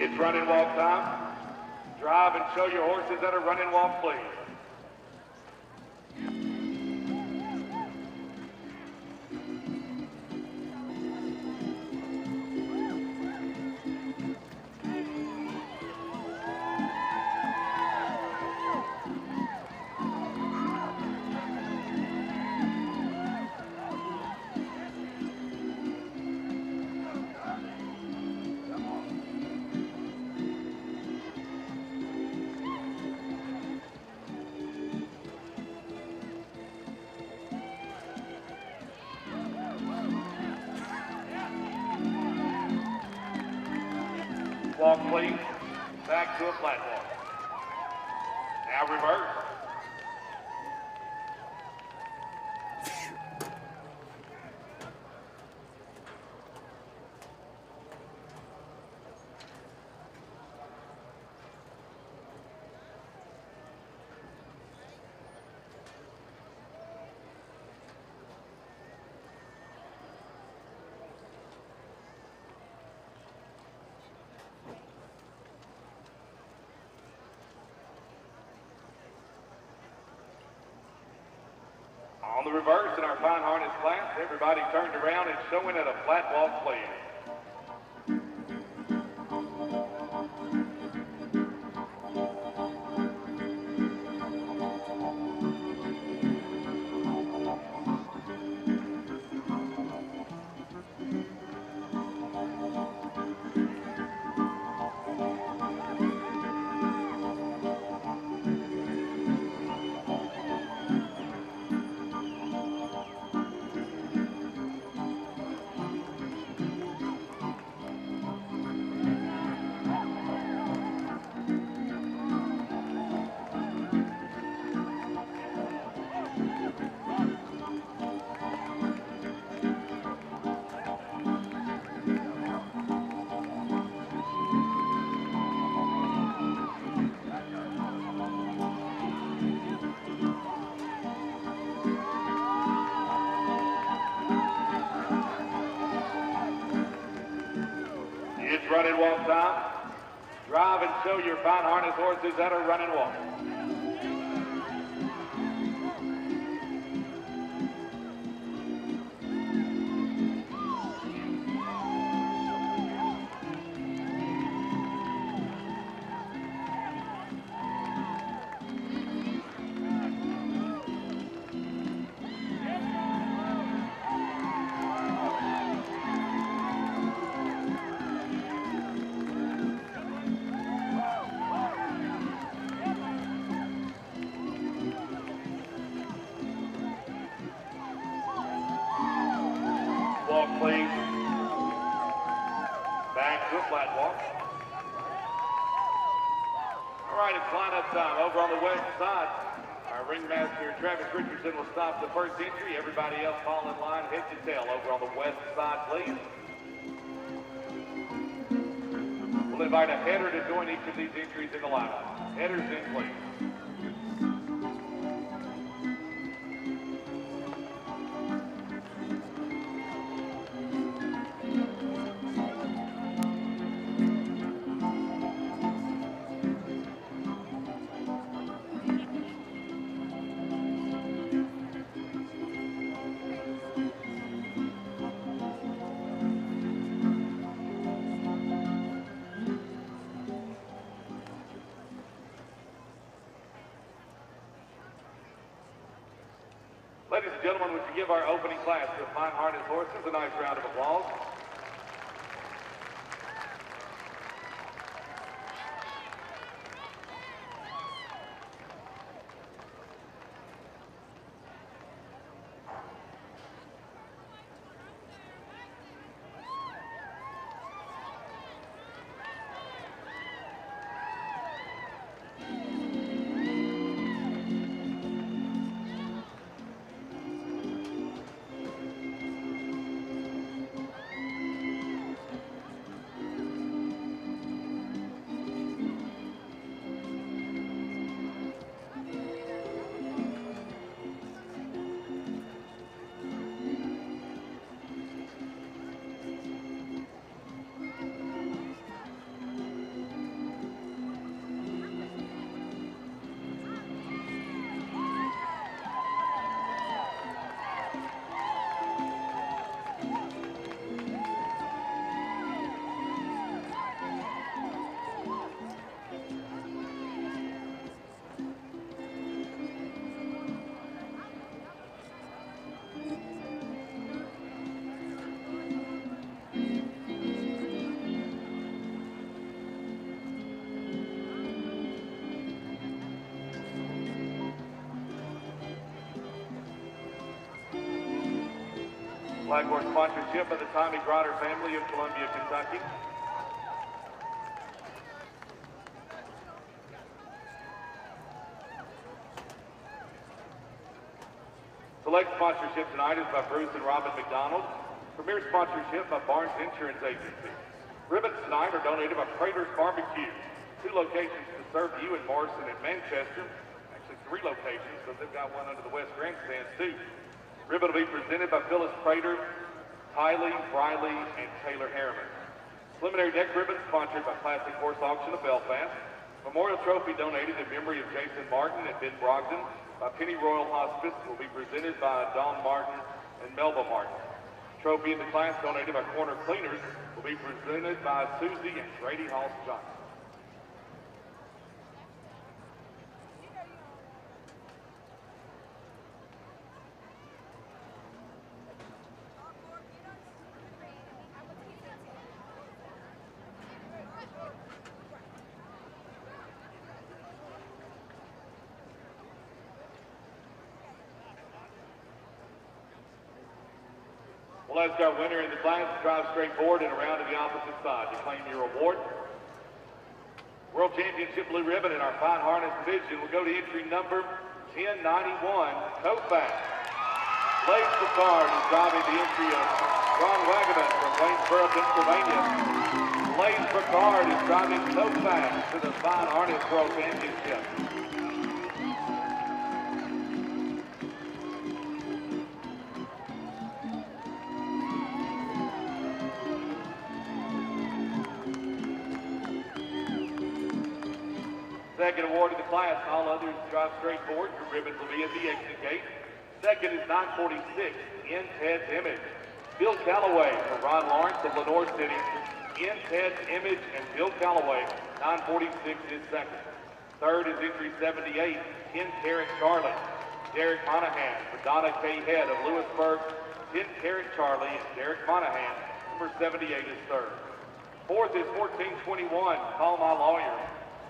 It's running walk time. Drive and show your horses that are running walk, please. Walk, please. Back to a flat walk. Now reverse. On the reverse in our fine harness class, everybody turned around and showing at a flat walk, please. It's running walk time. Drive and show your fine harness horses that are running walk. Walk, please. Back to a flat walk. All right, it's line-up time. Over on the west side, our ringmaster, Travis Richardson, will stop the first entry. Everybody else fall in line, head to tail. Over on the west side, please. We'll invite a header to join each of these entries in the lineup. Headers in, please. Ladies and gentlemen, would you give our opening class of fine harness horses a nice round of applause? Flag horse sponsorship of the Tommy Grotter family of Columbia, Kentucky. Select sponsorship tonight is by Bruce and Robin McDonald. Premier sponsorship by Barnes Insurance Agency. Ribbons tonight are donated by Prater's Barbecue. 2 locations to serve you in Morrison and Manchester. Actually 3 locations because they've got one under the West Grandstands too. Ribbon will be presented by Phyllis Prater, Tylee, Briley, and Taylor Harriman. Preliminary deck ribbon sponsored by Classic Horse Auction of Belfast. Memorial trophy donated in memory of Jason Martin and Ben Brogdon by Penny Royal Hospice will be presented by Dawn Martin and Melba Martin. Trophy in the class donated by Corner Cleaners will be presented by Susie and Grady Halls Johnson. Well, that's our winner in the class. Drive straight forward and around to the opposite side to claim your award. World Championship blue ribbon in our fine harness division will go to entry number 1091, Kofax. Blaze Picard is driving the entry of Ron Wagaman from Waynesboro, Pennsylvania. Blaze Picard is driving Kofax to the fine harness World Championship. Second award of the class, all others drive straight forward. Your ribbons will be at the exit gate. Second is 946, In Ted's Image. Bill Calloway for Ron Lawrence of Lenore City. In Ted's Image and Bill Calloway, 946 is second. Third is entry 78, In Tarrant Charlie. Derek Monahan for Donna K. Head of Lewisburg. In Tarrant Charlie and Derek Monahan, number 78 is third. Fourth is 1421, Call My Lawyer.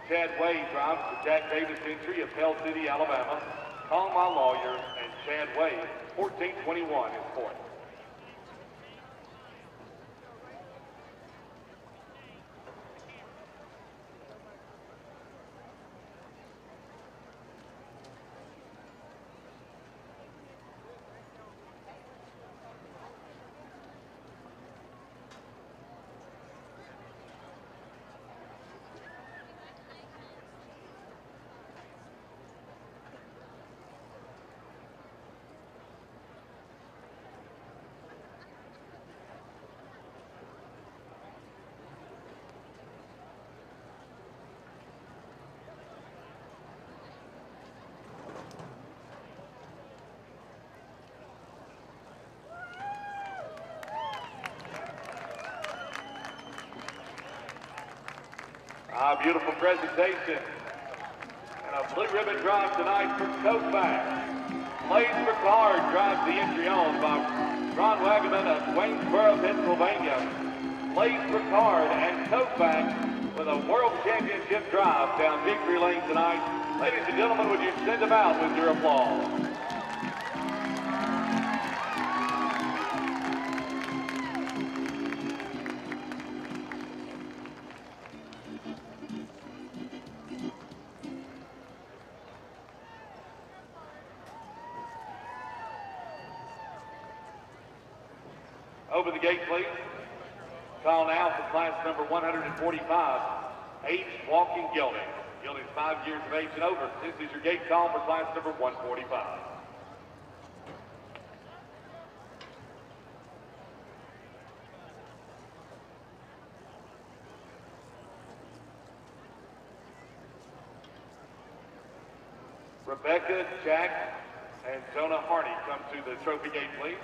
Chad Wade drives the Jack Davis entry of Pell City, Alabama. Call My Lawyer and Chad Wade, 1421 is fourth. Beautiful presentation. And a blue ribbon drive tonight for Kofax. Blaze Picard drives the entry on by Ron Wagaman of Waynesboro, Pennsylvania. Blaze Picard and Kofax with a World Championship drive down Victory Lane tonight. Ladies and gentlemen, would you send them out with your applause? Over the gate, please. Call now for class number 145, H. Walking Gelding. Gelding is 5 years of age and over. This is your gate call for class number 145. Rebecca, Jack, and Jonah Harney come to the trophy gate, please.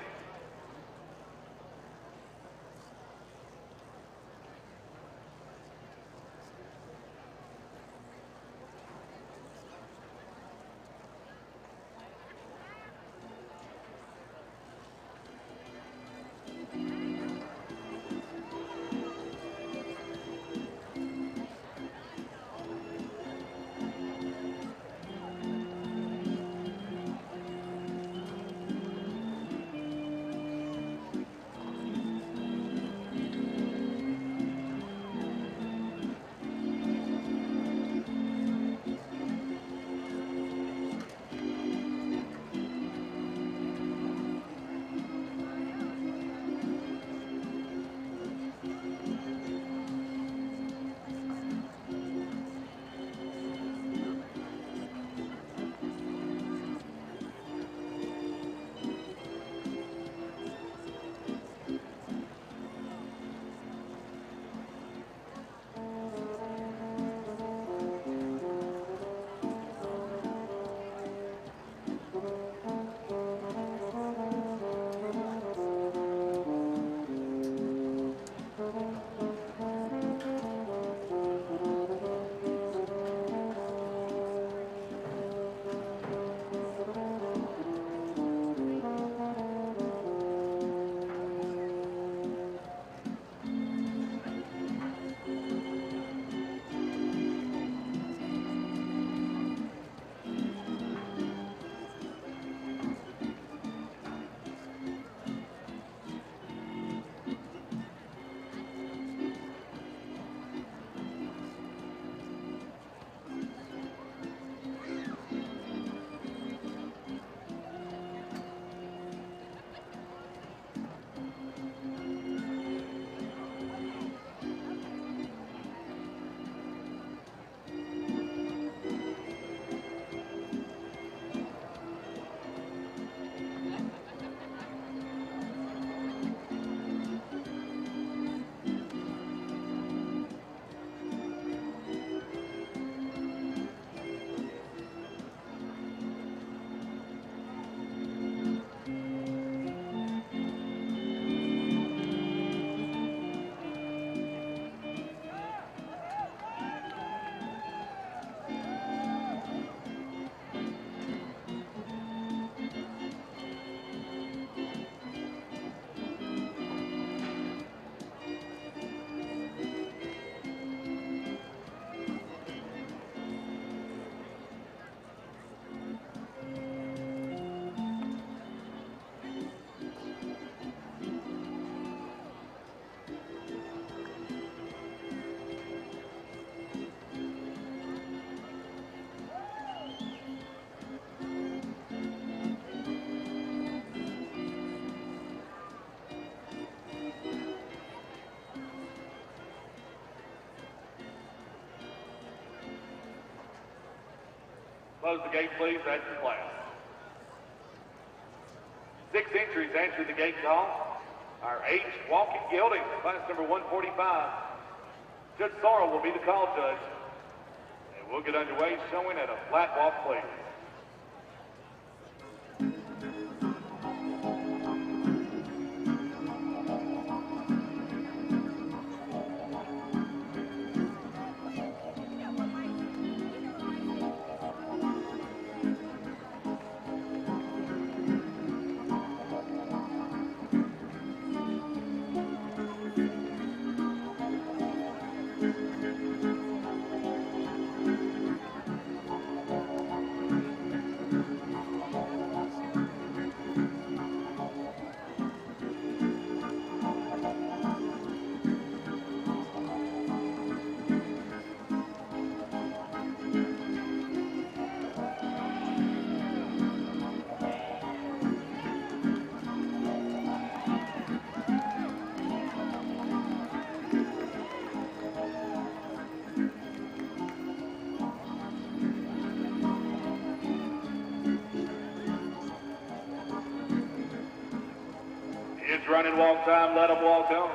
Close the gate, please. That's your class. 6 entries answered the gate call. Our H walking gelding, class number 145. Judge Sorrell will be the call judge. And we'll get underway showing at a flat walk, please. It's running walk time, let them walk on.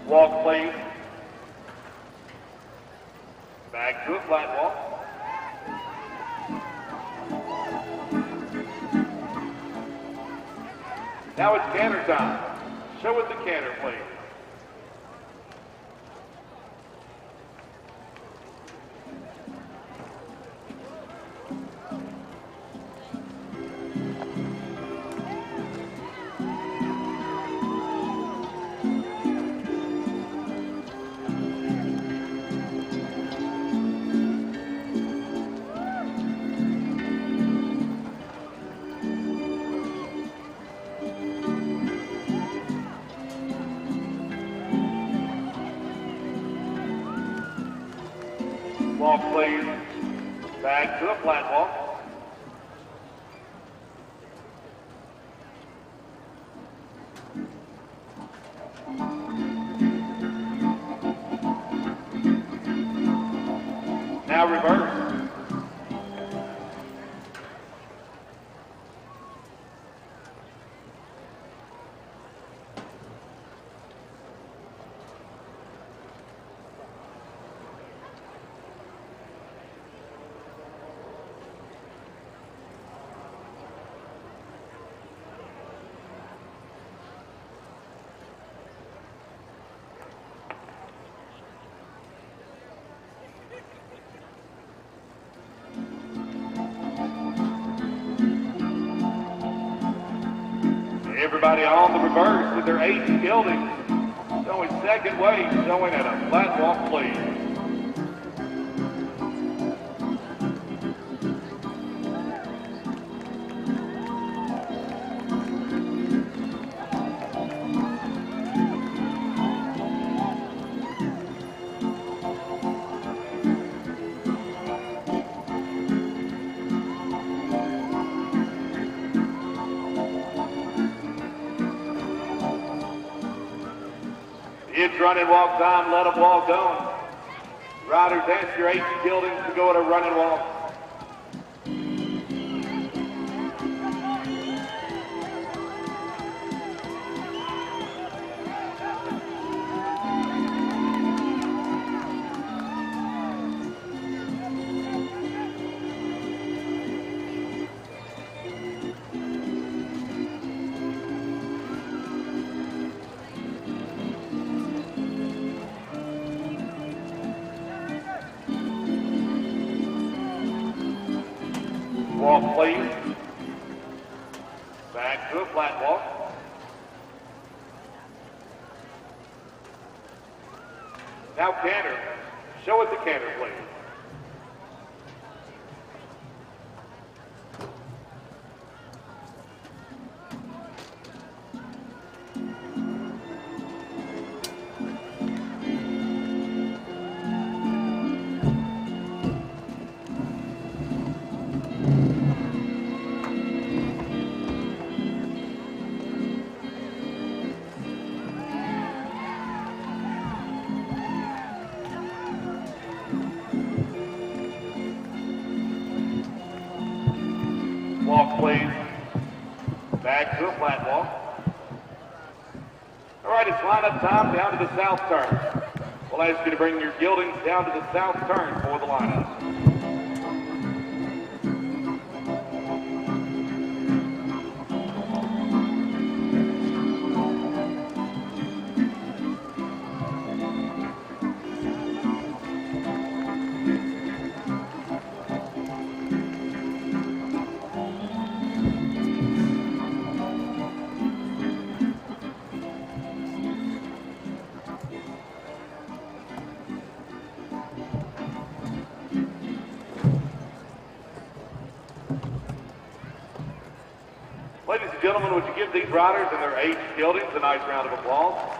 Walk, please. Back to a flat walk. Now it's canter time. Show us the canter, please. Walk, please. Back to a flat walk. Now reverse. Everybody on the reverse with their 8 geldings. Showing second wave, showing at a flat walk, please. It's running walk time, let them walk on. Riders, ask your 8 geldings to go at a running walk. Walk, please. Back to a flat walk. Now canter. Show us the canter, please. Walk, please. Back to a flat walk. All right, it's line-up time down to the south turn. We'll ask you to bring your geldings down to the south turn for the lineup. Ladies and gentlemen, would you give these riders and their aged geldings a nice round of applause?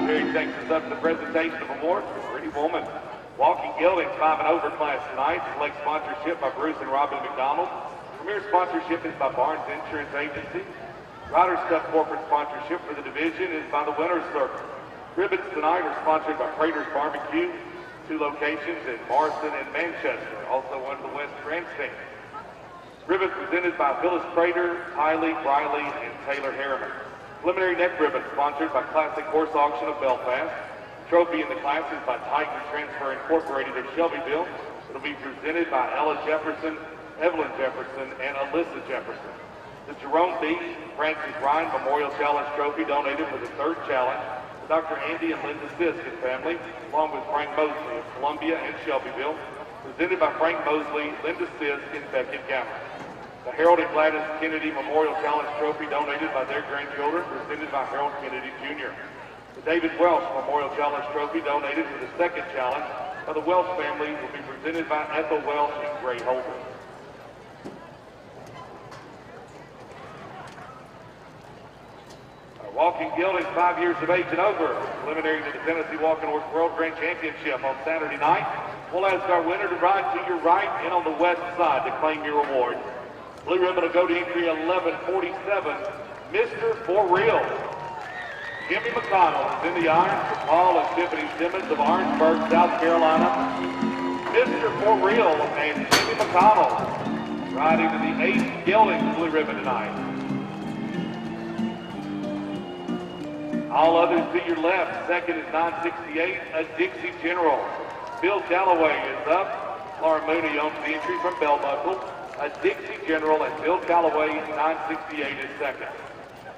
Terry takes us up to the presentation of awards for Pretty Woman. Walking Geldings 5 and over class tonight. Select sponsorship by Bruce and Robin McDonald. Premier sponsorship is by Barnes Insurance Agency. Riders Cup corporate sponsorship for the division is by the Winner's Circle. Ribbons tonight are sponsored by Prater's Barbecue, 2 locations in Morrison and Manchester, also one of the West Grandstand. Ribbons presented by Phyllis Prater, Hiley, Briley, and Taylor Harriman. Preliminary neck ribbon sponsored by Classic Horse Auction of Belfast. Trophy in the class is by Titan Transfer Incorporated of Shelbyville. It'll be presented by Ella Jefferson, Evelyn Jefferson, and Alyssa Jefferson. The Jerome B. Francis Ryan Memorial Challenge Trophy donated for the 3rd challenge to Dr. Andy and Linda Sisk and family, along with Frank Mosley of Columbia and Shelbyville. Presented by Frank Mosley, Linda Sisk, and Beckett Gamma. The Harold and Gladys Kennedy Memorial Challenge Trophy donated by their grandchildren, presented by Harold Kennedy Jr. The David Welsh Memorial Challenge Trophy donated for the 2nd challenge by the Welsh family will be presented by Ethel Welsh and Gray Holder. Walking Gilding, 5 years of age and over, preliminary to the Tennessee Walking Horse World Grand Championship on Saturday night. We'll ask our winner to ride to your right and on the west side to claim your reward. Blue ribbon will go to entry 1147, Mr. For Real. Jimmy McConnell is in the irons for Paul and Tiffany Simmons of Orangeburg, South Carolina. Mr. For Real and Jimmy McConnell riding to the 8th Gelding blue ribbon tonight. All others to your left. Second is 968, a Dixie General. Bill Calloway is up. Laura Mooney owns the entry from Bell Buckle. A Dixie General and Bill Calloway, 968 is second.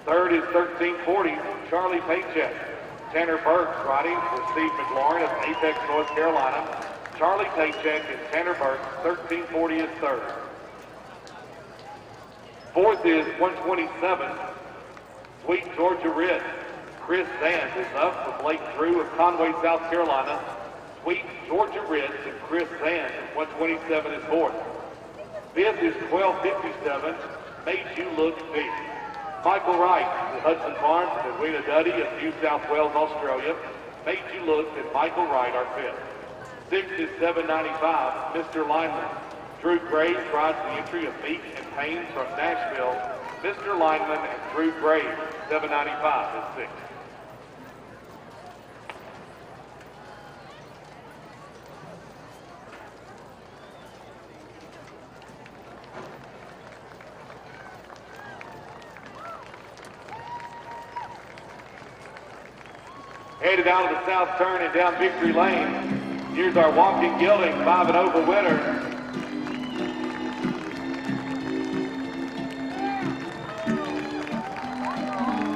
Third is 1340, Charlie Paycheck. Tanner Burks riding for Steve McLaurin of Apex, North Carolina. Charlie Paycheck and Tanner Burks, 1340 is third. Fourth is 127, Sweet Georgia Red. Chris Sands is up for Blake Drew of Conway, South Carolina. Sweet Georgia Red and Chris Sands, 127 is fourth. Fifth is 1257, Made You Look Big. Michael Wright, the Hudson Farms, and Edwina Duddy of New South Wales, Australia. Made You Look and Michael Wright are fifth. Sixth is 795, Mr. Lineman. Drew Graves rides the entry of Meek and Payne from Nashville. Mr. Lineman and Drew Graves, 795 is sixth. Headed out of the south turn and down Victory Lane. Here's our Walking Gilding 5 and over winner.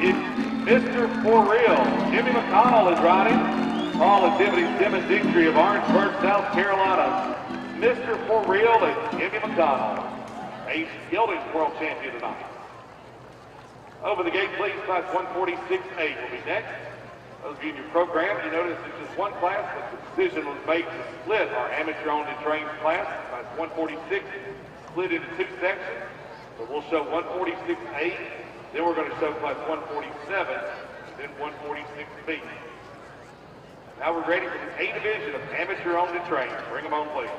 It's Mr. For Real. Jimmy McConnell is riding. Paul and Tiffany Simmons entry of Orangeburg, South Carolina. Mr. For Real and Jimmy McConnell. Ace Gilding's world champion tonight. Over the gate, please. Class 146A will be next. Those of you in your program, you notice it's just one class, but the decision was made to split our amateur-owned and trained class. Class 146 split into two sections. So we'll show 146A, then we're going to show class 147, then 146B. Now we're ready for the A division of amateur-owned and trained. Bring them on, please.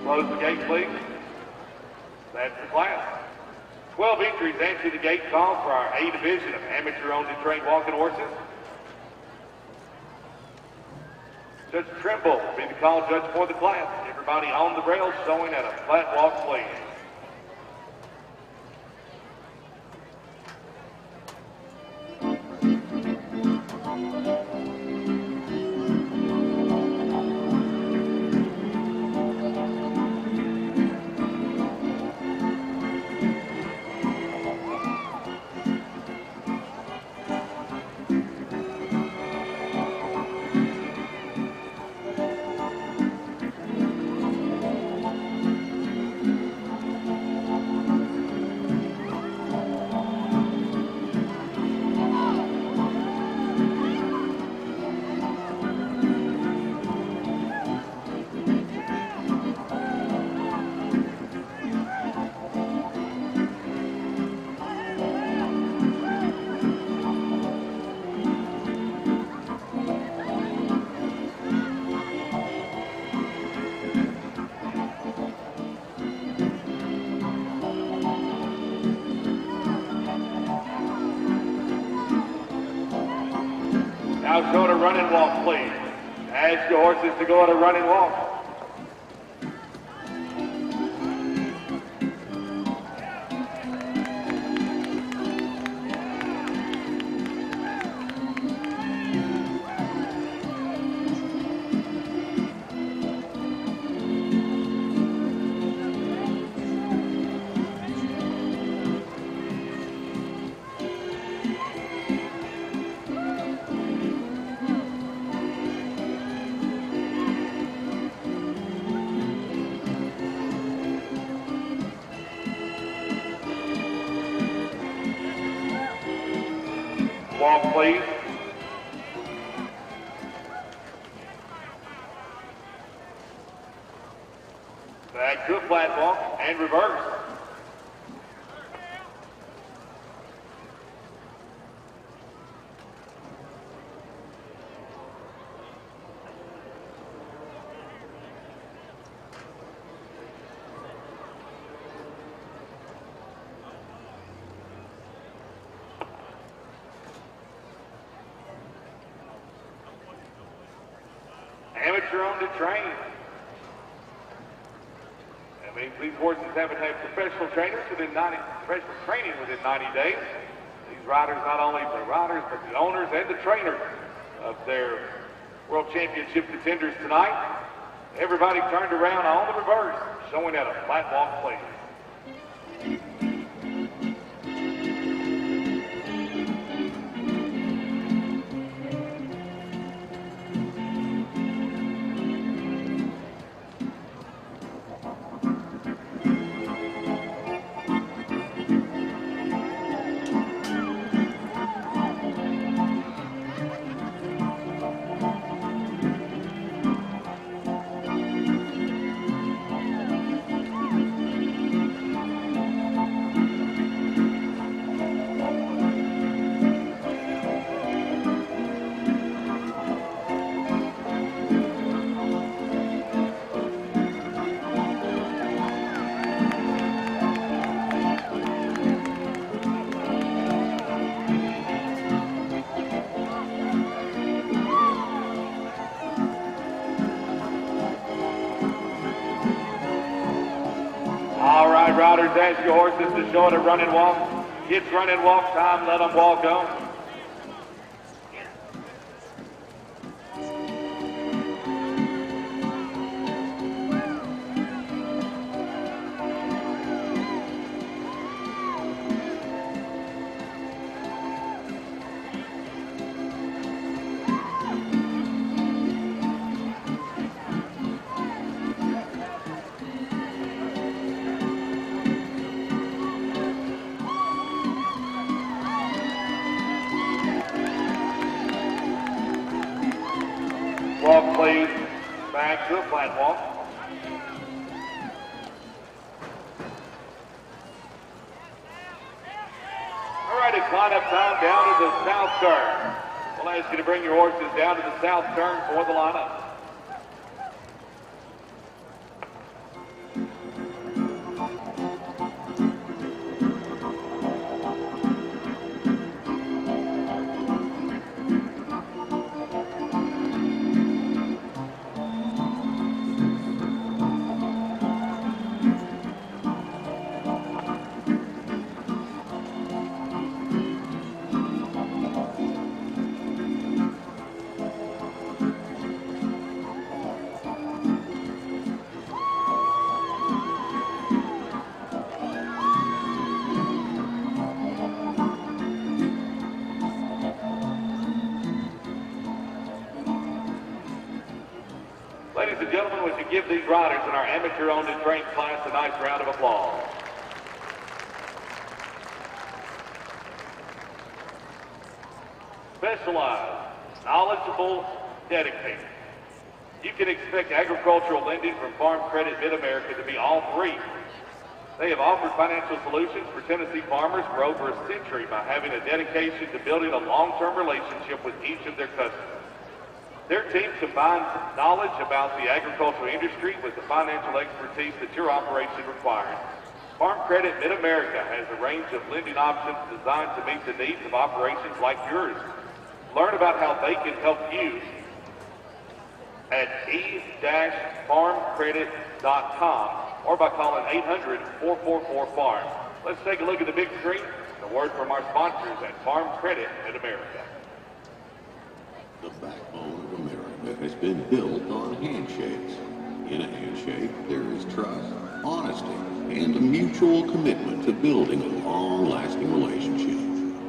Close the gate, please. That's the class. 12 entries answer the gate call for our A division of amateur-owned and trained walking horses. Judge Trimble will be the call judge for the class. Everybody on the rails showing at a flat walk, please. Now go to run and walk, please. Ask your horses to go on a run and walk. Walk, please. Back to a flat walk and reverse. Amateur-owned and trained. That means these horses haven't had professional training within 90 days. These riders, not only the riders, but the owners and the trainers of their World Championship contenders tonight. Everybody turned around on the reverse, showing at a flat walk, please. All right, riders, ask your horses to show it a run and walk. It's run and walk time, let them walk on. Walk, please. Back to a flat walk. All right, it's line up time down to the south turn. We'll ask you to bring your horses down to the south turn for the lineup. Ladies and gentlemen, would you give these riders in our amateur-owned and trained class a nice round of applause? Specialized, knowledgeable, dedicated. You can expect agricultural lending from Farm Credit Mid-America to be all three. They have offered financial solutions for Tennessee farmers for over a century by having a dedication to building a long-term relationship with each of their customers. Their team combines knowledge about the agricultural industry with the financial expertise that your operation requires. Farm Credit Mid-America has a range of lending options designed to meet the needs of operations like yours. Learn about how they can help you at e-farmcredit.com or by calling 800-444-FARM. Let's take a look at the big screen. A word from our sponsors at Farm Credit Mid-America. The backbone of America has been built on handshakes. In a handshake, there is trust, honesty, and a mutual commitment to building a long-lasting relationship.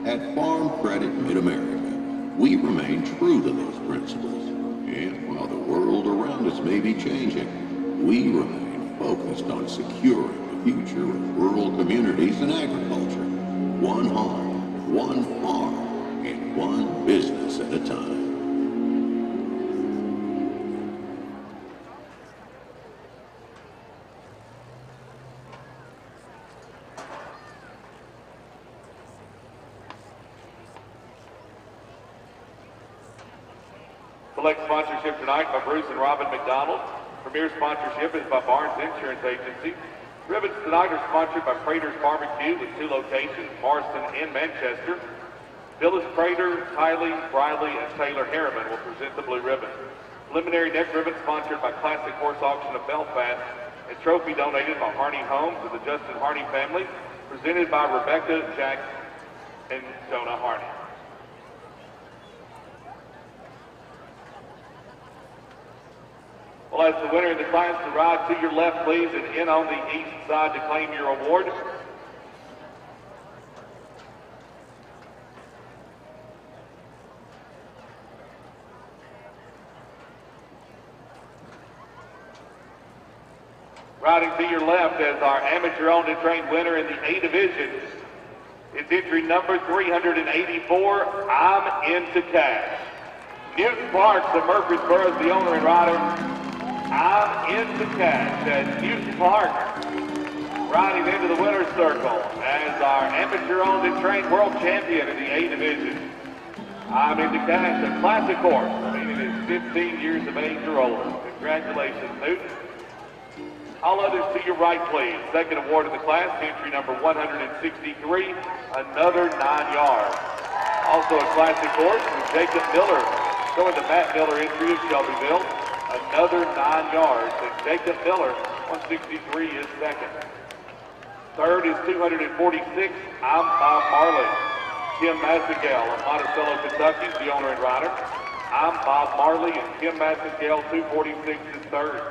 At Farm Credit Mid-America, we remain true to those principles. And while the world around us may be changing, we remain focused on securing the future of rural communities and agriculture. One home, one farm, and one business at a time. Select sponsorship tonight by Bruce and Robin McDonald. Premier sponsorship is by Barnes Insurance Agency. Ribbons tonight are sponsored by Prater's Barbecue with 2 locations, Marston and Manchester. Phyllis Prater, Tylee, Briley, and Taylor Harriman will present the blue ribbon. Preliminary neck ribbon sponsored by Classic Horse Auction of Belfast, and trophy donated by Harney Homes to the Justin Harney family, presented by Rebecca, Jack, and Jonah Harney. We'll ask the winner in the class to ride to your left, please, and in on the east side to claim your award. Riding to your left as our amateur-owned and trained winner in the A division is entry number 384, I'm Into Cash. Newton Parks of Murfreesboro is the owner and rider. I'm Into Cash as Newton Park riding into the winner's circle as our amateur-owned and trained world champion in the A division. I'm Into Cash, a classic horse, meaning it's 15 years of age or older. Congratulations, Newton. All others to your right, please. Second award in the class, entry number 163, another 9 yards. Also a classic horse with Jacob Miller, showing the Matt Miller entry of Shelbyville. Another 9 yards, and Jacob Miller, 163, is second. Third is 246, I'm Bob Marley. Kim Massengale of Monticello, Kentucky, is the owner and rider. I'm Bob Marley, and Kim Massengale, 246, is third.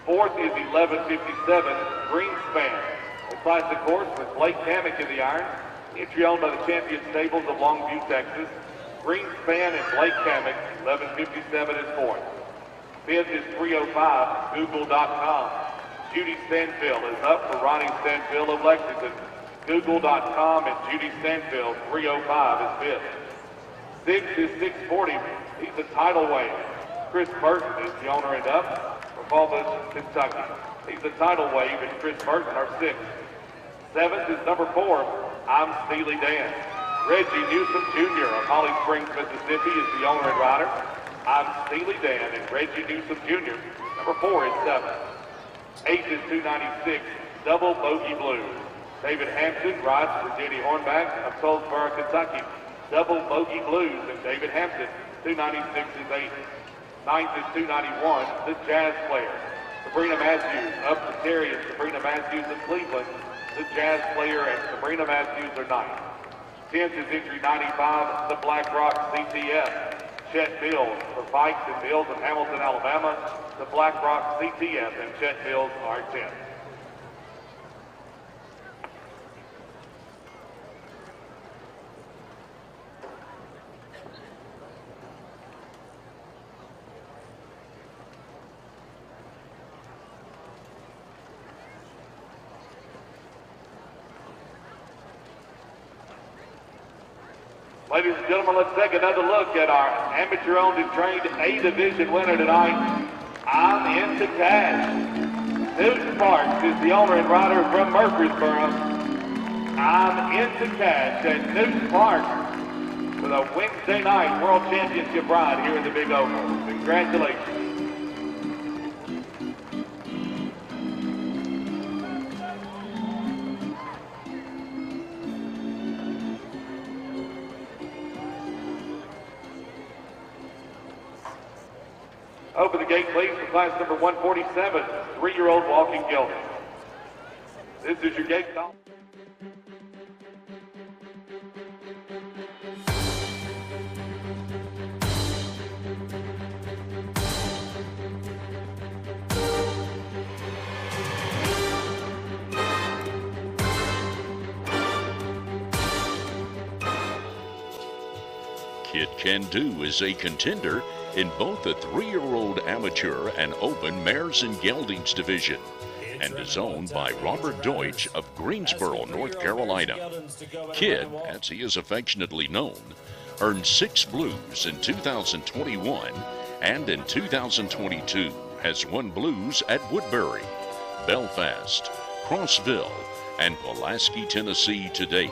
Fourth is 1157, Greenspan, a classic horse with Blake Hammock in the irons. Entry owned by the Champion Stables of Longview, Texas. Greenspan and Blake Hammock, 1157 is fourth. Fifth is 305, Google.com. Judy Stanfield is up for Ronnie Stanfield of Lexington. Google.com and Judy Stanfield, 305 is fifth. Sixth is 640, he's a tidal wave. Chris Burton is the owner and up from Faulkner, Kentucky. He's a tidal wave, and Chris Burton are sixth. Seventh is number 4, I'm Steely Dan. Reggie Newsom Jr. of Holly Springs, Mississippi is the owner and rider. I'm Steely Dan, and Reggie Newsom Jr. Number 4 is 7. 8th is 296, Double Bogey Blues. David Hampton rides for Jenny Hornback of Tollsboro, Kentucky. Double Bogey Blues, and David Hampton, 296 is 8th. 9th is 291, The Jazz Player. Sabrina Matthews up to Terry and Sabrina Matthews of Cleveland. The Jazz Player and Sabrina Matthews are 9th. 10th is entry 95, the Black Rock CTF. Chet Mills for Fikes and Mills of Hamilton, Alabama. The Black Rock CTF and Chet Mills are 10th. Ladies and gentlemen, let's take another look at our amateur-owned and trained A Division winner tonight. I'm Into Cash. Newton Parks is the owner and rider from Murfreesboro. I'm Into Cash and Newton Parks with a Wednesday night World Championship ride here in the Big Oval. Congratulations. Open the gate, please, for class number 147, 3-year-old walking gelding. This is your gate call. Kid Can Do is a contender in both the 3-year-old amateur and open mares and geldings division, and is owned by Robert Deutsch of Greensboro, North Carolina. Kid, as he is affectionately known, earned 6 blues in 2021 and in 2022 has won blues at Woodbury, Belfast, Crossville, and Pulaski, Tennessee to date.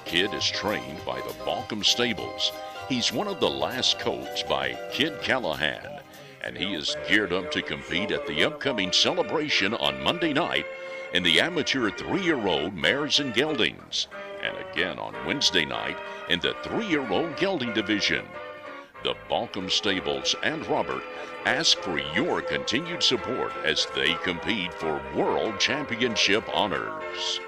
Kid is trained by the Balcom Stables. He's one of the last colts by Kid Callahan, and he is geared up to compete at the upcoming celebration on Monday night in the amateur 3-year-old mares and geldings, and again on Wednesday night in the 3-year-old gelding division. The Balcom Stables and Robert ask for your continued support as they compete for World Championship honors.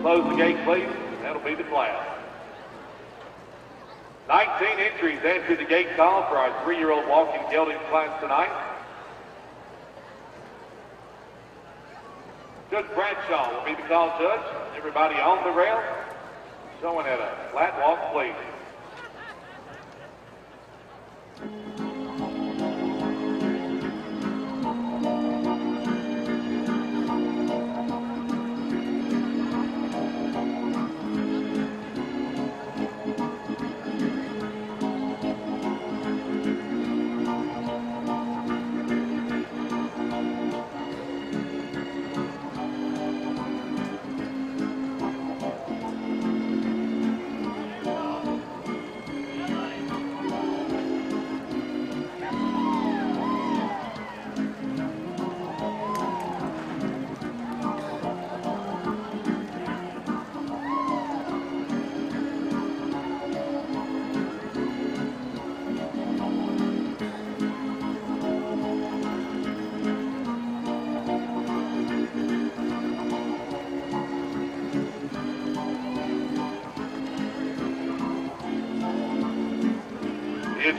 Close the gate, please. That'll be the class. 19 entries enter the gate call for our 3-year-old walking gelding class tonight. Judge Bradshaw will be the call judge. Everybody on the rail, showing at a flat walk, please.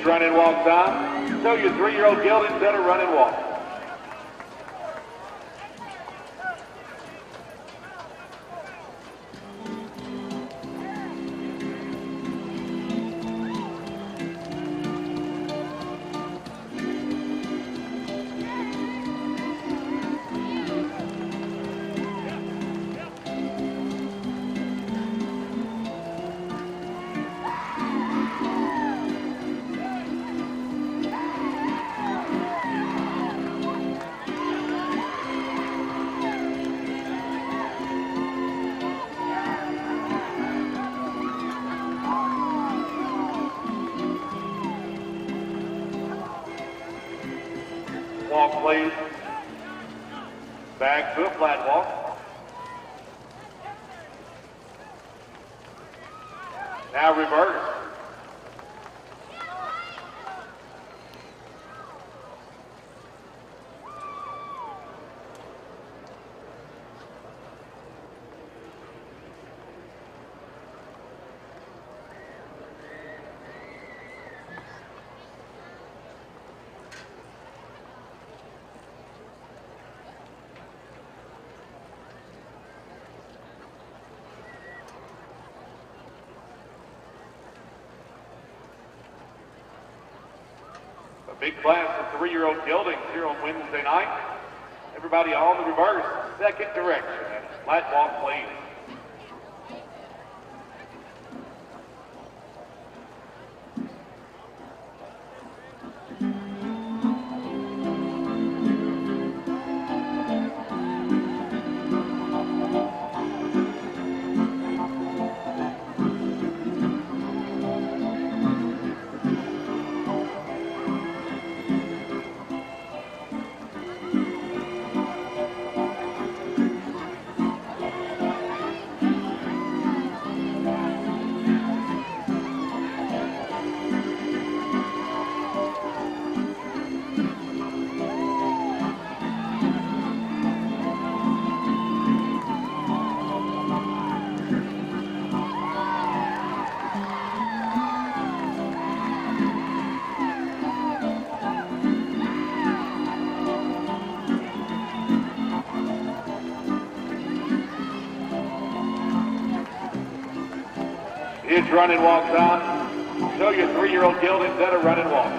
It's run and walk time. Show your 3-year-old geldings that are run and walk. Walk, please. Back to a flat walk. Now reverse. A big class of 3-year-old geldings here on Wednesday night. Everybody on the reverse, second direction. Flat walk, please. It's run and walk time. Show your 3-year-old geldings that are run and walk.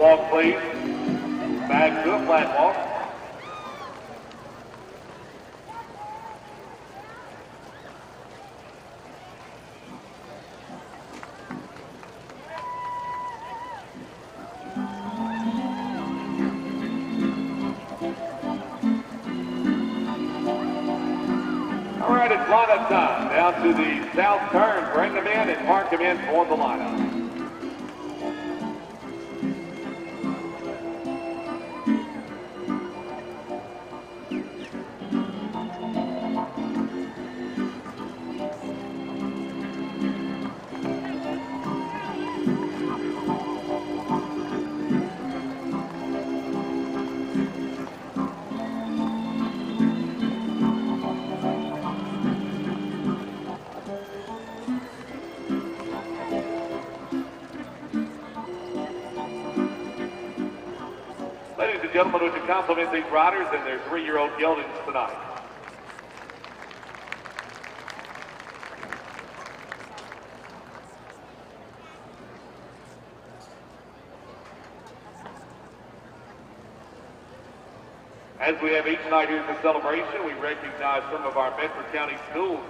Walk, please. Back to a flat walk. All right, it's lineup time. Down to the south turn. Bring them in and park them in for the lineup. Ladies and gentlemen, would you compliment these riders and their 3-year-old geldings tonight? As we have each night here at the celebration, we recognize some of our Metro County schools.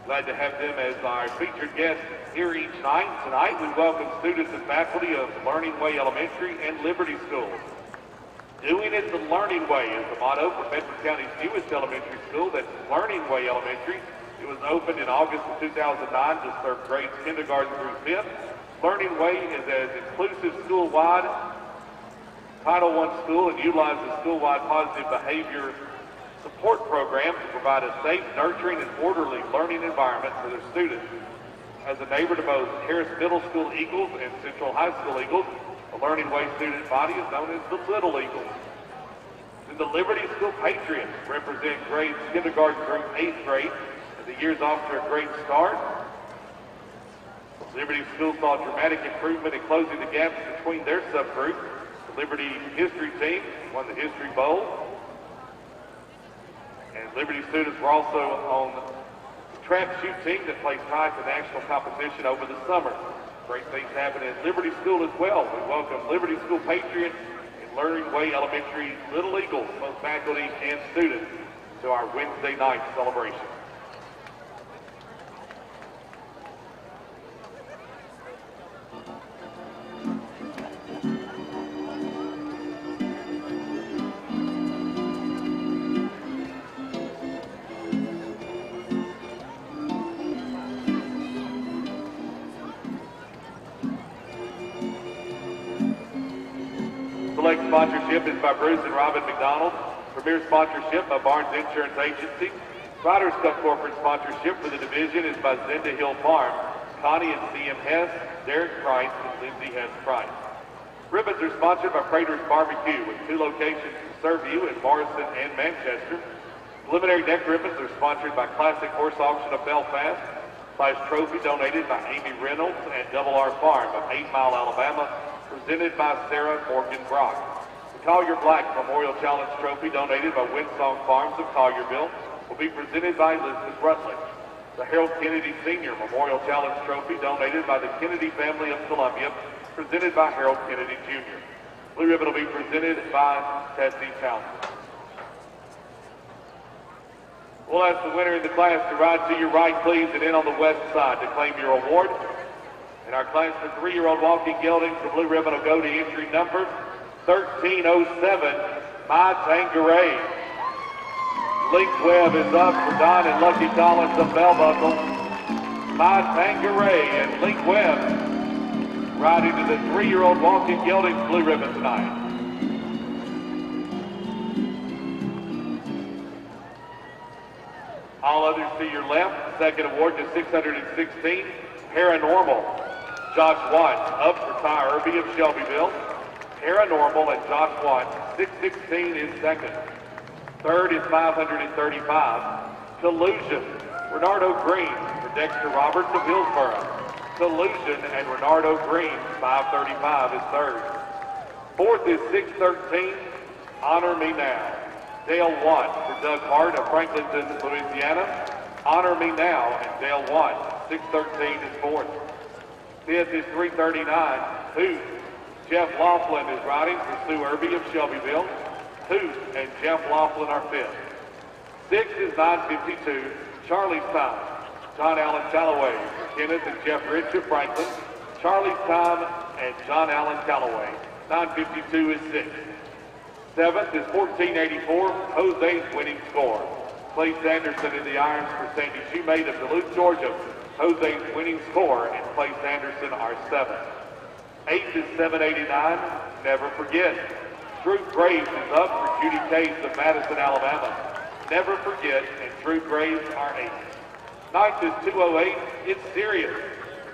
Glad to have them as our featured guests here each night. Tonight, we welcome students and faculty of Learning Way Elementary and Liberty Schools. Doing it the learning way is the motto for Bedford County's newest elementary school. That's Learning Way Elementary. It was opened in August of 2009 to serve grades kindergarten through 5th. Learning Way is an inclusive school-wide Title I school and utilizes school-wide positive behavior support program to provide a safe, nurturing, and orderly learning environment for their students. As a neighbor to both Harris Middle School Eagles and Central High School Eagles, the Learning Way student body is known as the Little Eagles. And the Liberty School Patriots represent grades kindergarten through 8th grade, and the year's off to a great start. Liberty School saw dramatic improvement in closing the gaps between their subgroups. The Liberty History team won the History Bowl. And Liberty students were also on the trap shoot team that placed high to national competition over the summer. Great things happen at Liberty School as well. We welcome Liberty School Patriots and Learning Way Elementary Little Eagles, both faculty and students, to our Wednesday night celebration. Select sponsorship is by Bruce and Robin McDonald. Premier sponsorship by Barnes Insurance Agency. Riders Cup corporate sponsorship for the division is by Zenda Hill Farm. Connie and C.M. Hess, Derek Price, and Lindsay Hess Price. Ribbons are sponsored by Prater's Barbecue with 2 locations to serve you in Morrison and Manchester. Preliminary neck ribbons are sponsored by Classic Horse Auction of Belfast. Class trophy donated by Amy Reynolds and Double R Farm of 8 Mile, Alabama, presented by Sarah Morgan Brock. The Collier Black Memorial Challenge Trophy, donated by Windsong Farms of Collierville, will be presented by Elizabeth Rutledge. The Harold Kennedy Sr. Memorial Challenge Trophy, donated by the Kennedy family of Columbia, presented by Harold Kennedy Jr. Blue Ribbon will be presented by Tessie Townsend. We'll ask the winner in the class to ride to your right, please, and in on the west side to claim your award. And our class for 3-year-old walking geldings, the blue ribbon will go to entry number 1307, My Tanqueray. Link Webb is up for Don and Lucky Collins of Bell Buckle. My Tanqueray and Link Webb riding to the 3-year-old walking geldings blue ribbon tonight. All others to your left. Second award to 616, Paranormal. Josh Watt up for Ty Irby of Shelbyville. Paranormal and Josh Watt, 616 in second. Third is 535. Collusion, Renardo Green for Dexter Roberts of Hillsborough. Collusion and Renardo Green, 535 is third. Fourth is 613, Honor Me Now. Dale Watt for Doug Hart of Franklinton, Louisiana. Honor Me Now and Dale Watt, 613 is fourth. Fifth is 339, Hoot. Jeff Laughlin is riding for Sue Irby of Shelbyville. Hoot and Jeff Laughlin are fifth. Sixth is 952, Charlie's Time. John Allen Calloway for Kenneth and Jeff Rich of Franklin. Charlie's Time and John Allen Calloway. 952 is sixth. Seventh is 1484, Jose's Winning Score. Clay Sanderson in the irons for Sandy Shoemate of Duluth, Georgia. Jose's Winning Score and Clay Sanderson are seventh. Eighth is 789, Never Forget. Drew Graves is up for Judy Case of Madison, Alabama. Never Forget and Drew Graves are eighth. Ninth is 208, It's Serious.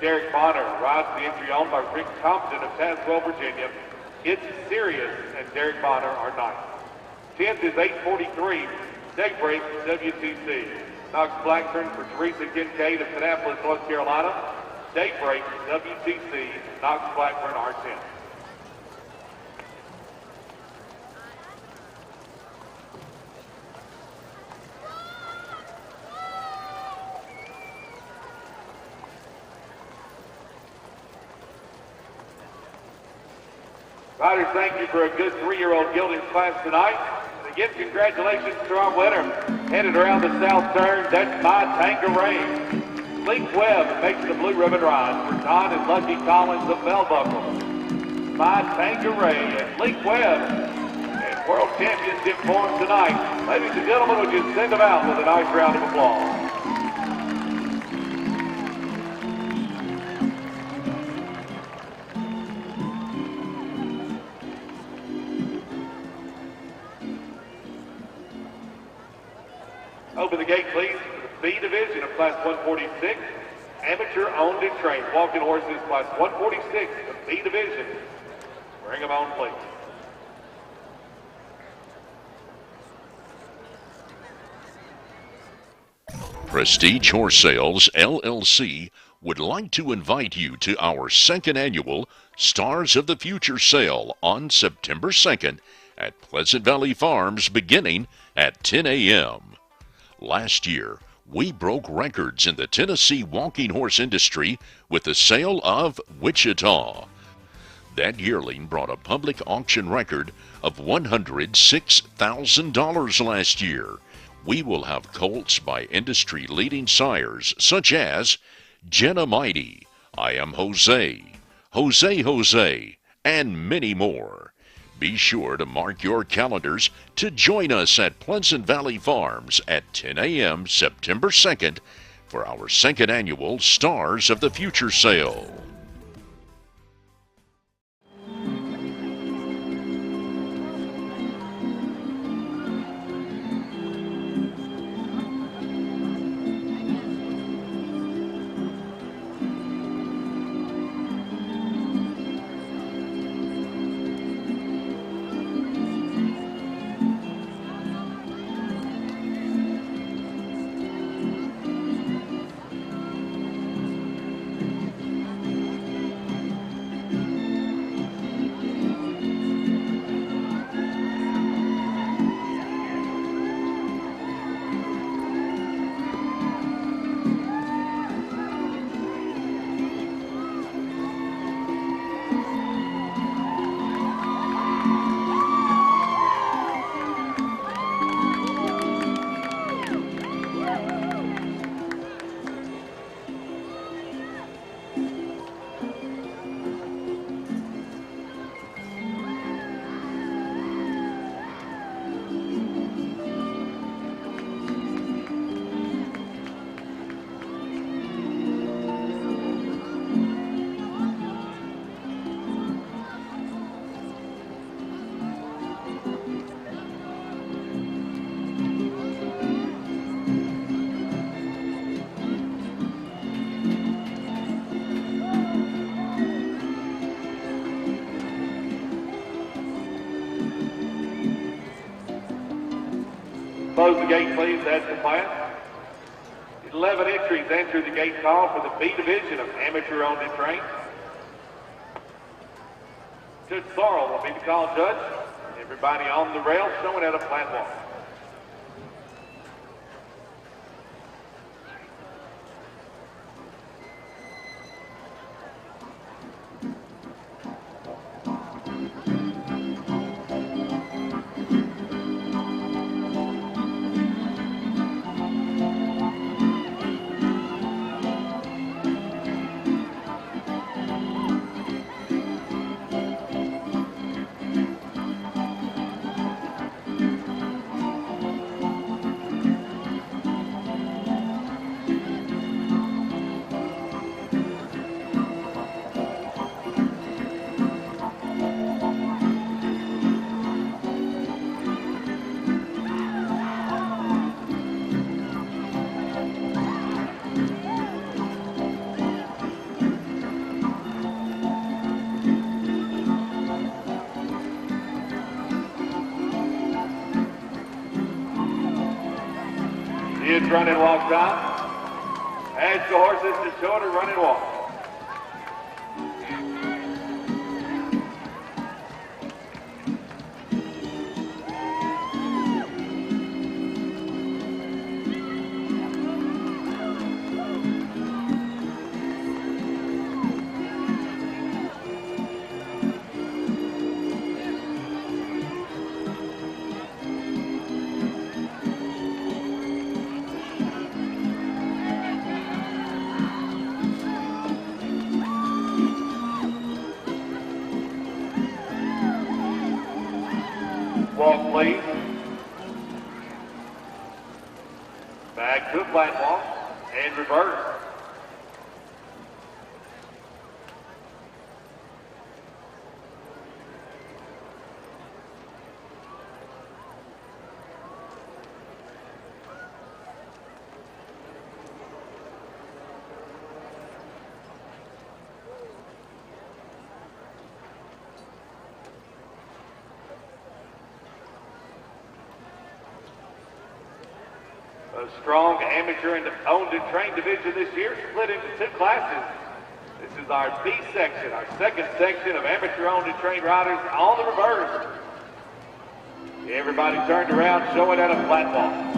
Derek Bonner rides the entry on by Rick Compton of Tazewell, Virginia. It's Serious and Derek Bonner are ninth. 10th is 843, Daybreak WTC. Knox Blackburn for Teresa Kincaid of Kannapolis, North Carolina. Daybreak WTC, Knox Blackburn are 10th. Riders, thank you for a good 3-year-old geldings class tonight. And again, congratulations to our winner. Headed around the south turn, that's My Tanqueray. Link Webb makes the blue ribbon ride for Don and Lucky Collins of Bell Buckle. My Tanqueray and Link Webb and World Championship form tonight. Ladies and gentlemen, would you send them out with a nice round of applause? Open the gate, please, for the B division of Class 146. Amateur owned and trained. Walking horses, Class 146, the B division. Bring them on, please. Prestige Horse Sales, LLC, would like to invite you to our second annual Stars of the Future sale on September 2nd at Pleasant Valley Farms beginning at 10 a.m. Last year, we broke records in the Tennessee walking horse industry with the sale of Wichita. That yearling brought a public auction record of $106,000 last year. We will have colts by industry-leading sires such as Jenna Mighty, I Am Jose, Jose, and many more. Be sure to mark your calendars to join us at Pleasant Valley Farms at 10 a.m. September 2nd for our second annual Stars of the Future sale. Close the gate, please. That's the plan. 11 entries enter the gate call for the B division of amateur owned and trained. Judge Sorrell will be the call judge. Everybody on the rail showing at a flat walk. It's run and walk time. As the horses to show to run and walk. please. Back to flat walk and reverse. A strong amateur and owned and trained division this year, split into two classes. This is our B section, our second section of amateur owned and trained riders on the reverse. Everybody turned around, showing at a flat walk.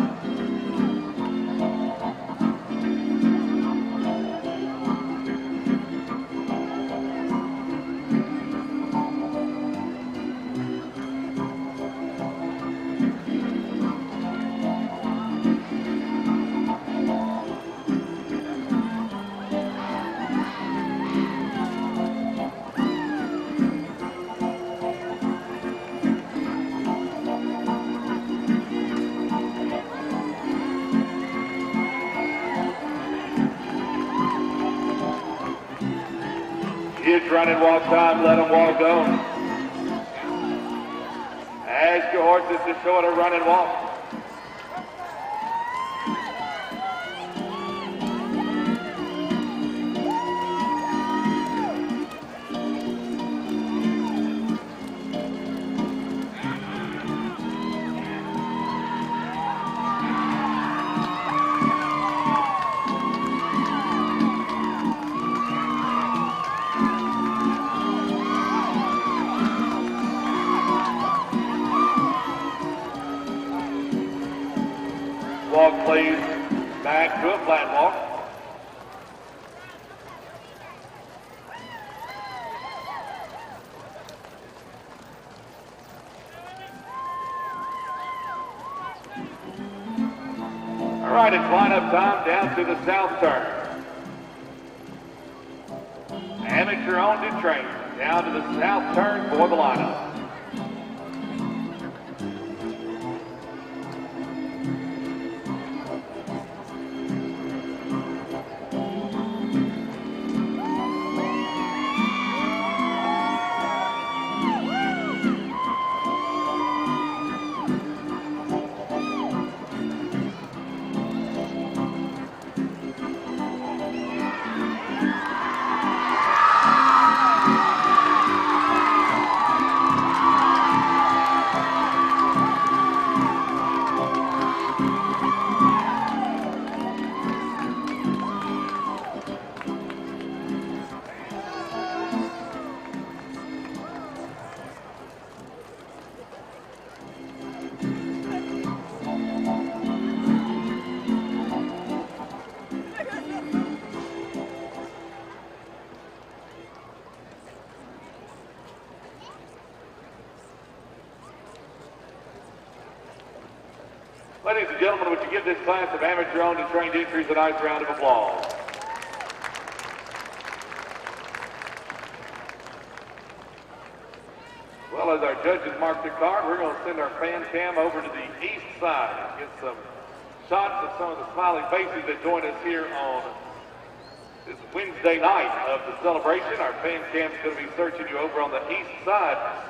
Kids running walk time, let them walk on. Ask your horses to show it a run and walk. Walk, please. Back to a flat walk. All right, it's lineup time down to the south turn. Amateur owned and trained down to the south turn for the lineup. Ladies and gentlemen, would you give this class of amateur-owned and trained entries a nice round of applause? Well, as our judges mark the card, we're going to send our fan cam over to the east side and get some shots of some of the smiling faces that join us here on this Wednesday night of the celebration. Our fan cam's going to be searching you over on the east side.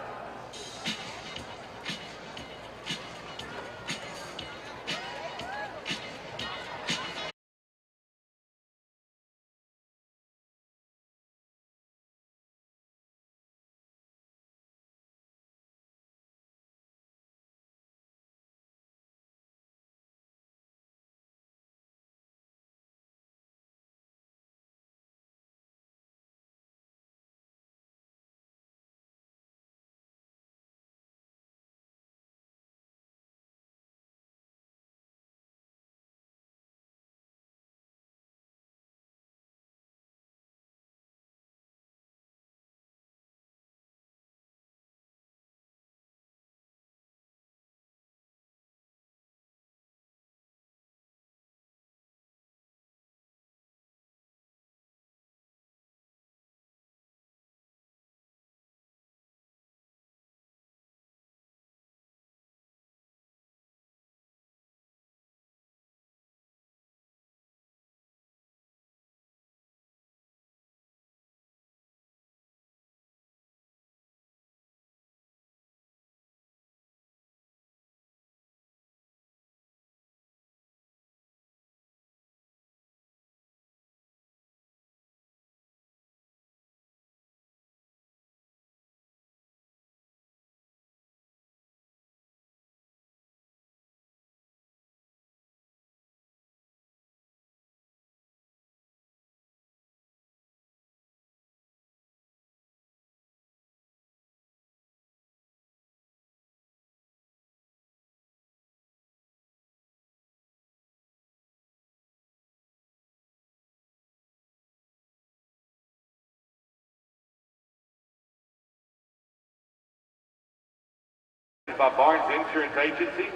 by Barnes Insurance Agency.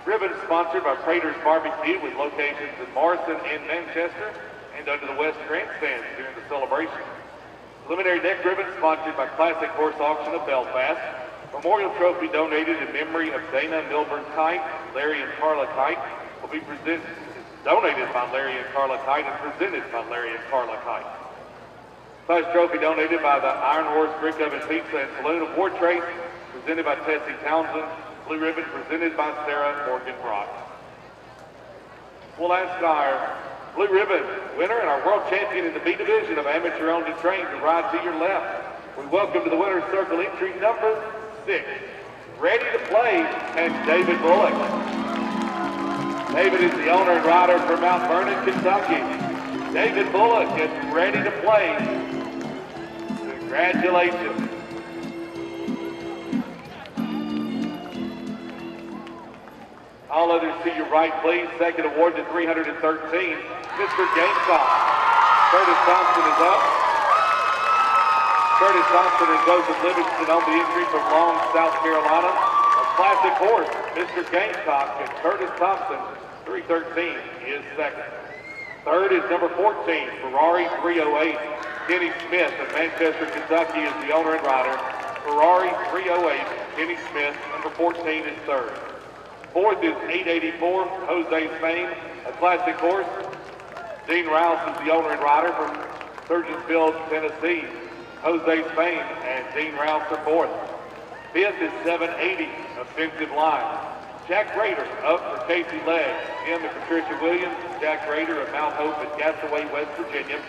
Ribbon sponsored by Prater's Barbecue with locations in Morrison and Manchester and under the West Grandstand during the celebration. Preliminary neck ribbon sponsored by Classic Horse Auction of Belfast. Memorial trophy donated in memory of Dana Milburn Kite, Larry and Carla Kite will be donated by Larry and Carla Kite and presented by Larry and Carla Kite. Class trophy donated by the Iron Horse Brick Oven Pizza and Saloon Award Trace, presented by Tessie Townsend. Blue ribbon presented by Sarah Morgan Brock. We'll ask our blue ribbon winner and our world champion in the B division of amateur owned and trained to ride to your left. We welcome to the winner's circle entry number 6. Ready to play, and David Bullock. David is the owner and rider from Mount Vernon, Kentucky. David Bullock is ready to play. Congratulations. All others to your right, please. Second award to 313, Mr. Gamecock. Curtis Thompson is up. Curtis Thompson and Joseph Livingston on the entry from Long, South Carolina. A classic horse, Mr. Gamecock, and Curtis Thompson, 313, is second. Third is number 14, Ferrari 308. Kenny Smith of Manchester, Kentucky is the owner and rider. Ferrari 308, Kenny Smith, number 14 is third. Fourth is 884, Jose Spain, a classic horse. Dean Rouse is the owner and rider from Surgeonsville, Tennessee. Jose Spain and Dean Rouse are fourth. Fifth is 780, Offensive Line. Jack Rader up for Casey Legg. Him and Patricia Williams, Jack Rader of Mount Hope at Castaway, West Virginia.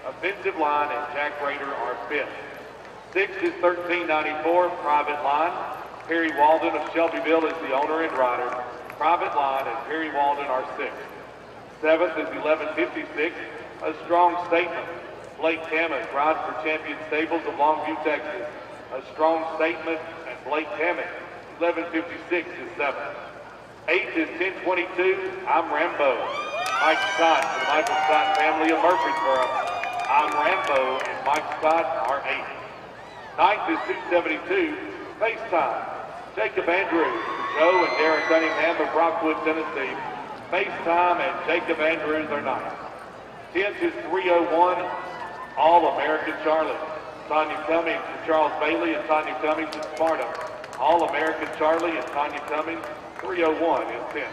Offensive Line and Jack Rader are fifth. Sixth is 1394, Private Line. Perry Walden of Shelbyville is the owner and rider. Private Line and Perry Walden are sixth. Seventh is 1156, A Strong Statement. Blake Tammick rides for Champion Stables of Longview, Texas. A Strong Statement and Blake Tammick. 1156 is seventh. Eighth is 1022, I'm Rambo. Mike Scott for the Michael Scott family of Murfreesboro. I'm Rambo and Mike Scott are eighth. Ninth is 272, FaceTime. Jacob Andrews, Joe and Darren Cunningham of Rockwood, Tennessee. FaceTime and Jacob Andrews are ninth. 10th is 301, All-American Charlie. Tanya Cummings and Charles Bailey and Tanya Cummings and Sparta. All-American Charlie and Tanya Cummings, 301 is 10th.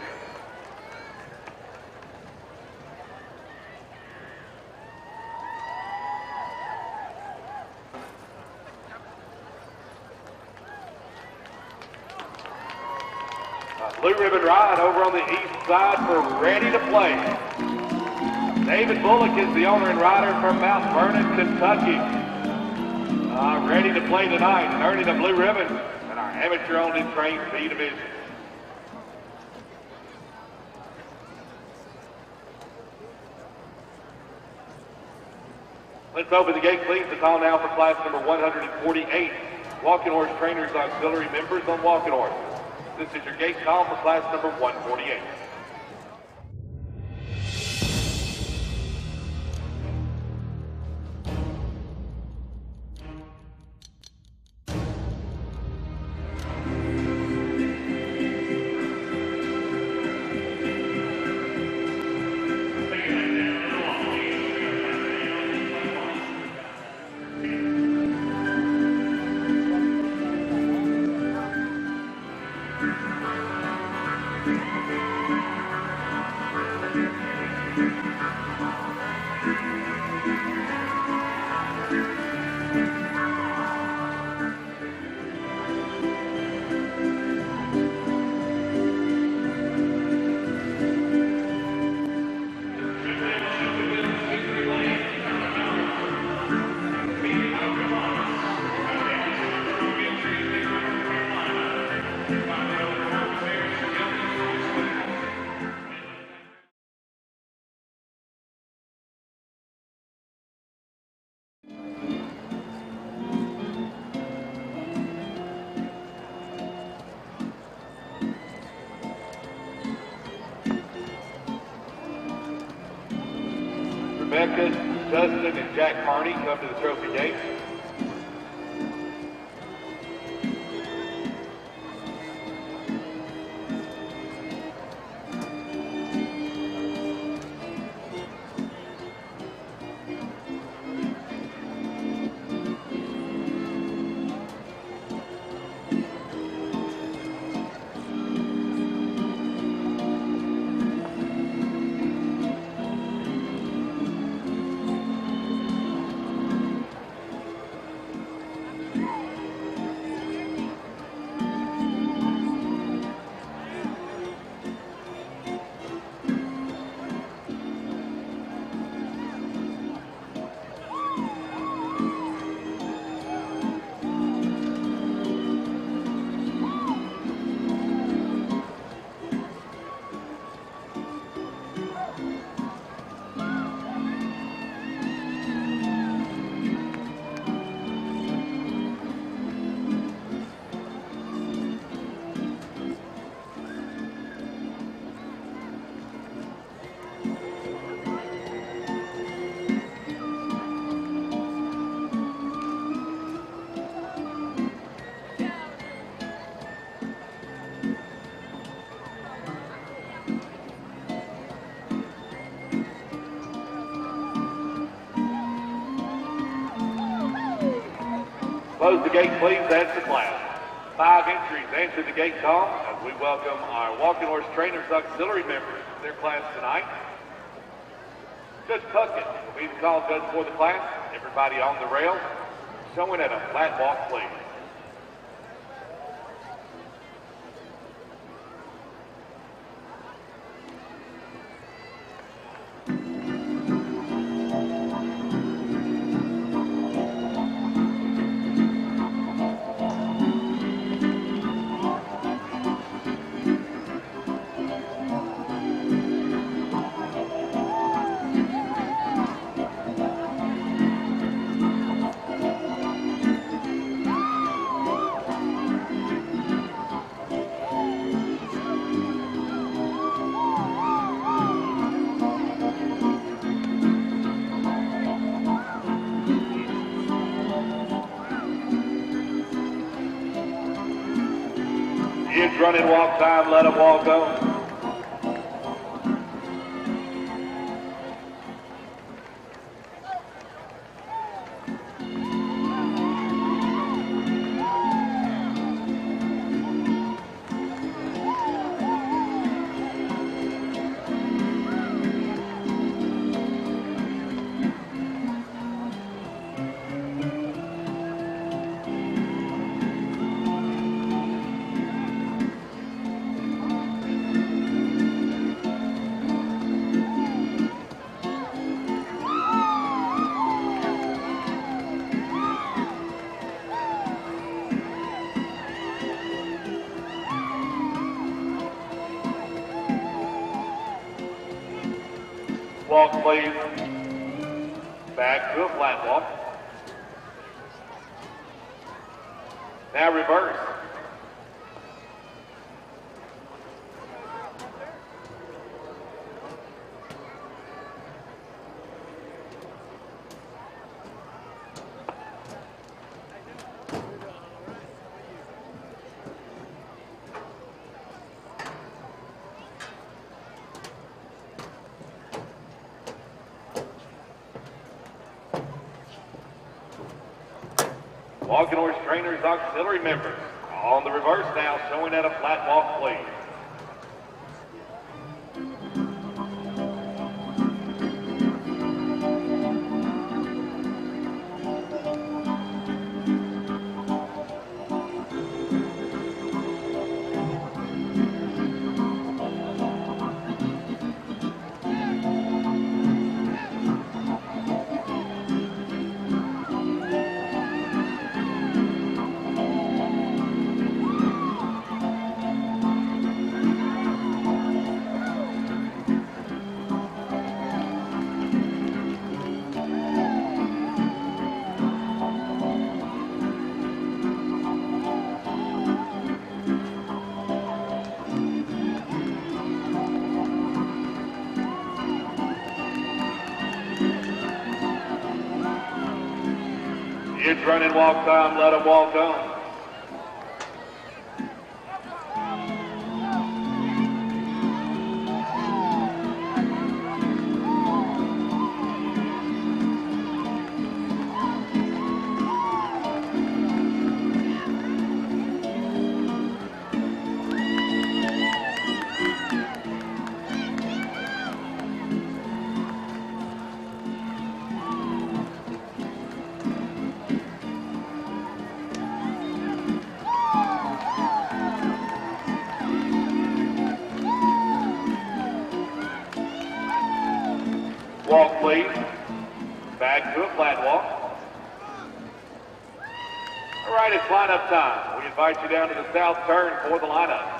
Blue ribbon ride over on the east side for Ready to Play. David Bullock is the owner and rider from Mount Vernon, Kentucky. Ready to play tonight and earning a blue ribbon in our amateur owned and trained B division. Let's open the gate, please. The call now for class number 148. Walking Horse Trainers Auxiliary members on Walking Horse. This is your gate call for class number 148. Rebecca, Justin, and Jack Carney come to the trophy gate. Close the gate, please. That's the class. 5 entries answer the gate call as we welcome our walking horse trainers auxiliary members to their class tonight. Judge Puckett will be the call judge for the class. Everybody on the rail, showing at a flat walk, please. Kids running walk time, let them walk on. Walk, please. Back to a flat walk. Now reverse. Walking horse trainers auxiliary members on the reverse now, showing at a flat walk, please. Kids running walk time, let them walk on. Walk, please. Back to a flat walk. All right, it's lineup time. We invite you down to the south turn for the lineup.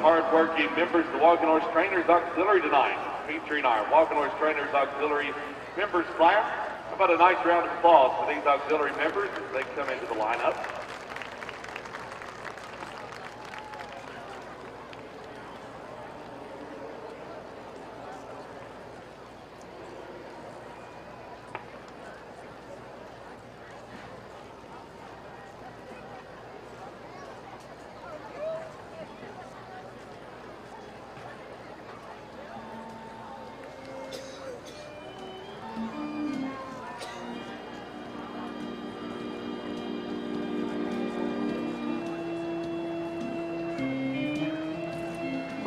hard-working members of the Walking Horse Trainers Auxiliary tonight, featuring our Walking Horse Trainers Auxiliary members class. How about a nice round of applause for these auxiliary members as they come into the lineup.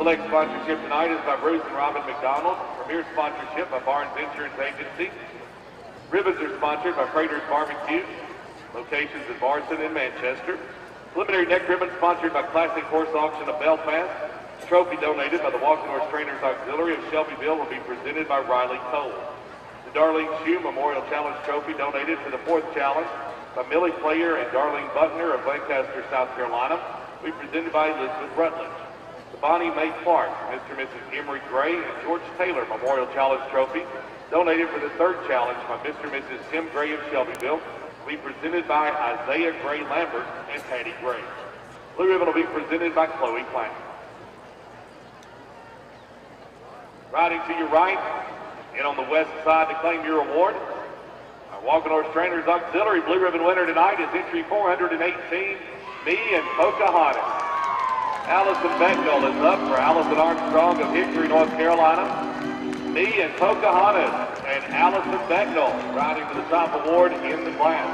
Select sponsorship tonight is by Bruce and Robin McDonald. Premier sponsorship by Barnes Insurance Agency. Ribbons are sponsored by Prater's Barbecue. Locations in Barson and Manchester. Preliminary neck ribbon sponsored by Classic Horse Auction of Belfast. Trophy donated by the Walking Horse Trainers Auxiliary of Shelbyville will be presented by Riley Cole. The Darlene Shue Memorial Challenge Trophy donated for the 4th challenge by Millie Player and Darlene Buckner of Lancaster, South Carolina will be presented by Elizabeth Rutledge. The Bonnie Mae Clark, Mr. and Mrs. Emery Gray, and George Taylor Memorial Challenge Trophy, donated for the 3rd challenge by Mr. and Mrs. Tim Gray of Shelbyville, will be presented by Isaiah Gray Lambert and Patty Gray. Blue ribbon will be presented by Chloe Klein. Riding to your right, and on the west side to claim your award, our Walking Horse Trainers Auxiliary blue ribbon winner tonight is entry 418, Me and Pocahontas. Allison Becknell is up for Allison Armstrong of Hickory, North Carolina. Me and Pocahontas and Allison Becknell riding to the top award in the class.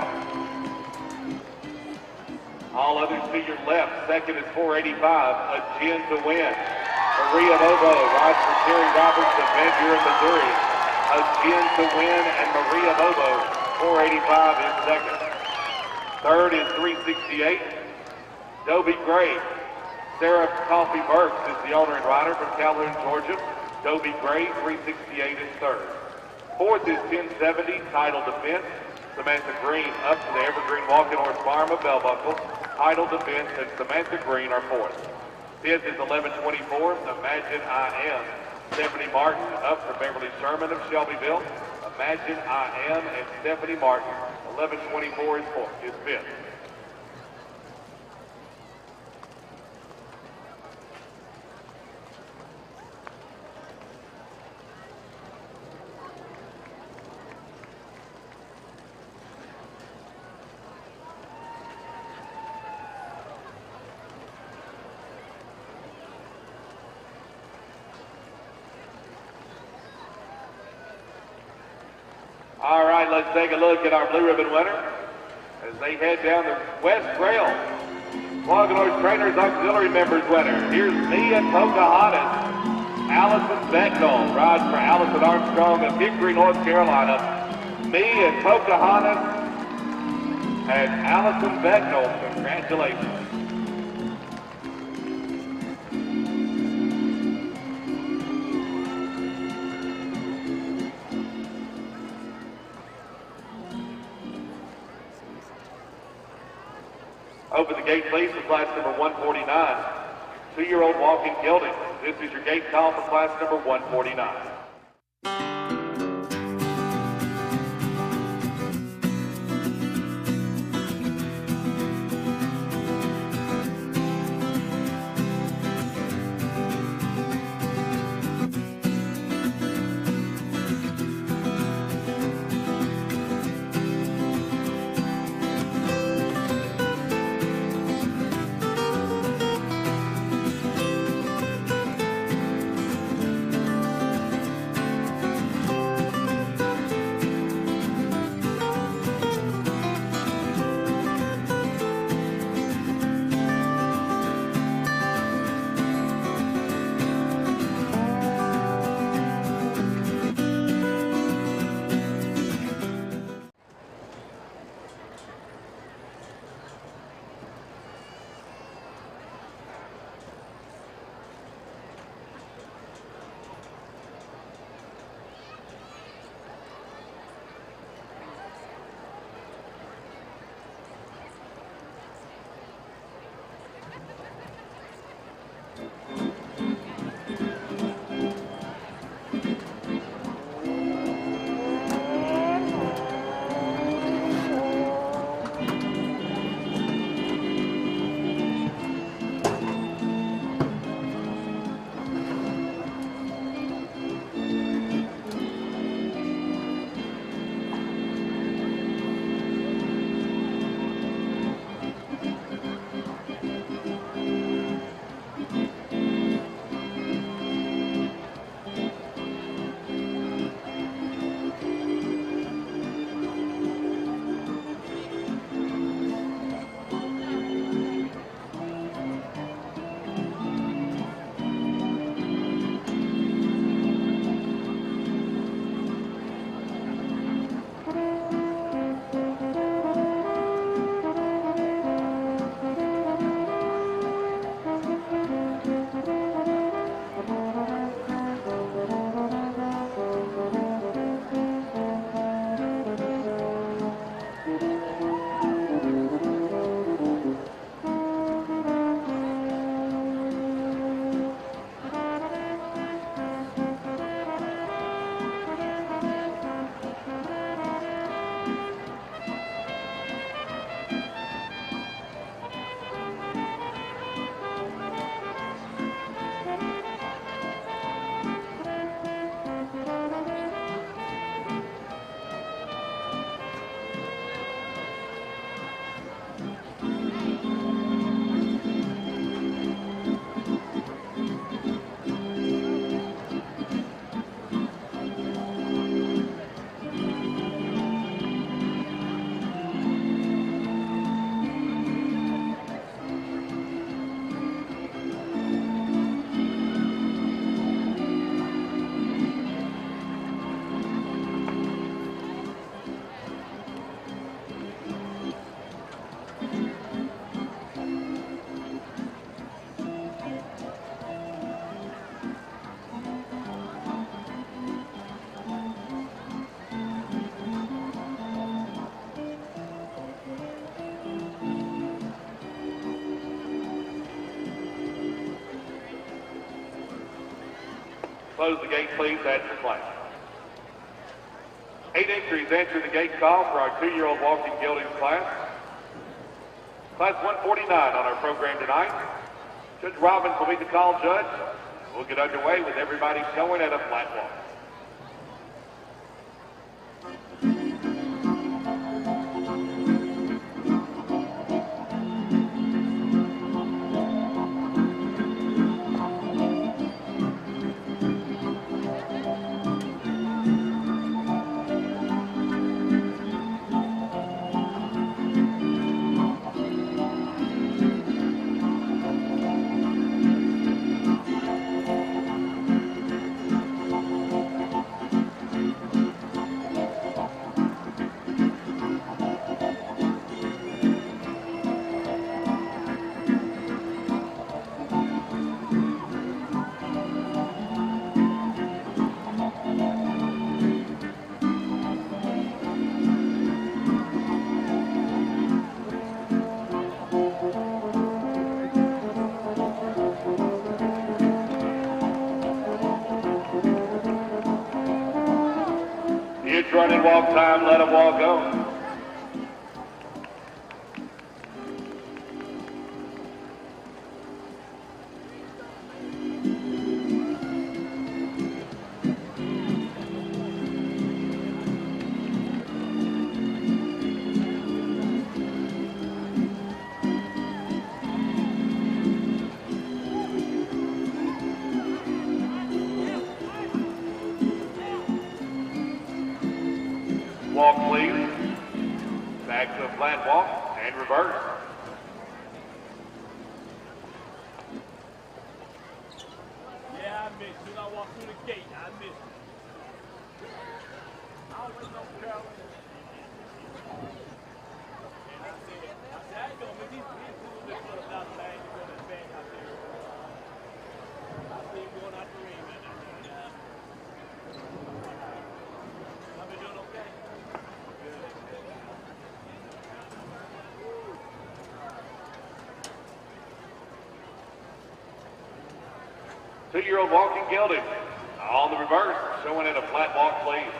All others to your left. Second is 485, A Gin to Win. Maria Bobo rides for Terry Roberts of Van Buren, Missouri. A Gin to Win and Maria Bobo, 485 in second. Third is 368, Dobie Gray. Sarah Coffey Burks is the owner and rider from Calhoun, Georgia. Dobie Gray, 368 is third. Fourth is 1070, Title Defense. Samantha Green up to the Evergreen Walking Horse Farm of Bell Buckle. Title Defense and Samantha Green are fourth. Fifth is 1124, Imagine I Am. Stephanie Martin up for Beverly Sherman of Shelbyville. Imagine I Am and Stephanie Martin. 1124 is fifth. All right, let's take a look at our blue ribbon winner as they head down the west trail. Walking Horse Trainers Auxiliary members winner. Here's Me and Pocahontas. Allison Becknell rides for Allison Armstrong of Hickory, North Carolina. Me and Pocahontas and Allison Becknell. Congratulations. Open the gate, please, for class number 149. 2-year-old walking gelding. This is your gate call for class number 149. Close the gate, please, at your class. 8 entries enter the gate call for our 2-year-old walking geldings class. Class 149 on our program tonight. Judge Robbins will be the call judge. We'll get underway with everybody showing at a flat walk. It's running walk time, let them walk on. Walk, please. Back to a flat walk and reverse. Yeah, I missed it. I walked through the gate. I missed it. I always know Carolyn. And I said, I ain't gonna miss these fools that put about the bag and go to the bank out there. I see him going out the ring. I've been doing okay. Two-year-old walking gelding on the reverse, showing in a flat walk, please.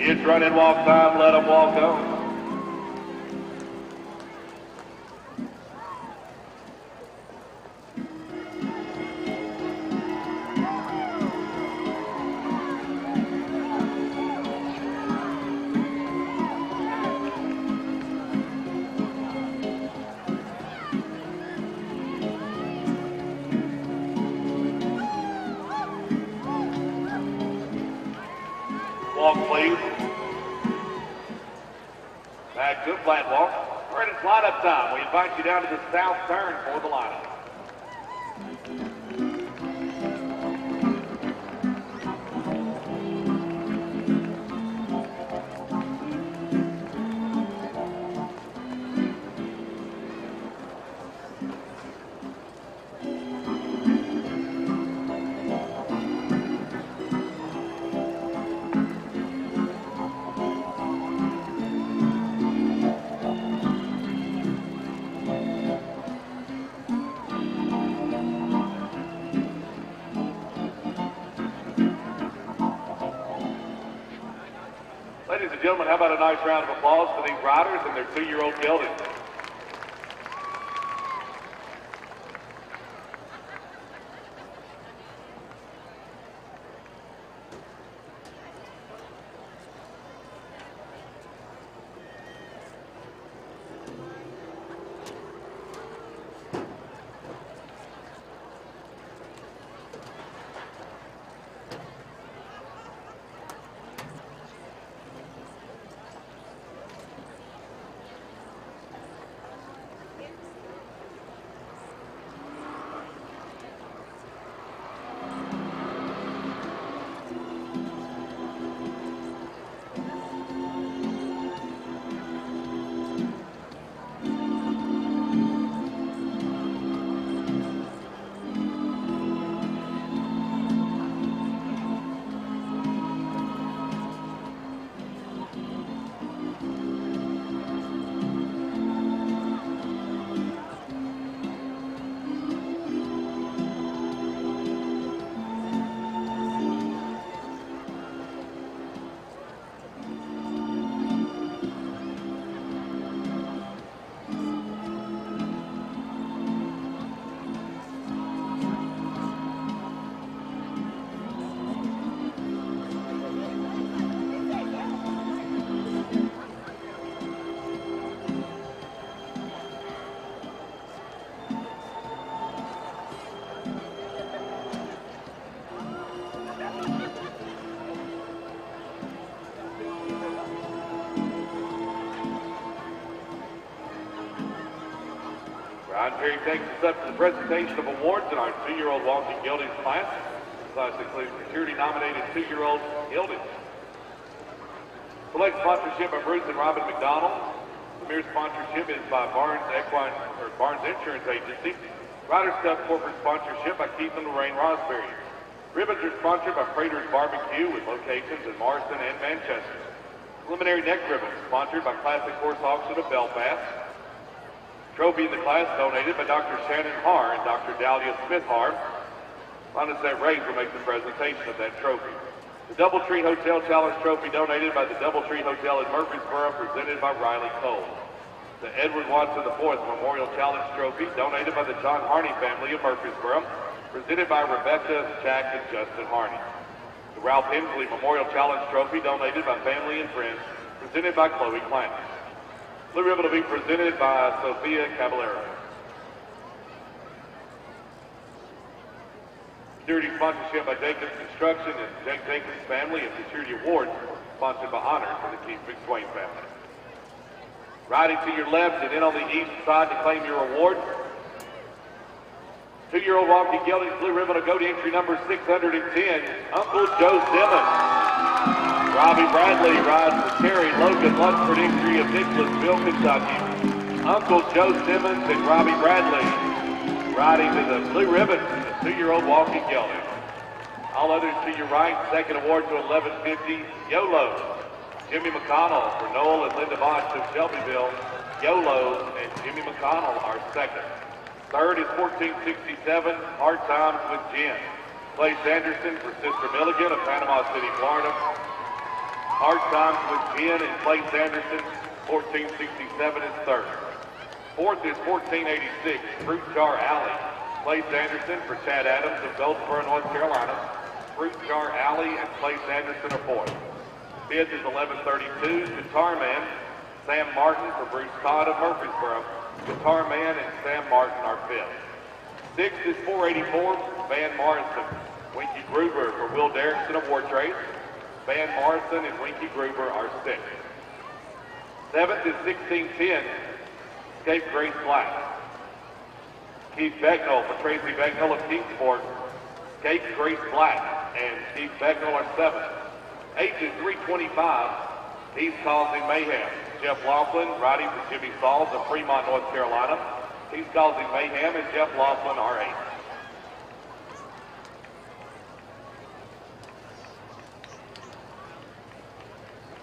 It's running walk time, let them walk on. Walk, please. Back to a flat walk. We're in its lineup time. We invite you down to the south turn for the lineup. Ladies and gentlemen, how about a nice round of applause for these riders and their 2-year-old geldings? Terry takes us up to the presentation of awards in our 2-year-old walking geldings class. The class includes security-nominated 2-year-old geldings. Select sponsorship by Bruce and Robin McDonald. Premier sponsorship is by Barnes Insurance Agency. Riders Cup corporate sponsorship by Keith and Lorraine Rosberry. Ribbons are sponsored by Prater's Barbecue with locations in Marston and Manchester. Preliminary neck ribbons sponsored by Classic Horse Auction of Belfast. Trophy in the class donated by Dr. Shannon Haar and Dr. Dahlia Smith-Haar. Montessette Rays will make the presentation of that trophy. The Doubletree Hotel Challenge Trophy donated by the Doubletree Hotel in Murfreesboro, presented by Riley Cole. The Edward Watson IV Memorial Challenge Trophy donated by the John Harney family of Murfreesboro, presented by Rebecca, Jack, and Justin Harney. The Ralph Hensley Memorial Challenge Trophy donated by family and friends, presented by Chloe Clancy. Blue ribbon will be presented by Sophia Caballero. Security sponsorship by Jenkins Construction and Jake Jenkins family, and security awards sponsored by Honor for the Keith McSwain family. Riding to your left and in on the east side to claim your award. 2-year-old walking geldings blue ribbon will go to entry number 610, Uncle Joe Simmons. Robbie Bradley rides for Terry Logan Lunsford, entry of Nicholasville, Kentucky. Uncle Joe Simmons and Robbie Bradley riding to the blue ribbon, the 2-year-old walking gelding. All others to your right, second award to 1150, YOLO. Jimmy McConnell for Noel and Linda Bosch of Shelbyville. YOLO and Jimmy McConnell are second. Third is 1467, Hard Times with Jen. Clay Sanderson for Sister Milligan of Panama City, Florida. Hard Times with Jen and Clay Sanderson, 1467 is third. Fourth is 1486, Fruit Jar Alley. Clay Sanderson for Chad Adams of Goldsboro, North Carolina. Fruit Jar Alley and Clay Sanderson are fourth. Fifth is 1132, Guitar Man, Sam Martin for Bruce Todd of Murfreesboro. Guitar Man and Sam Martin are fifth. Sixth is 484, Van Morrison. Winky Gruber for Will Derrickson of War Trace. Van Morrison and Winky Gruber are sixth. Seventh is 1610, Escape Grace Black. Keith Becknell for Tracy Becknell of Kingsport. Escape Grace Black and Keith Becknell are seventh. Eighth is 325, He's Causing Mayhem. Jeff Laughlin riding for Jimmy Sauls of Fremont, North Carolina. He's Causing Mayhem and Jeff Laughlin are eighth.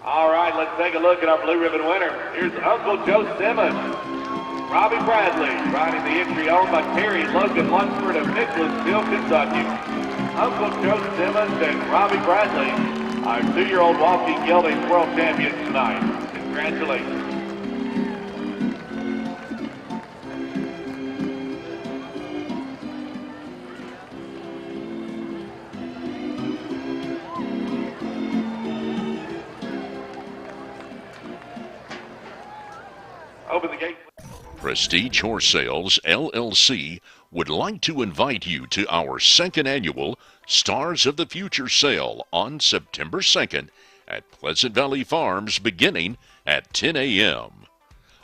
All right, let's take a look at our blue ribbon winner. Here's Uncle Joe Simmons. Robbie Bradley riding the entry owned by Terry Logan Lunsford of Nicholasville, Kentucky. Uncle Joe Simmons and Robbie Bradley, our 2-year-old walking geldings world champions tonight. Congratulations. Open the gate. Prestige Horse Sales, LLC, would like to invite you to our second annual Stars of the Future sale on September 2nd at Pleasant Valley Farms beginning at 10 a.m.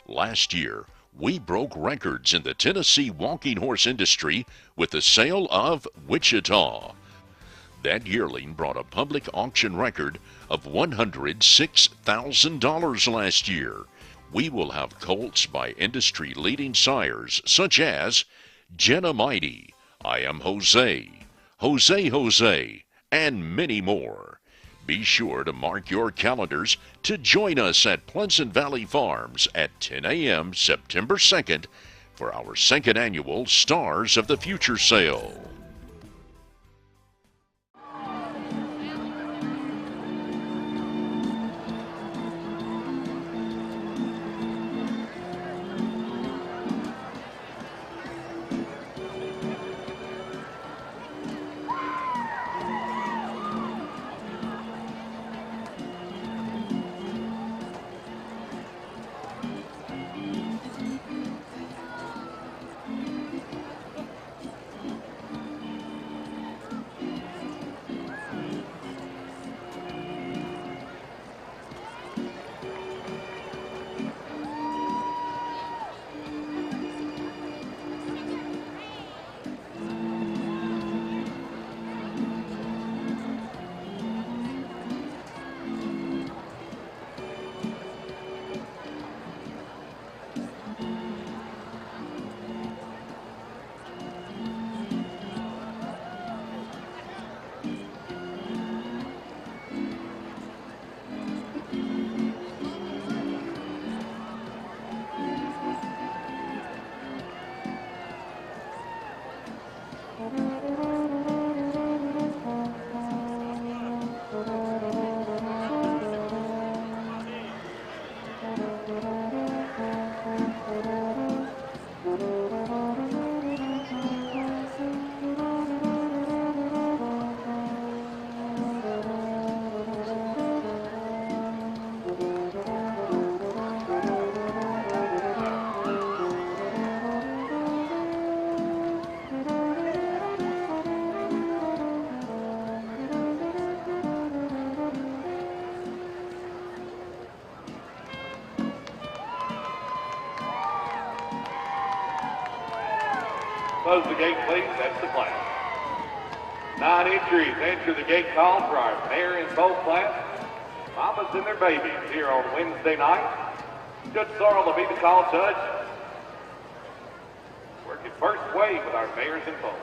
Last year, we broke records in the Tennessee walking horse industry with the sale of Wichita. That yearling brought a public auction record of $106,000 last year. We will have colts by industry-leading sires such as Jenna Mighty, I Am Jose, Jose, and many more. Be sure to mark your calendars to join us at Pleasant Valley Farms at 10 a.m. September 2nd for our second annual Stars of the Future sale. close the gate, please. That's the plan. 9 entries enter the gate call for our mayor and bowl class. Mamas and their babies here on Wednesday night. Judge Sorrell will be the call judge. Working first wave with our mayors and bowls.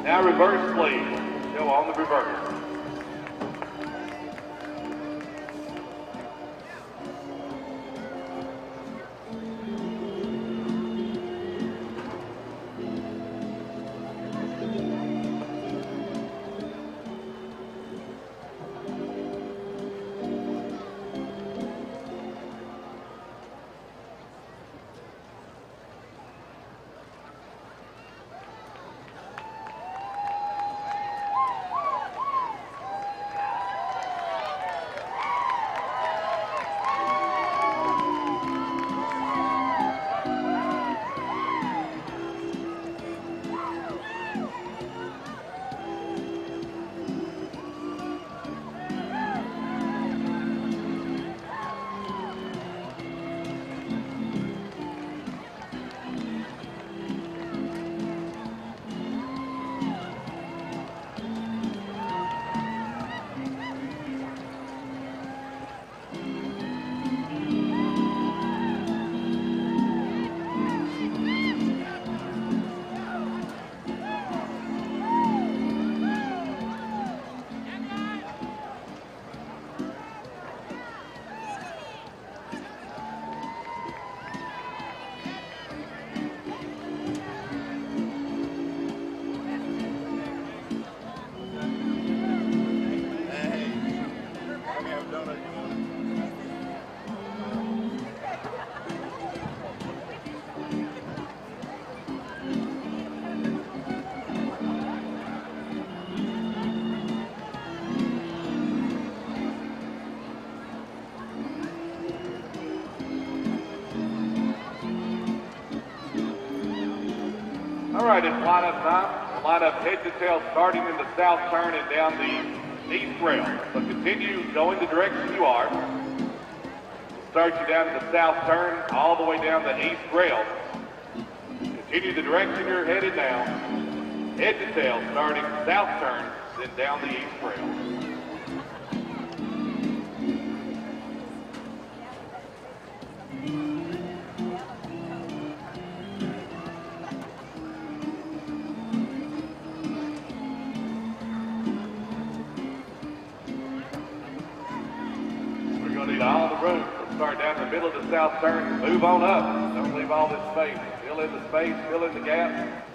Now reverse, please. Show on the reverse. All right, it's lineup time. The lineup head to tail starting in the south turn and down the east rail. So continue going the direction you are. Start you down to the south turn, all the way down the east rail. Continue the direction you're headed now. Head to tail starting south turn, then down the east rail. All the room. We'll start down the middle of the south turn. Move on up. Don't leave all this space. Fill in the space. Fill in the gap.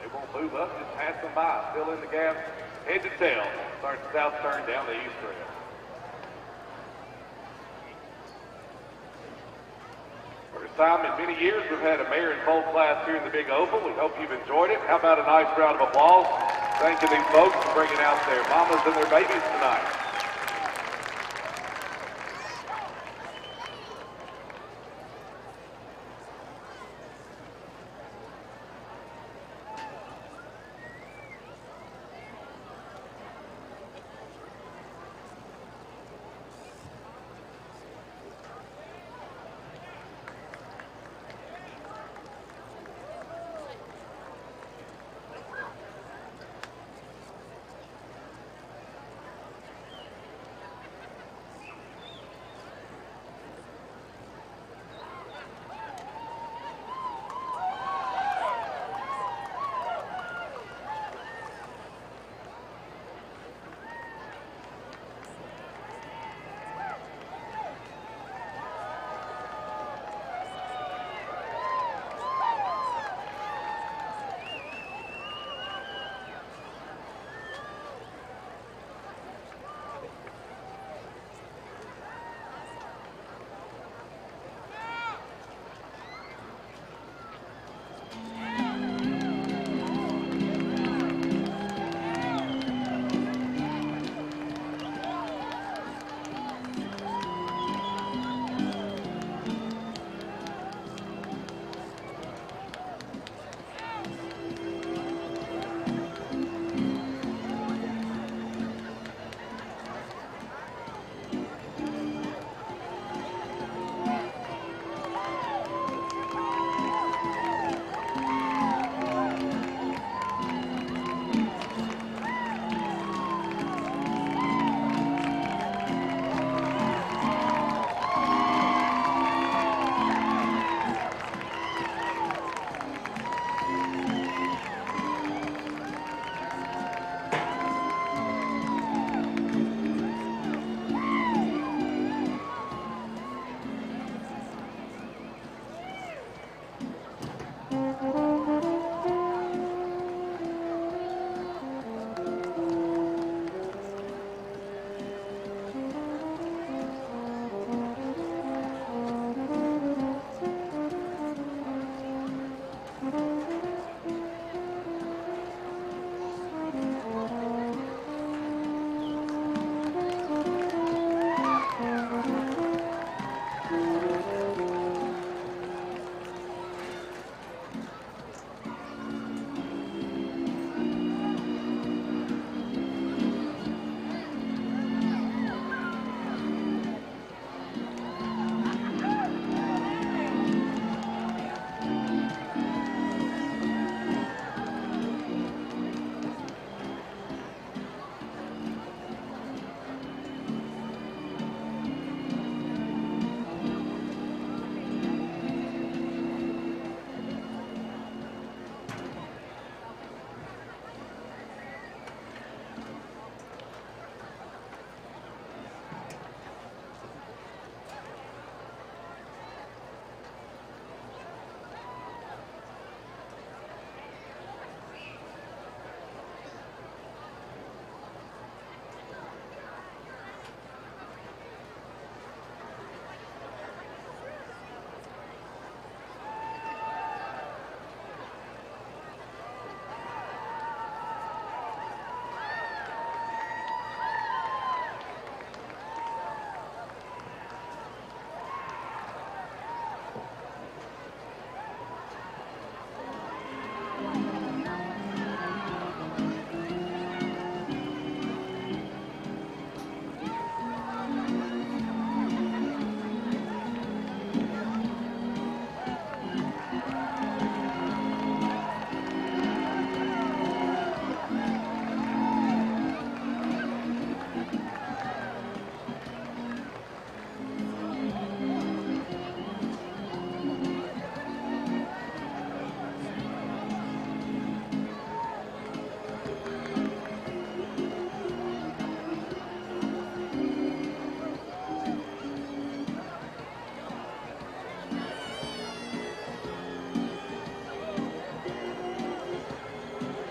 They won't move up, just pass them by. Fill in the gap, head to tail. Starting south turn down the east rail. First time in many years we've had a mare and foal class here in the Big Oval. We hope you've enjoyed it. How about a nice round of applause? Thanking these folks for bringing out their mamas and their babies tonight.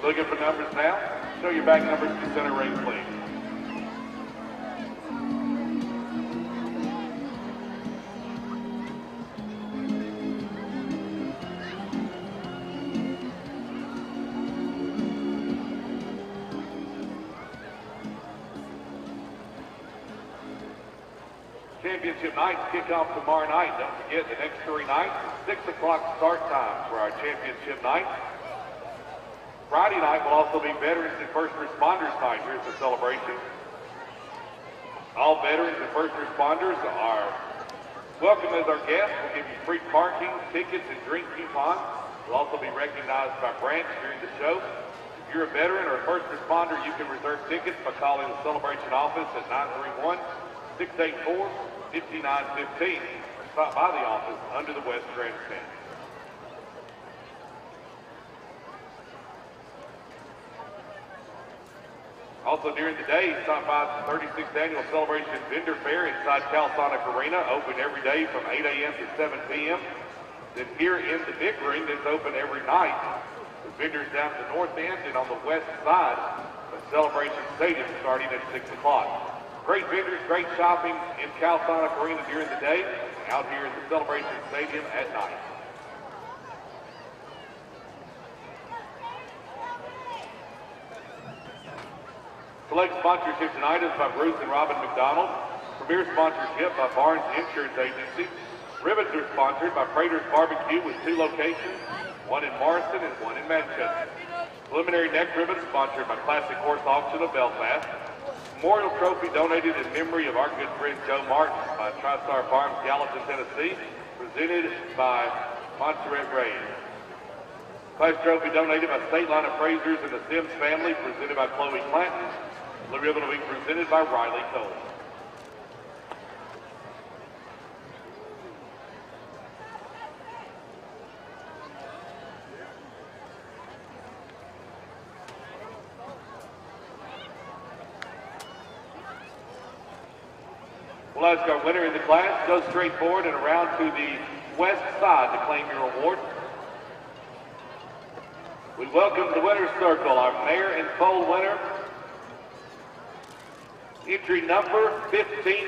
Looking for numbers now? Show your back numbers to center ring, please. Championship nights kick off tomorrow night. Don't forget the next 3 nights, 6 o'clock start time for our championship night. Friday night will also be Veterans and First Responders Night here at the celebration. All veterans and first responders are welcome as our guests. We'll give you free parking, tickets, and drink coupons. We'll also be recognized by branch during the show. If you're a veteran or a first responder, you can reserve tickets by calling the celebration office at 931-684-5915 or stop by the office under the West Grandstand. Also during the day, stop by the 36th Annual Celebration Vendor Fair inside Calisonic Arena, open every day from 8 a.m. to 7 p.m. Then here in the big ring, it's open every night. The vendors down at the north end and on the west side of Celebration Stadium starting at 6 o'clock. Great vendors, great shopping in Calisonic Arena during the day, out here in the Celebration Stadium at night. Select sponsorship tonight is by Bruce and Robin McDonald. Premier sponsorship by Barnes Insurance Agency. Ribbons are sponsored by Prater's Barbecue with 2 locations, one in Morrison and one in Manchester. Preliminary neck ribbon sponsored by Classic Horse Auction of Belfast. Memorial trophy donated in memory of our good friend Joe Martin by TriStar Farms, Gallatin, Tennessee, presented by Montserrat Reyes. Class trophy donated by State Line Appraisers and the Sims family, presented by Chloe Clanton. Blue ribbon will be presented by Riley Cole. We'll ask our winner in the class, go straight forward and around to the west side to claim your award. We welcome the winner's circle, our mare and foal winner. Entry number 1511.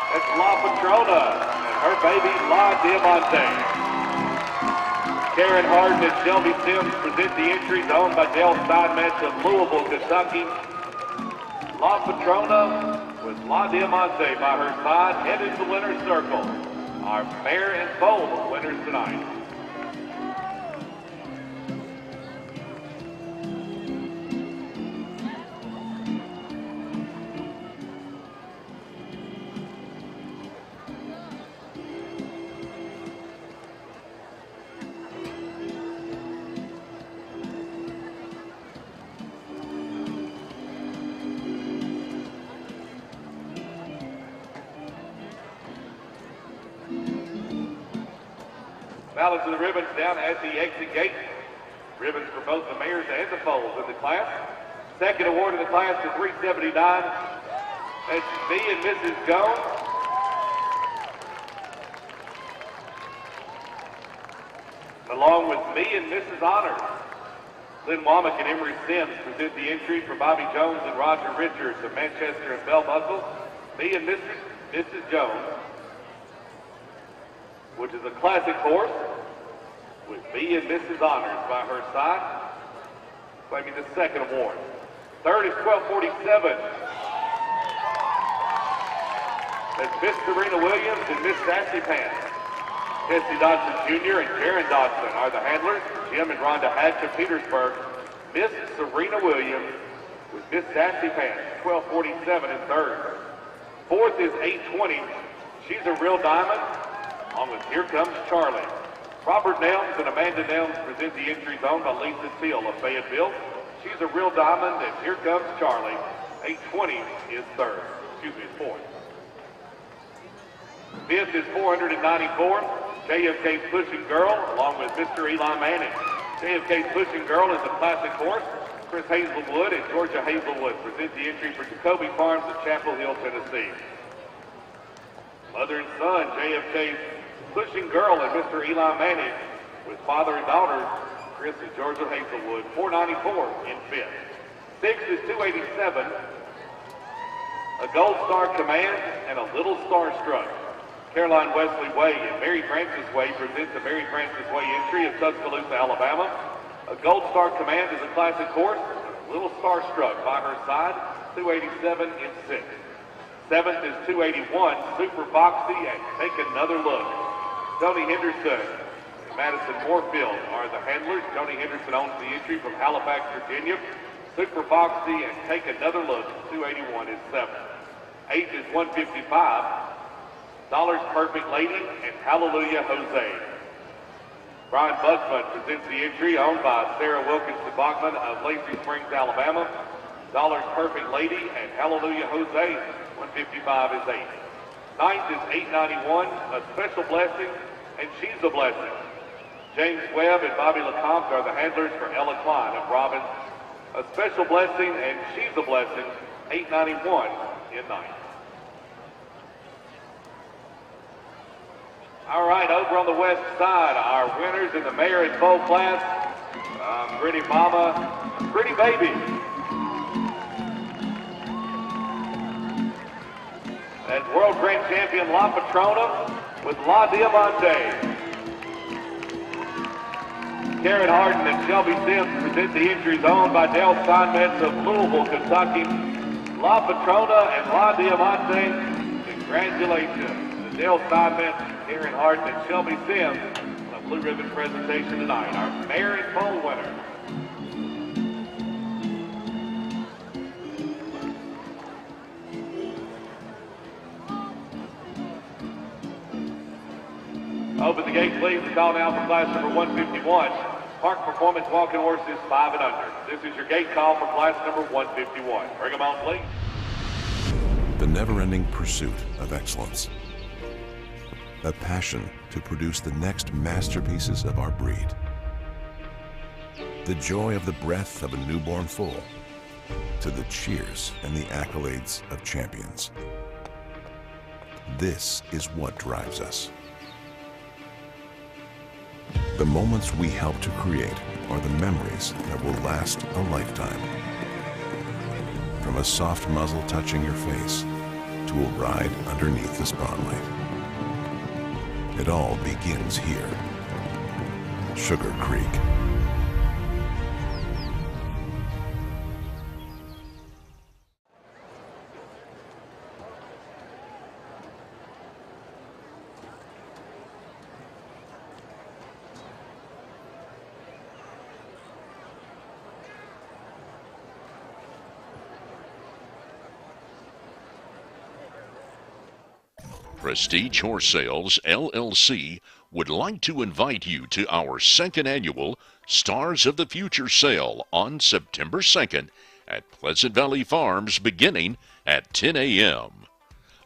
That's La Patrona and her baby La Diamante. Karen Harden and Shelby Sims present the entries owned by Dale Steinmetz of Louisville, Kentucky. La Patrona with La Diamante by her side, headed to the winner's circle. Our mare and foal winners tonight. Balance of the ribbons down at the exit gate. Ribbons for both the mares and the foals in the class. Second award in the class to 379. That's me and Mrs. Jones. Along with me and Mrs. Honor. Lynn Womack and Emery Sims present the entry for Bobby Jones and Roger Richards of Manchester and Bell Muscle. Me and Mrs. Jones, which is a classic horse, with me and Mrs. Honors by her side, claiming the second award. Third is 1247. That's Miss Serena Williams and Miss Sassy Pants. Tessie Dodson Jr. and Jaron Dodson are the handlers. Jim and Rhonda Hatch of Petersburg. Miss Serena Williams with Miss Sassy Pants, 1247 in third. Fourth is 820. She's a real diamond. Along with Here Comes Charlie. Robert Nelms and Amanda Nelms present the entries owned by Lisa Teal of Fayetteville. She's a real diamond, and Here Comes Charlie. 820 is third. Excuse me, is fourth. Fifth is 494. JFK's Pushing Girl, along with Mr. Eli Manning. JFK's Pushing Girl is a classic horse. Chris Hazelwood and Georgia Hazelwood present the entry for Jacoby Farms of Chapel Hill, Tennessee. Mother and son, JFK's Pushing Girl and Mr. Eli Manning with father and daughter, Chris and Georgia Hazelwood, 494 in fifth. Sixth is 287, a Gold Star Command and a Little Starstruck. Caroline Wesley Way and Mary Frances Way presents a Mary Frances Way entry of Tuscaloosa, Alabama. A Gold Star Command is a classic horse. A Little Starstruck by her side, 287 in sixth. Seventh is 281, Super Foxy and Take Another Look. Tony Henderson and Madison Moorfield are the handlers. Tony Henderson owns the entry from Halifax, Virginia. Super Foxy and Take Another Look, 281 is seventh. Eighth is 155, Dollars Perfect Lady and Hallelujah Jose. Brian Buckman presents the entry, owned by Sarah Wilkinson Bachman of Lacey Springs, Alabama. Dollars Perfect Lady and Hallelujah Jose, 155 is eighth. Ninth is 891, A Special Blessing and She's a Blessing. James Webb and Bobby LeCompte are the handlers for Ella Klein of Robbins. A Special Blessing and She's a Blessing, 891 in ninth. All right, over on the west side, our winners in the mare and foal class, Pretty Mama, Pretty Baby. And World Grand Champion La Patrona with La Diamante. Karen Harden and Shelby Sims present the entries owned by Dale Steinmetz of Louisville, Kentucky. La Patrona and La Diamante, congratulations to Dale Steinmetz, Karen Harden, and Shelby Sims on a blue ribbon presentation tonight. Our mare and foal winner. Open the gate, please. The call now for class number 151. Park Performance Walking Horses 5 and under. This is your gate call for class number 151. Bring them on, please. The never-ending pursuit of excellence. A passion to produce the next masterpieces of our breed. The joy of the breath of a newborn foal, to the cheers and the accolades of champions. This is what drives us. The moments we help to create are the memories that will last a lifetime. From a soft muzzle touching your face to a ride underneath the spotlight. It all begins here. Sugar Creek. Prestige Horse Sales, LLC, would like to invite you to our second annual Stars of the Future sale on September 2nd at Pleasant Valley Farms beginning at 10 a.m.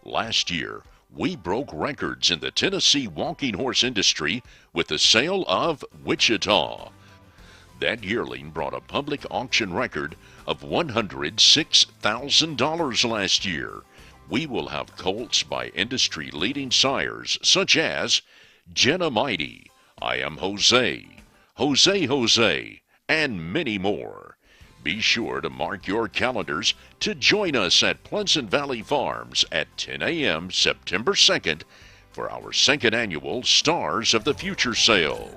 Last year, we broke records in the Tennessee walking horse industry with the sale of Wichita. That yearling brought a public auction record of $106,000 last year. We will have colts by industry-leading sires such as Jenna Mighty, I Am Jose, Jose, and many more. Be sure to mark your calendars to join us at Pleasant Valley Farms at 10 a.m. September 2nd for our second annual Stars of the Future sale.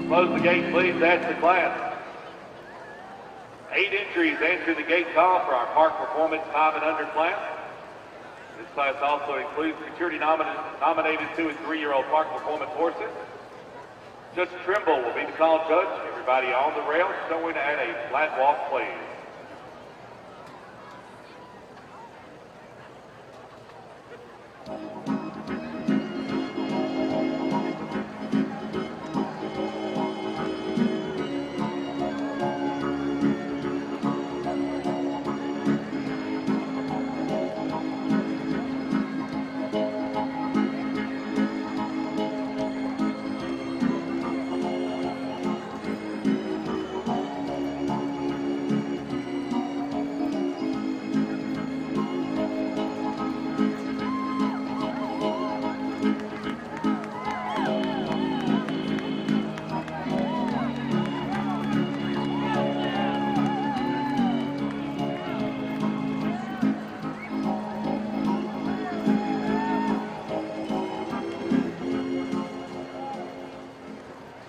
Close the gate, please. That's the class. 8 entries enter the gate call for our Park Performance 5 and under class. This class also includes maturity nominated 2 and 3-year-old Park Performance horses. Judge Trimble will be the call judge. Everybody on the rail showing at a flat walk, please.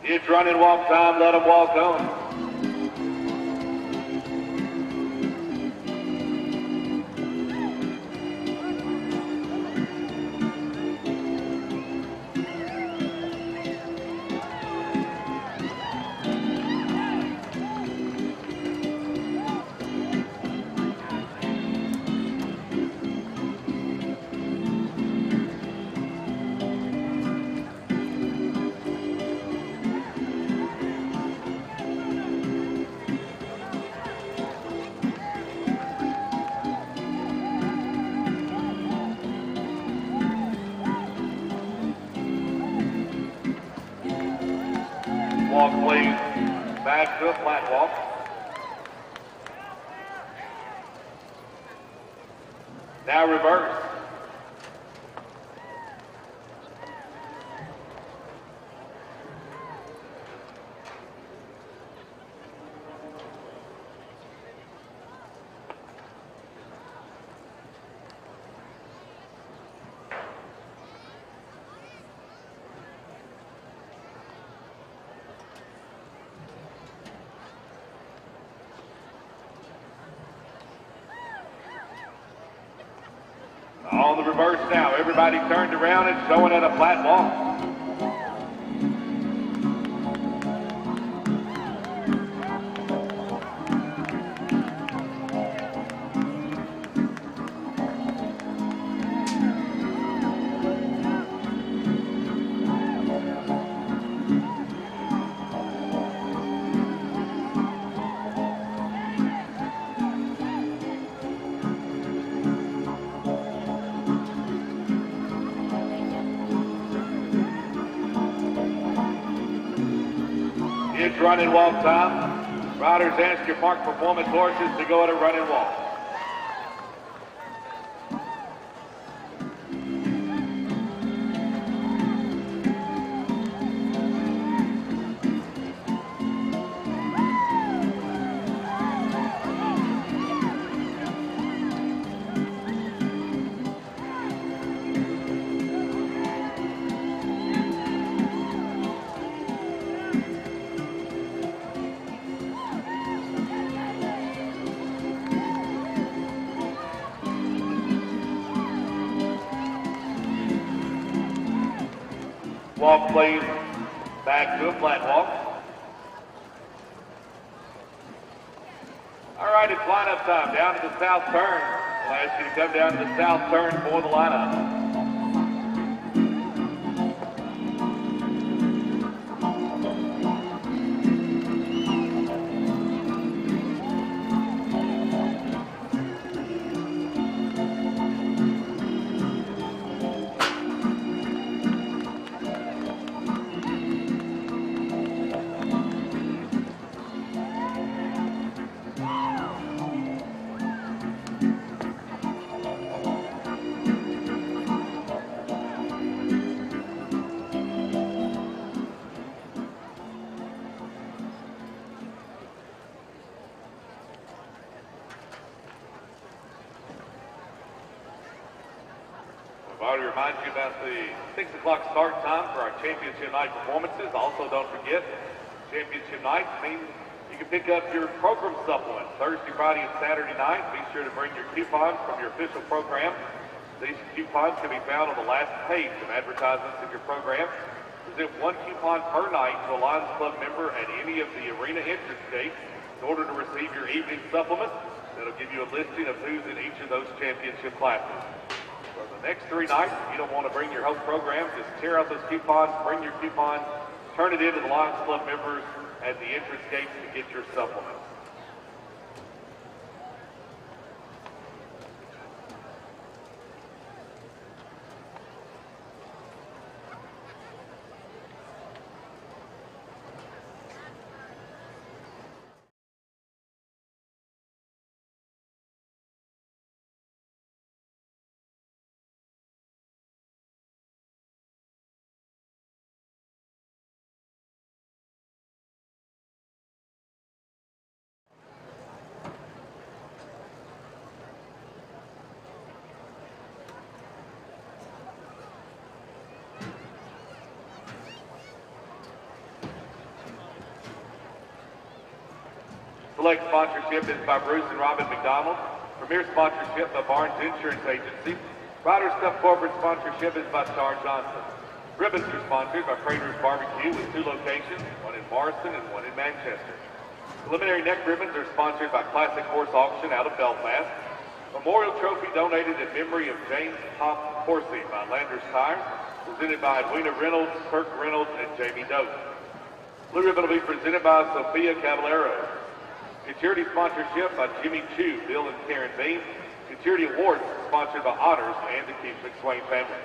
It's running walk time, let them walk on. Walk, please. Back to a flat walk. Now reverse. On the reverse now, everybody turned around and showing at a flat walk. It's running walk time. Riders, ask your Park Performance horses to go at a running walk. Walk, please. Back to a flat walk. All right, it's lineup time. Down to the south turn. We'll ask you to come down to the south turn for the lineup. I want to remind you about the 6 o'clock start time for our championship night performances. Also, don't forget, championship night means You can pick up your program supplement Thursday, Friday, and Saturday night. Be sure to bring your coupons from your official program. These coupons can be found on the last page of advertisements in your program. Present one coupon per night to a Lions Club member at any of the arena entrance gates in order to receive your evening supplement. That'll give you a listing of who's in each of those championship classes. For the next 3 nights, if you don't want to bring your home program, just tear out those coupons, bring your coupon, turn it in to the Lions Club members at the entrance gates to get your supplements. Select sponsorship is by Bruce and Robin McDonald. Premier sponsorship by Barnes Insurance Agency. Ryder Stuff corporate sponsorship is by Star Johnson. Ribbons are sponsored by Prater's Barbecue with 2 locations, one in Morrison and one in Manchester. Preliminary neck ribbons are sponsored by Classic Horse Auction out of Belfast. Memorial trophy donated in memory of James Pop Horsey by Landers Tires, presented by Edwina Reynolds, Kirk Reynolds, and Jamie Doak. Blue ribbon will be presented by Sophia Caballero. Security sponsorship by Jimmy Chu, Bill and Karen Bean. Security awards sponsored by Otters and the Keith McSwain family.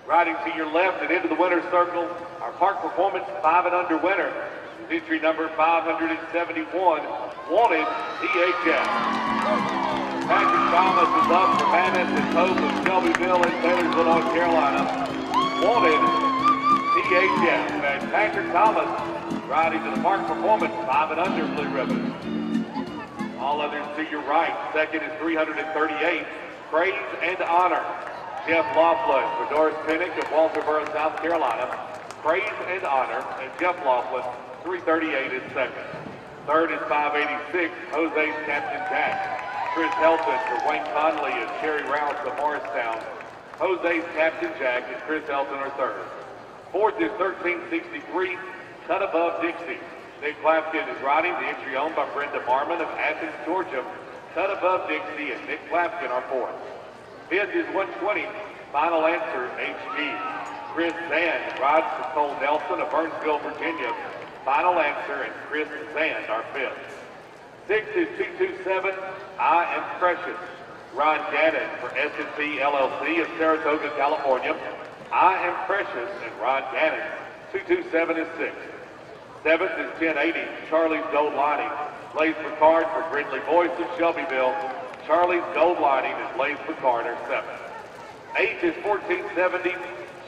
Riding to your left and into the winner's circle, our Park Performance 5 and Under winner is entry number 571, Wanted THF. Patrick Thomas is up for Mammoth and Hope of Shelbyville and Taylorsville, North Carolina. Wanted THF. And Patrick Thomas riding to the Park Performance 5 and Under blue ribbon. All others to your right. Second is 338, Praise and Honor. Jeff Laughlin for Doris Pinnock of Walterboro, South Carolina. Praise and Honor, and Jeff Laughlin, 338 is second. Third is 586, Jose's Captain Jack. Chris Helton for Wayne Conley and Sherry Rouse of Morristown. Jose's Captain Jack and Chris Helton are third. Fourth is 1363, Cut Above Dixie. Nick Clapkin is riding, the entry owned by Brenda Marmon of Athens, Georgia. Cut Above Dixie and Nick Clapkin are fourth. Fifth is 120, Final Answer HG. Chris Zand rides for Cole Nelson of Burnsville, Virginia. Final Answer and Chris Zand are fifth. Sixth is 227, I Am Precious. Ron Gannon for S&P LLC of Saratoga, California. I Am Precious and Ron Gannon. 227 is sixth. Seventh is 1080, Charlie's Gold Lining. Blaze Picard for Brindley Boyce of Shelbyville. Charlie's Gold Lining and Blaze Picard are seventh. Eighth is 1470,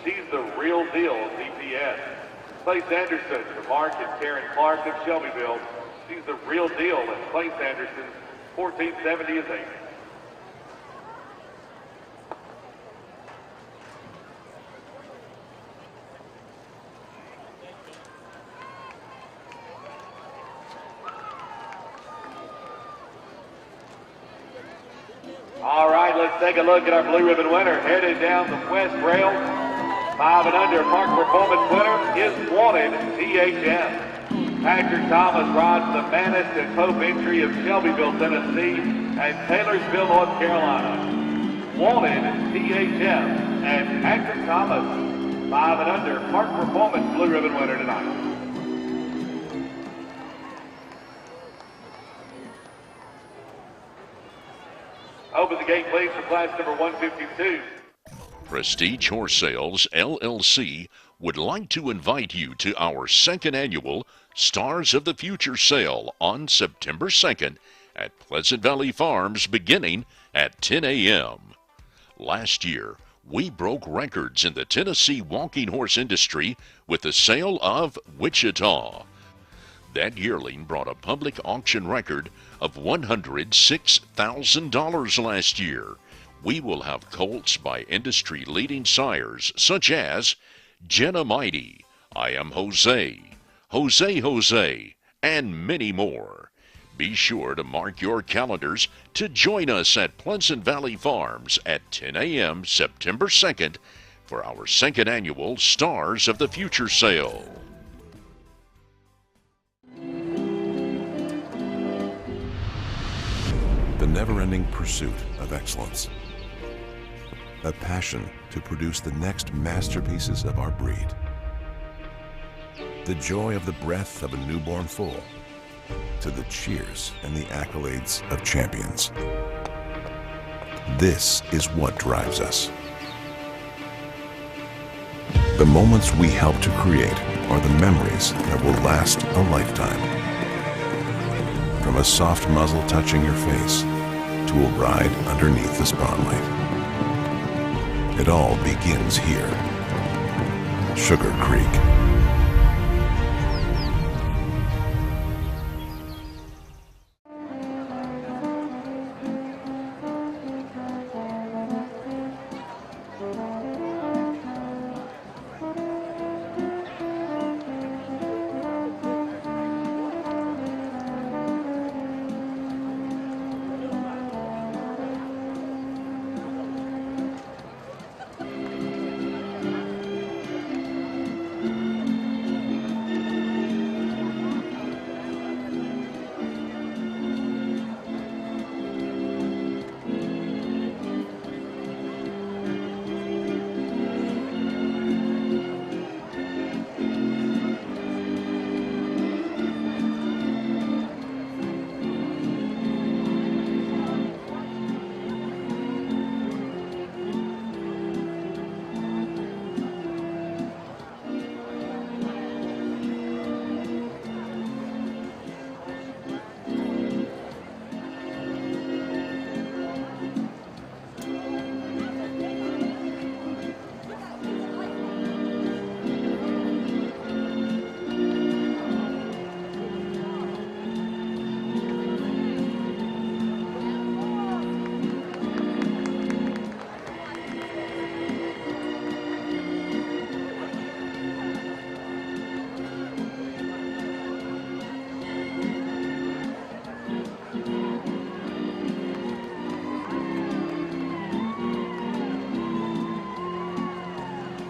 She's the Real Deal of DPS. Clay Sanderson for Mark and Karen Clark of Shelbyville. She's the Real Deal, and Clay Sanderson, 1470 is eighth. All right, let's take a look at our blue ribbon winner. Headed down the west rail, 5 and Under Park Performance winner is Wanted THF. Patrick Thomas rides the Mammoth and Pope entry of Shelbyville, Tennessee, and Taylorsville, North Carolina. Wanted THF and Patrick Thomas, 5 and Under Park Performance blue ribbon winner tonight. Open the gate, please, for class number 152. Prestige Horse Sales, LLC, would like to invite you to our second annual Stars of the Future sale on September 2nd at Pleasant Valley Farms beginning at 10 a.m. Last year, we broke records in the Tennessee walking horse industry with the sale of Wichita. That yearling brought a public auction record of $106,000 last year. We will have colts by industry-leading sires such as Jenna Mighty, I Am Jose, Jose, and many more. Be sure to mark your calendars to join us at Pleasant Valley Farms at 10 a.m. September 2nd for our second annual Stars of the Future sale. The never-ending pursuit of excellence. A passion to produce the next masterpieces of our breed. The joy of the breath of a newborn foal, to the cheers and the accolades of champions. This is what drives us. The moments we help to create are the memories that will last a lifetime. From a soft muzzle touching your face to a ride underneath the spotlight. It all begins here. Sugar Creek.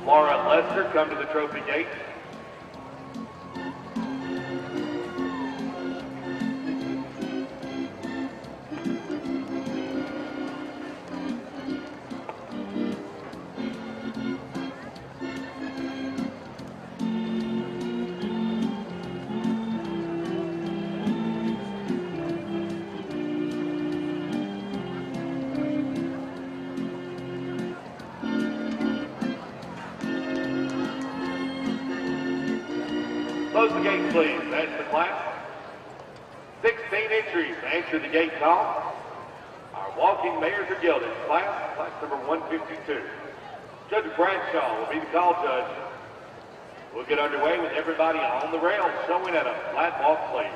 Laura and Lester come to the trophy gate. Close the gate, please. That's the class. 16 entries to answer the gate call. Our walking mares are gelded. Class number 152. Judge Bradshaw will be the call judge. We'll get underway with everybody on the rails showing at a flat walk, please.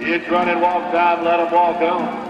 It's running walk time, let them walk on.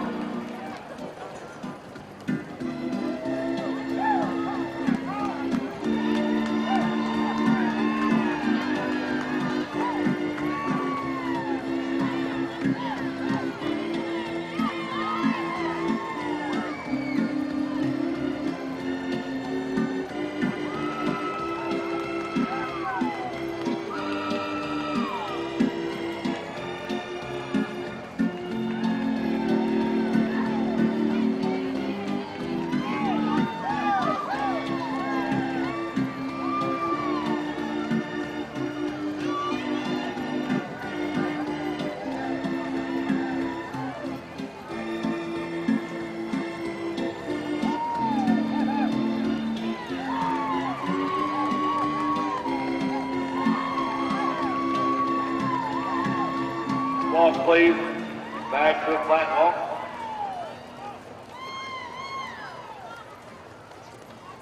Walk, please. Back to the flat walk.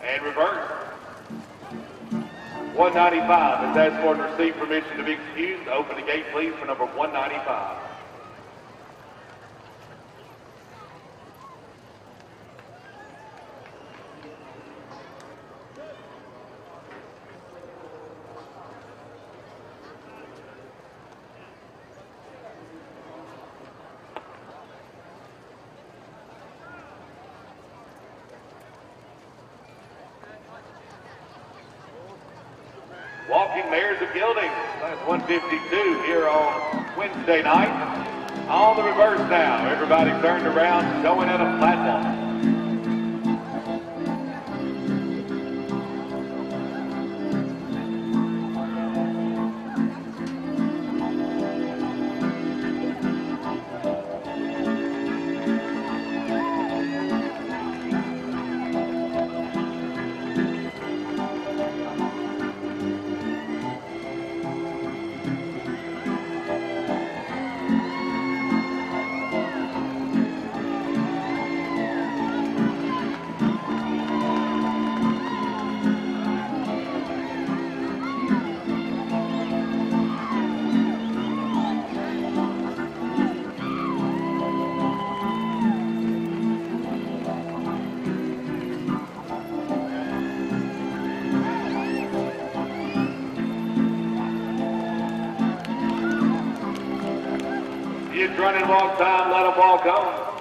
And reverse. 195 has asked for and received permission to be excused. Open the gate, please, for number 195. Walking Mares of Gilding, class 152 here on Wednesday night. On the reverse now. Everybody turned around, showing at a flat walk. Kids running walk time, let them walk on.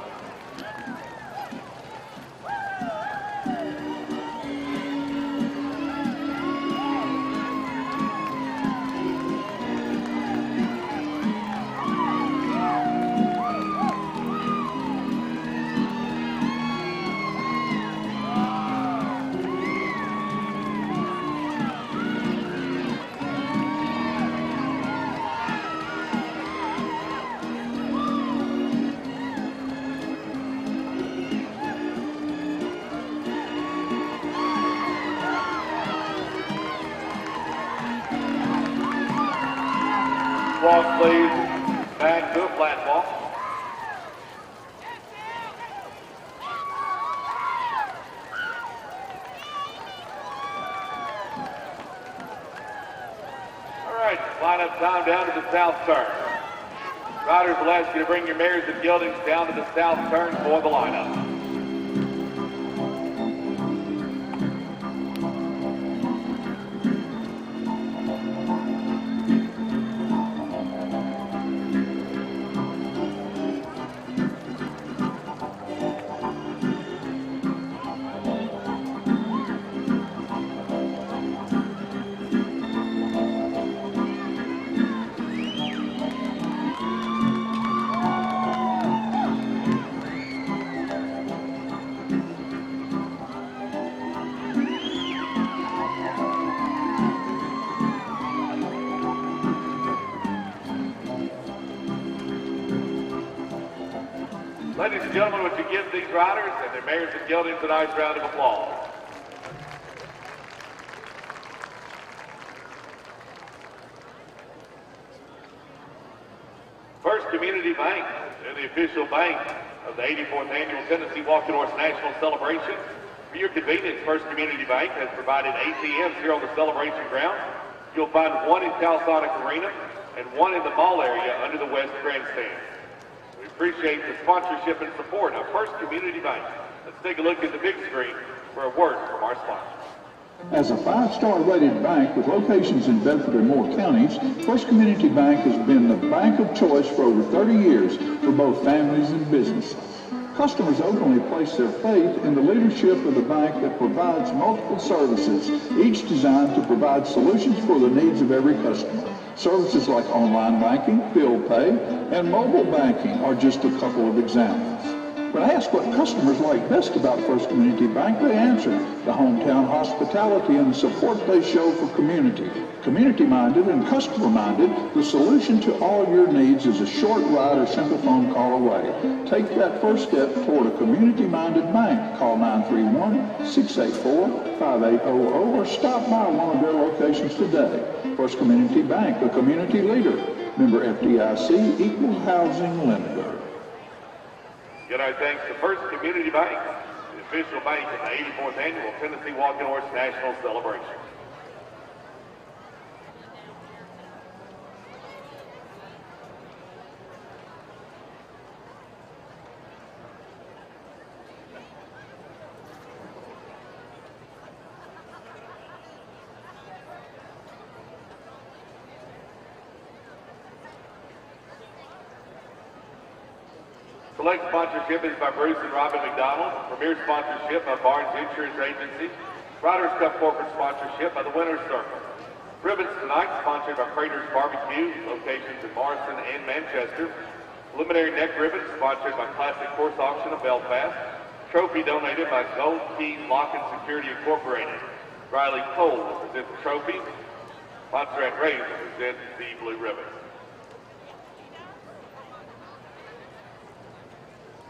Walk, please, back to a flat walk. All right, lineup time down to the south turn. Riders will ask you to bring your mares and geldings down to the south turn for the lineup. Ladies and gentlemen, would you give these riders and their mares and geldings a nice round of applause? First Community Bank is the official bank of the 84th Annual Tennessee Walk the North National Celebration. For your convenience, First Community Bank has provided ATMs here on the celebration ground. You'll find one in Calisonic Arena and one in the mall area under the West Grandstand. We appreciate the sponsorship and support of First Community Bank. Let's take a look at the big screen for a word from our sponsor. As a 5-star rated bank with locations in Bedford and Moore counties, First Community Bank has been the bank of choice for over 30 years for both families and businesses. Customers openly place their faith in the leadership of the bank that provides multiple services, each designed to provide solutions for the needs of every customer. Services like online banking, bill pay, and mobile banking are just a couple of examples. When I asked what customers like best about First Community Bank, they answered the hometown hospitality and the support they show for community. Community-minded and customer-minded, the solution to all your needs is a short ride or simple phone call away. Take that first step toward a community-minded bank. Call 931-684-5800 or stop by one of their locations today. First Community Bank, the community leader. Member FDIC, equal housing lender. Again, our thanks to First Community Bank, the official bank of the 84th Annual Tennessee Walking Horse National Celebration. Select sponsorship is by Bruce and Robin McDonald. Premier sponsorship by Barnes Insurance Agency. Riders Cup corporate sponsorship by the Winner's Circle. Ribbons tonight sponsored by Prater's Barbecue, locations in Morrison and Manchester. Preliminary neck ribbons sponsored by Classic Horse Auction of Belfast. Trophy donated by Gold Keys Lock and Security Incorporated. Riley Cole will present the trophy. Sponsor and Rays will present the blue ribbon.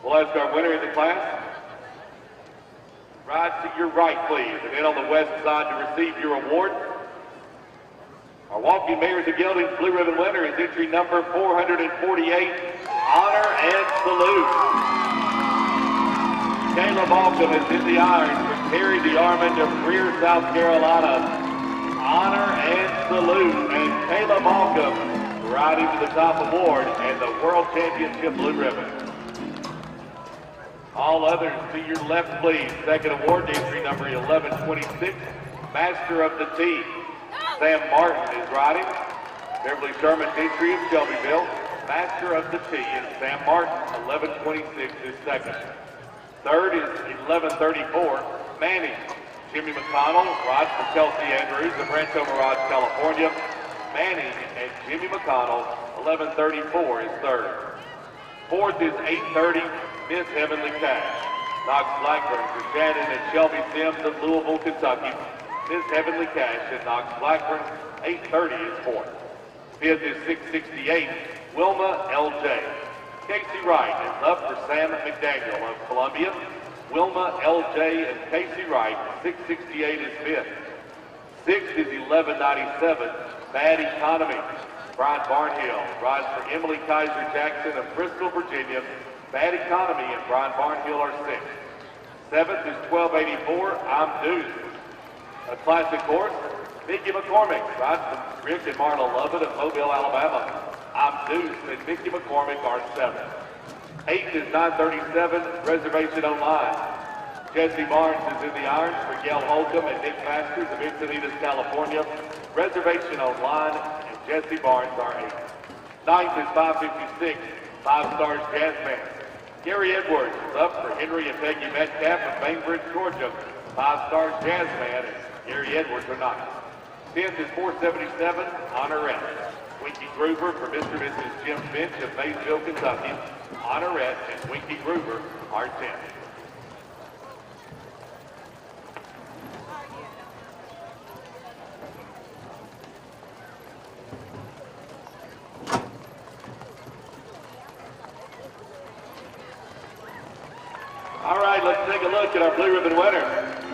We'll ask our winner in the class. Ride to your right, please, and then on the west side to receive your award. Our walking Mayors of Gelding's blue ribbon winner is entry number 448, Honor and Salute. Caleb Alcom is in the irons for Terry DeArmond of Greer, South Carolina. Honor and Salute, and Caleb Alcom riding to the top award and the World Championship blue ribbon. All others to your left, please. Second award, entry number 1126, Master of the Tee. Sam Martin is riding. Beverly Sherman's entry of Shelbyville. Master of the Tee is Sam Martin, 1126 is second. Third is 1134, Manning. Jimmy McConnell rides for Kelsey Andrews of Rancho Mirage, California. Manning and Jimmy McConnell, 1134 is third. Fourth is 830, Miss Heavenly Cash. Knox Blackburn for Shannon and Shelby Sims of Louisville, Kentucky. Miss Heavenly Cash and Knox Blackburn, 830 is fourth. Fifth is 668, Wilma L.J. Casey Wright is up for Sam McDaniel of Columbia. Wilma L.J. and Casey Wright, 668 is fifth. Sixth is 1197, Bad Economy. Brian Barnhill rides for Emily Kaiser Jackson of Bristol, Virginia. Bad Economy and Brian Barnhill are sixth. Seventh is 1284, I'm Due. A classic horse, Mickey McCormick rides for Rick and Marla Lovett of Mobile, Alabama. I'm Deuce and Mickey McCormick are seventh. Eighth is 937, Reservation Online. Jesse Barnes is in the irons for Gail Holcomb and Nick Masters of Encinitas, California. Reservation Online and Jesse Barnes are eighth. Ninth is 556, Five Stars Jazz Band. Gary Edwards is up for Henry and Peggy Metcalf of Bainbridge, Georgia. Five Stars Jazz Band and Gary Edwards are ninth. 10th is 477, Honorette. Winky Groover for Mr. and Mrs. Jim Finch of Maysville, Kentucky. Honorette and Winky Groover are 10th. All right, let's take a look at our blue ribbon winner.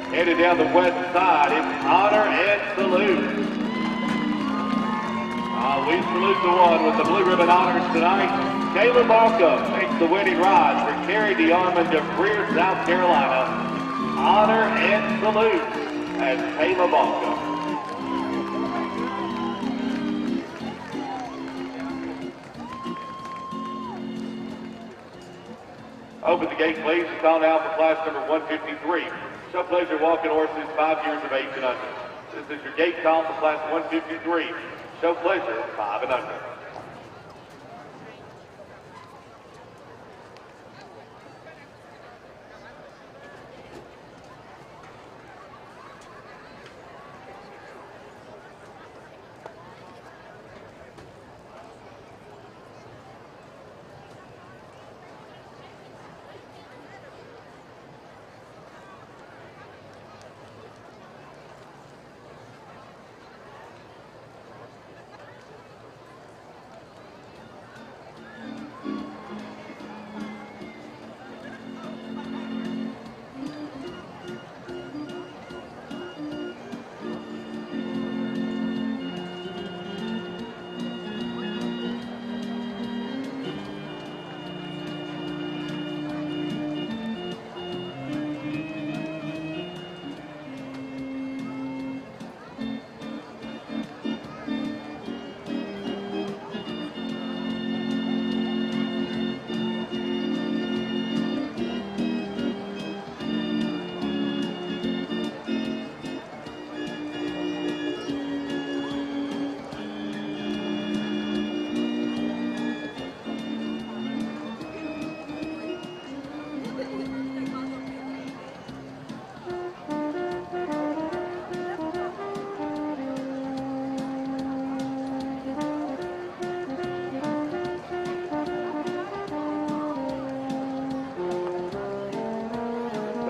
Headed down the west side, it's Honor and Salute. We salute the one with the blue ribbon honors tonight. Caleb Alcom takes the winning ride for Terry DeArmond of Greer, South Carolina. Honor and Salute as Caleb Alcom. Open the gate, please. Call now for class number 153. Show pleasure walking horses 5 years of age and under. This is your gate call for class 153. Show pleasure 5 and under.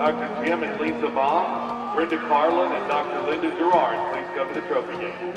Dr. Jim and Lisa Vaughn, Brenda Carlin, and Dr. Linda Gerard, please come to the trophy game.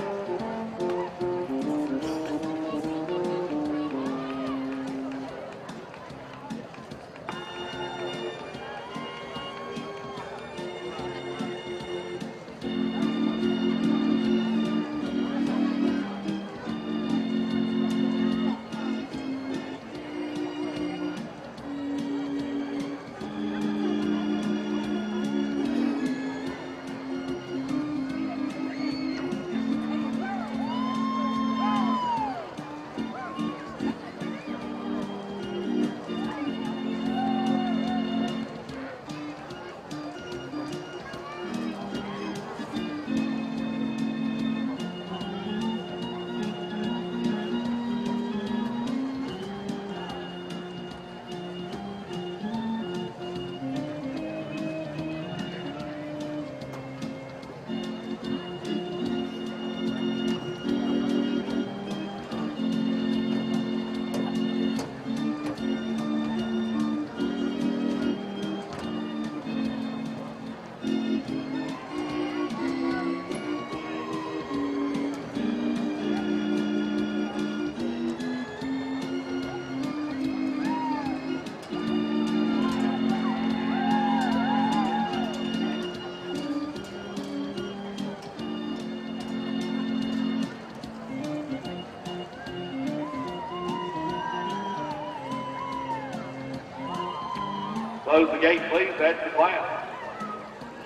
Close the gate, please. That's the class.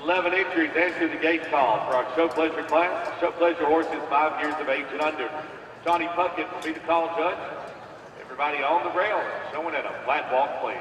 11 entries enter the gate call for our show pleasure class. Show pleasure horses 5 years of age and under. Johnny Puckett will be the call judge. Everybody on the rail, showing at a flat walk, please.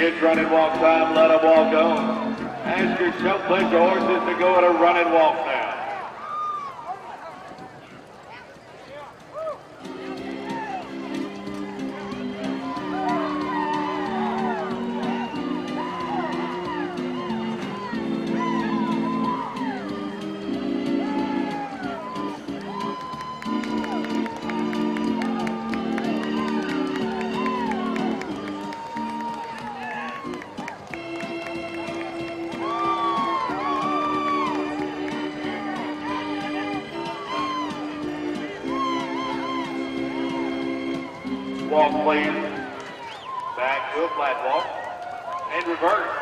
It's running walk time, let them walk on. Ask your show pleasure horses to go at a running walk now. Walk, please. Back to a flat walk. And reverse.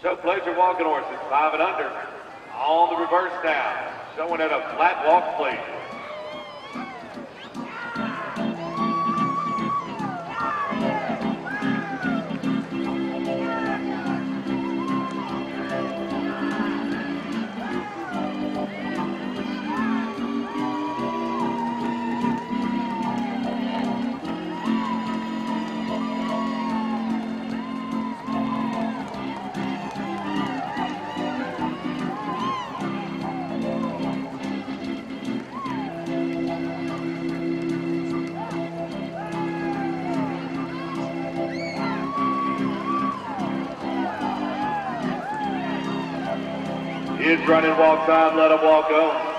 Show pleasure walking horses, 5 and under. On the reverse down. Showing at a flat walk, please. Is running walk time, let him walk on.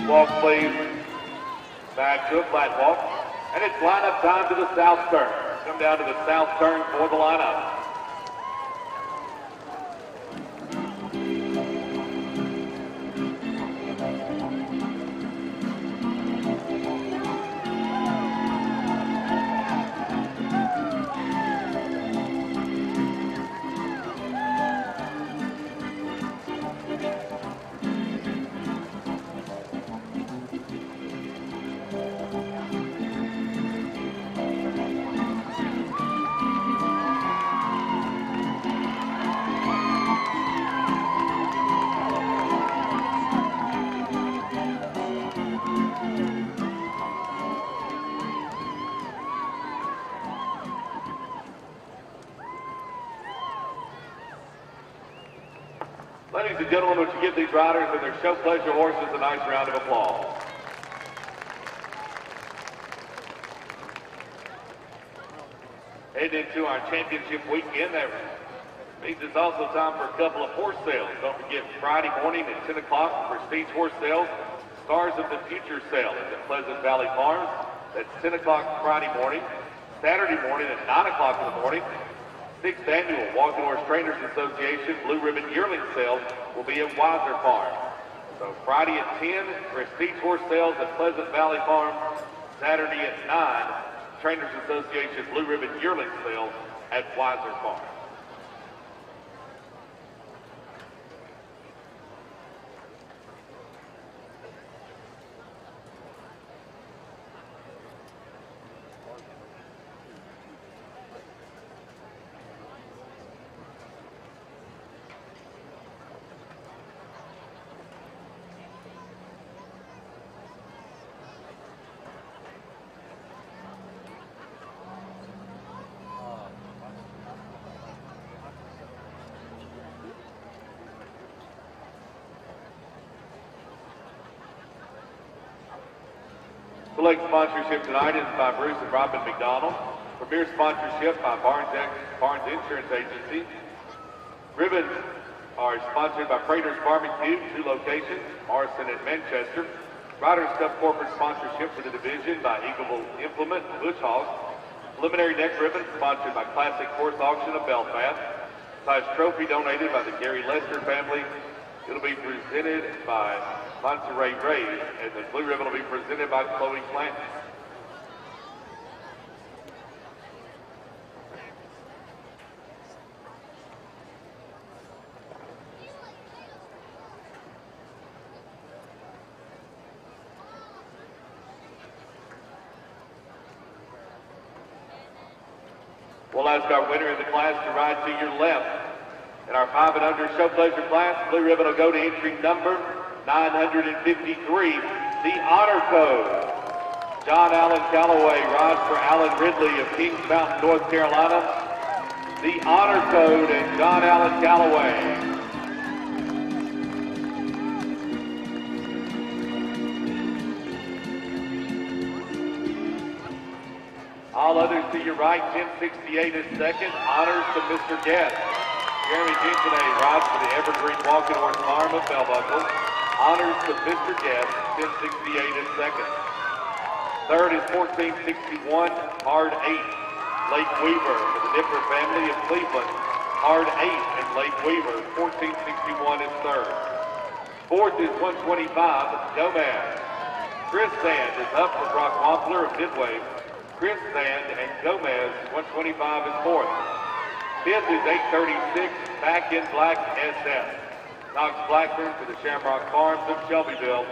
Walk, please. Back to a flat walk. And it's lineup time to the south turn. Come down to the south turn for the lineup. Ladies and gentlemen, would you give these riders and their show pleasure horses a nice round of applause? Heading into our championship weekend, that means it's also time for a couple of horse sales. Don't forget Friday morning at 10 o'clock, Prestige Horse Sales, Stars of the Future Sale at Pleasant Valley Farms. That's 10 o'clock Friday morning. Saturday morning at 9 o'clock in the morning. 6th Annual Walking Horse Trainers Association Blue Ribbon Yearling Sale will be at Weiser Farm. So Friday at 10, Prestige Horse Sales at Pleasant Valley Farm. Saturday at 9, Trainers Association Blue Ribbon Yearling Sale at Weiser Farm. Select sponsorship tonight is by Bruce and Robin McDonald. Premier sponsorship by Barnes Insurance Agency. Ribbons are sponsored by Prater's Barbecue, 2 locations, Morrison and Manchester. Riders Cup corporate sponsorship for the division by Eagleville Implement and Bush Hog. Preliminary neck ribbon sponsored by Classic Horse Auction of Belfast. Size trophy donated by the Gary Lester family. It'll be presented by Monterey Ray, and the blue ribbon will be presented by Chloe Clanton. We'll ask our winner in the class to ride to your left. In our 5 and under show pleasure class, blue ribbon will go to entry number 953, the Honor Code. John Allen Calloway rides for Alan Ridley of Kings Mountain, North Carolina. The Honor Code and John Allen Calloway. All others to your right, 1068 is second. Honors to Mr. Guest. Jeremy Jenkins rides for the Evergreen Walking Horse Farm of Bell Buckle. Honors to Mr. Guest, 1068 is second. Third is 1461, Hard 8, Lake Weaver for the Nipper family of Cleveland. Hard 8 and Lake Weaver, 1461 is third. Fourth is 125, Gomez. Chris Sand is up for Brock Wampler of Midway. Chris Sand and Gomez, 125 is fourth. Fifth is 836, Back in Black SF. Knox Blackburn for the Shamrock Farms of Shelbyville.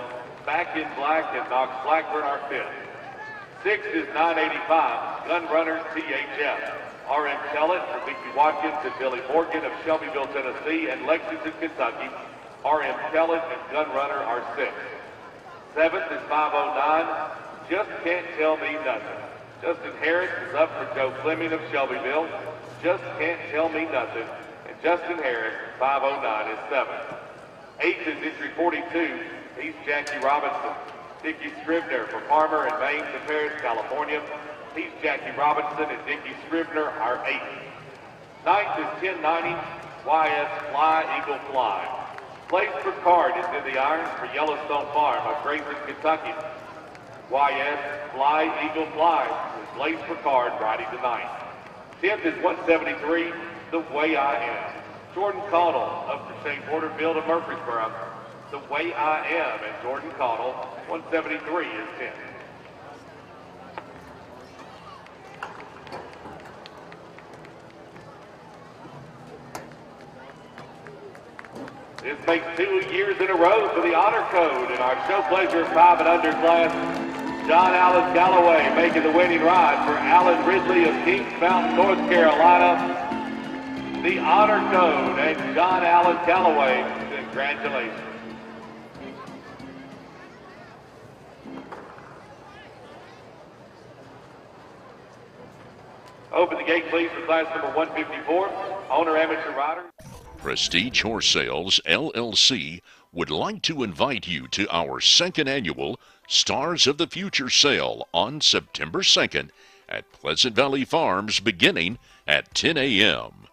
Back in Black and Knox Blackburn are fifth. Sixth is 985, Gun Runners THF. R.M. Tellett for Vicky Watkins and Billy Morgan of Shelbyville, Tennessee and Lexington, Kentucky. R.M. Tellett and Gun Runner are sixth. 7th is 509. Just Can't Tell Me Nothing. Justin Harris is up for Joe Fleming of Shelbyville. Just Can't Tell Me Nothing. And Justin Harris, 509 is 7th. 8th is entry 42. He's Jackie Robinson. Dickie Scribner for Farmer and Maine to Paris, California. He's Jackie Robinson and Dickie Scribner, our 8th. 9th is 1090. YS Fly Eagle Fly. Place for card is in the irons for Yellowstone Farm of Grayson, Kentucky. YS Fly Eagle Fly is placed for card Friday tonight. 10th is 173, The Way I Am. Jordan Caudle up for Shane Porterfield of Murfreesboro. The Way I Am and Jordan Caudle, 173 is 10th. This makes 2 years in a row for the Honor Code in our Show Pleasure 5 and Under class. John Allen Galloway making the winning ride for Alan Ridley of Kings Mountain, North Carolina. The Honor Code and John Allen Galloway, congratulations. Open the gate, please, for class number 154, owner amateur rider. Prestige Horse Sales, LLC, would like to invite you to our second annual Stars of the Future sale on September 2nd at Pleasant Valley Farms beginning at 10 a.m.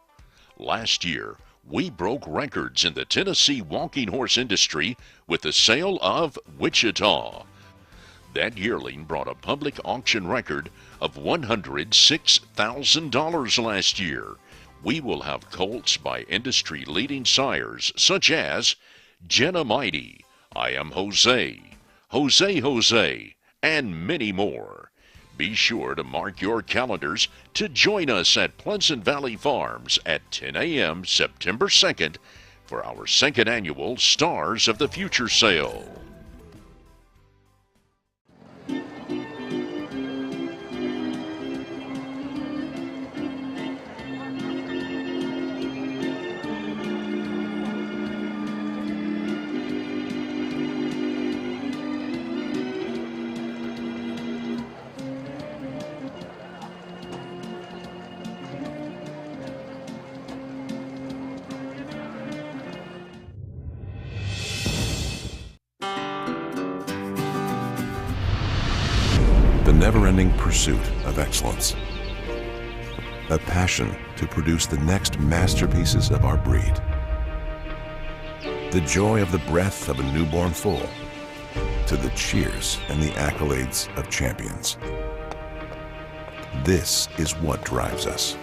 Last year, we broke records in the Tennessee walking horse industry with the sale of Wichita. That yearling brought a public auction record of $106,000 last year. We will have colts by industry-leading sires such as Jenna Mighty, I Am Jose, Jose, and many more. Be sure to mark your calendars to join us at Pleasant Valley Farms at 10 a.m. September 2nd for our second annual Stars of the Future sale. The never-ending pursuit of excellence. A passion to produce the next masterpieces of our breed. The joy of the breath of a newborn foal to the cheers and the accolades of champions. This is what drives us.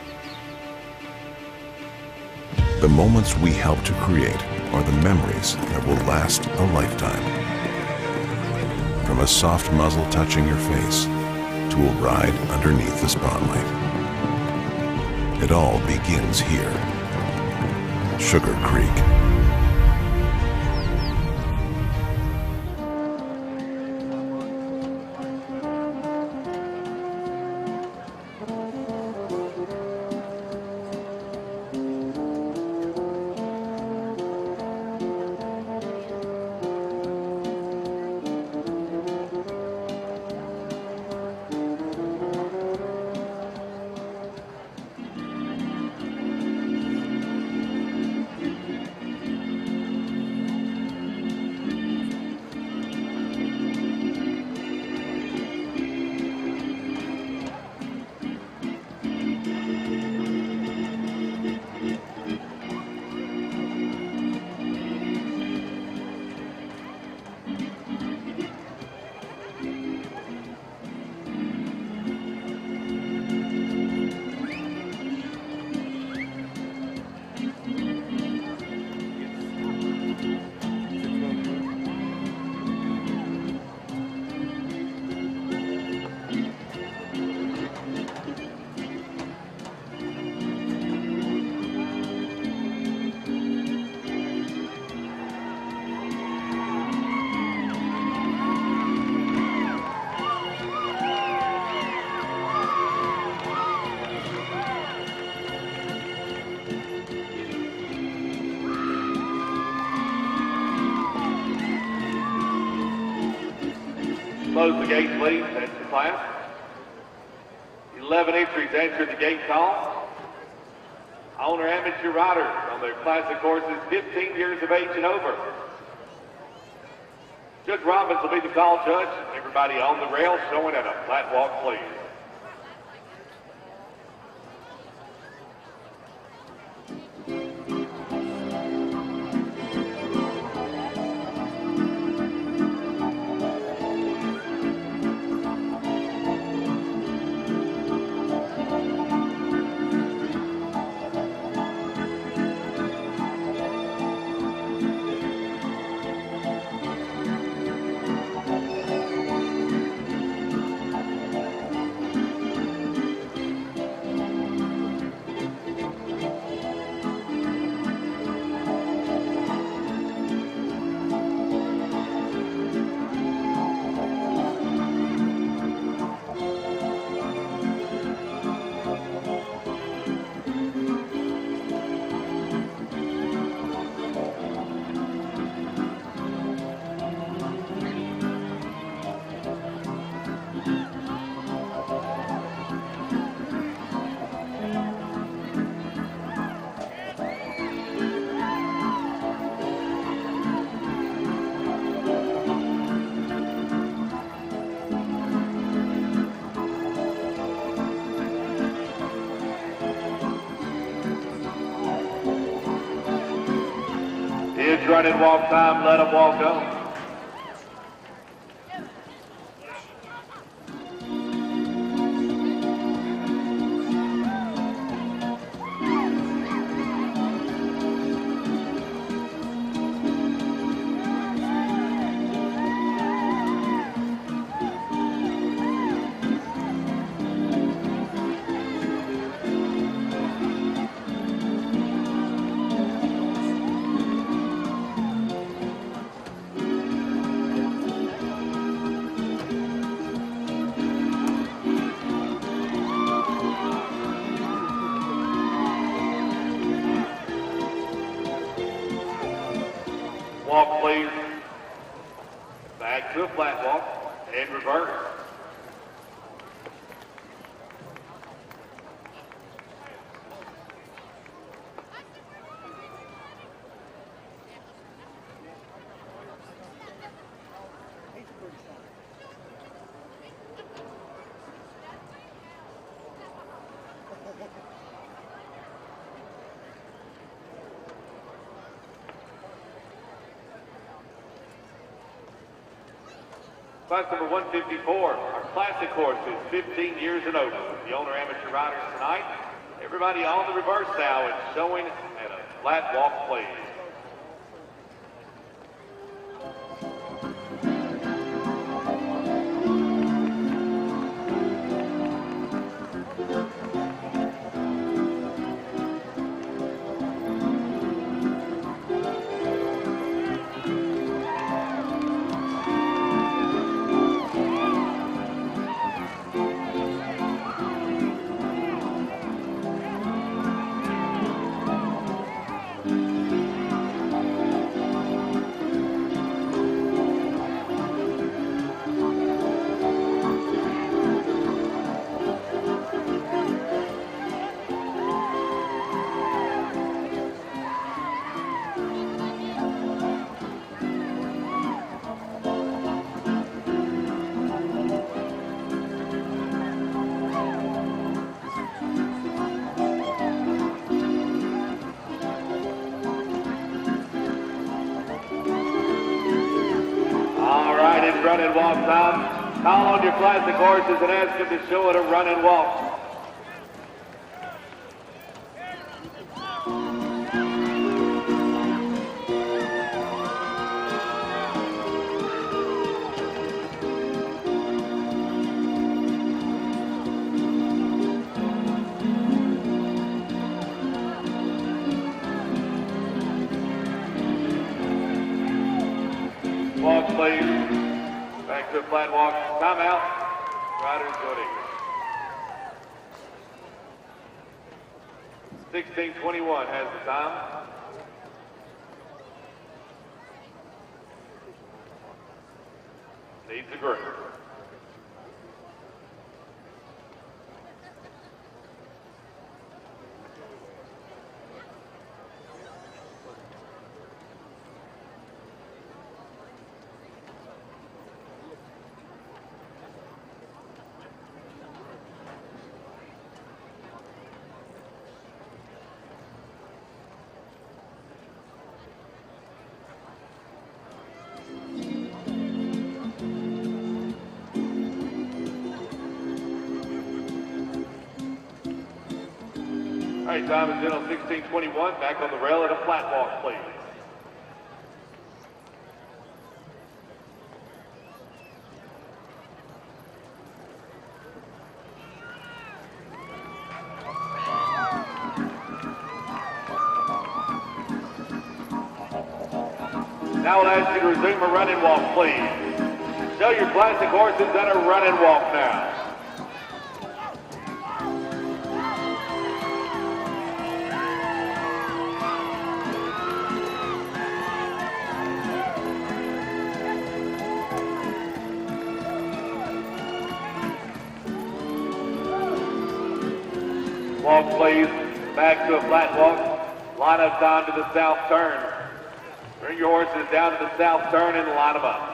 The moments we help to create are the memories that will last a lifetime. From a soft muzzle touching your face to a ride underneath the spotlight. It all begins here. Sugar Creek. Close the gate, please. That's the class. 11 entries answered the gate call. Owner amateur riders on their classic horses 15 years of age and over. Judge Robbins will be the call judge. Everybody on the rail showing at a flat walk, please. It's running walk time, let them walk on. Walk, please. Back to a flat walk and reverse. Class number 154, our classic horse is 15 years and over. The owner amateur riders tonight. Everybody on the reverse now is showing at a flat walk, please. Run and walk time. Call on your classic horses and ask them to show it a run and walk. Walk, please. Back to a flat walk. Timeout. Riders good. 16:21 has the time. Needs a group. right, time is in on 16:21. Back on the rail at a flat walk, please. Now I'll ask you to resume a running walk, please. Show your classic horses that are running walk now. Walk, please. Back to a flat walk. Line up down to the south turn. Bring your horses down to the south turn and line them up.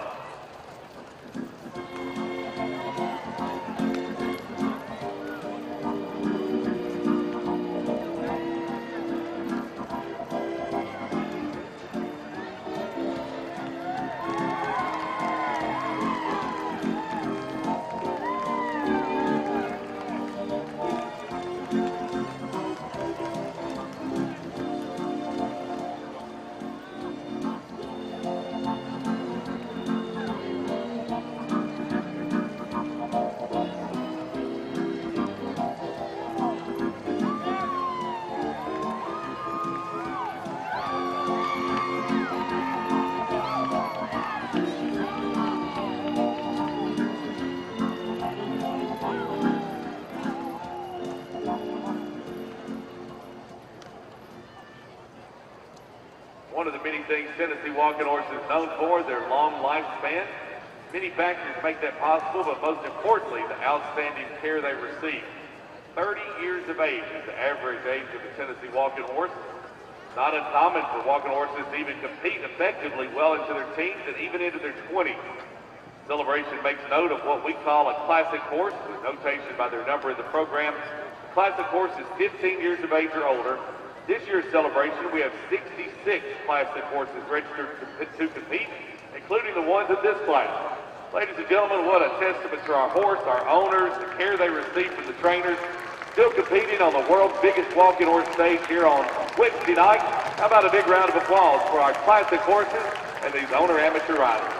One of the many things Tennessee walking horses is known for, their long lifespan. Many factors make that possible, but most importantly, the outstanding care they receive. 30 years of age is the average age of a Tennessee walking horse. Not uncommon for walking horses to even compete effectively well into their teens and even into their 20s. Celebration makes note of what we call a classic horse, with notation by their number in the program. The classic horse is 15 years of age or older. This year's celebration, we have 66 classic horses registered to compete, including the ones in this class. Ladies and gentlemen, what a testament to our horse, our owners, the care they receive from the trainers, still competing on the world's biggest walking horse stage here on Wednesday night. How about a big round of applause for our classic horses and these owner amateur riders.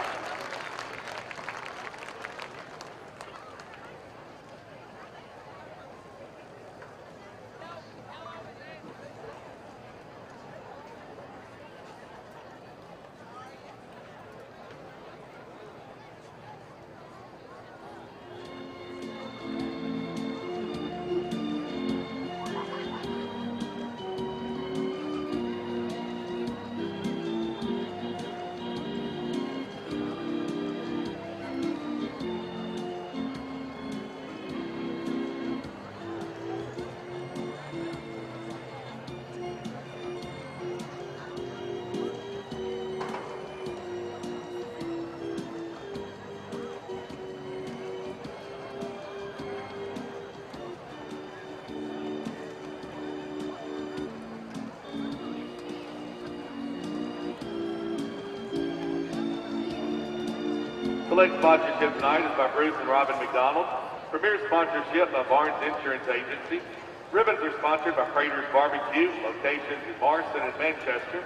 Select sponsorship tonight is by Bruce and Robin McDonald. Premier sponsorship by Barnes Insurance Agency. Ribbons are sponsored by Prater's Barbecue, locations in Marston and Manchester.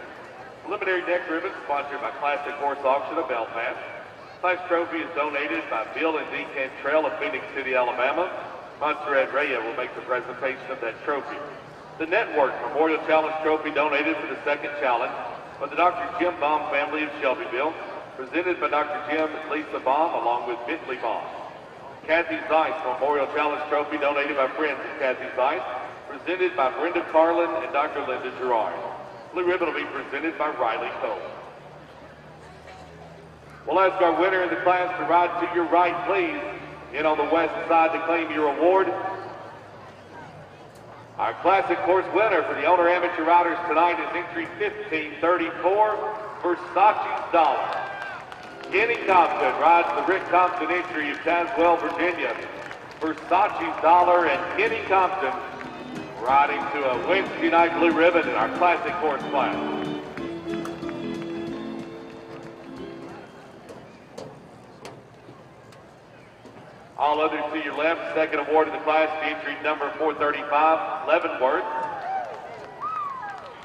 Preliminary neck ribbons sponsored by Classic Horse Auction of Belfast. Class trophy is donated by Bill and Dee Cantrell of Phoenix City, Alabama. Montserrat Rhea will make the presentation of that trophy. The Network Memorial Challenge Trophy donated for the second challenge by the Dr. Jim Baum family of Shelbyville, presented by Dr. Jim and Lisa Baum along with Bentley Baum. Kathy Zeiss Memorial Challenge Trophy donated by friends of Kathy Zeiss, presented by Brenda Carlin and Dr. Linda Gerard. Blue ribbon will be presented by Riley Cole. We'll ask our winner in the class to ride to your right, please. In on the west side to claim your award. Our classic course winner for the owner amateur riders tonight is entry 1534, Versace's Dollar. Kenny Compton rides the Rick Compton entry of Tazewell, Virginia. Versace's Dollar and Kenny Compton riding to a Wednesday night blue ribbon in our classic course class. All others to your left, second award of the class, entry number 435, Leavenworth.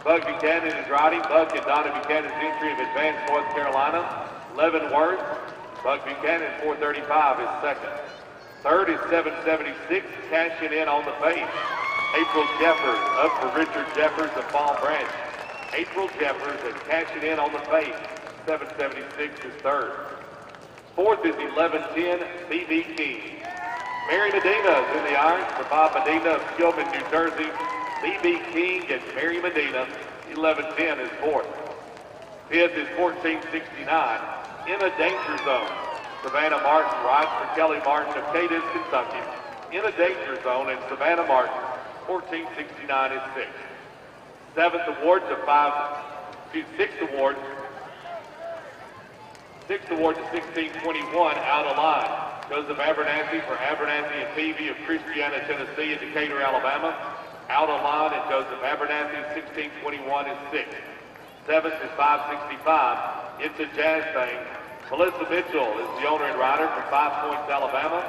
Bug Buchanan is riding. Bug and Donna Buchanan's entry of Advanced North Carolina. Leavenworth. Bug Buchanan, 435, is second. Third is 776, cashing in on the pace. April Jeffers, up for Richard Jeffers of Palm Branch. April Jeffers is cashing in on the pace. 776 is third. Fourth is 1110, B.B. King. Mary Medina is in the irons for Bob Medina of Skillman, New Jersey. B.B. King and Mary Medina. 1110 is fourth. Fifth is 1469. In a danger zone. Savannah Martin rides for Kelly Martin of Cadiz, Kentucky. In a danger zone, and Savannah Martin, 1469 is sixth. Sixth award to 1621 out of line. Joseph Abernathy for Abernathy and Peavy of Christiana, Tennessee in Decatur, Alabama. Out of line, and Joseph Abernathy, 1621 is sixth. Seventh is 565. It's a Jazz Thing. Melissa Mitchell is the owner and rider from 5 Points, Alabama.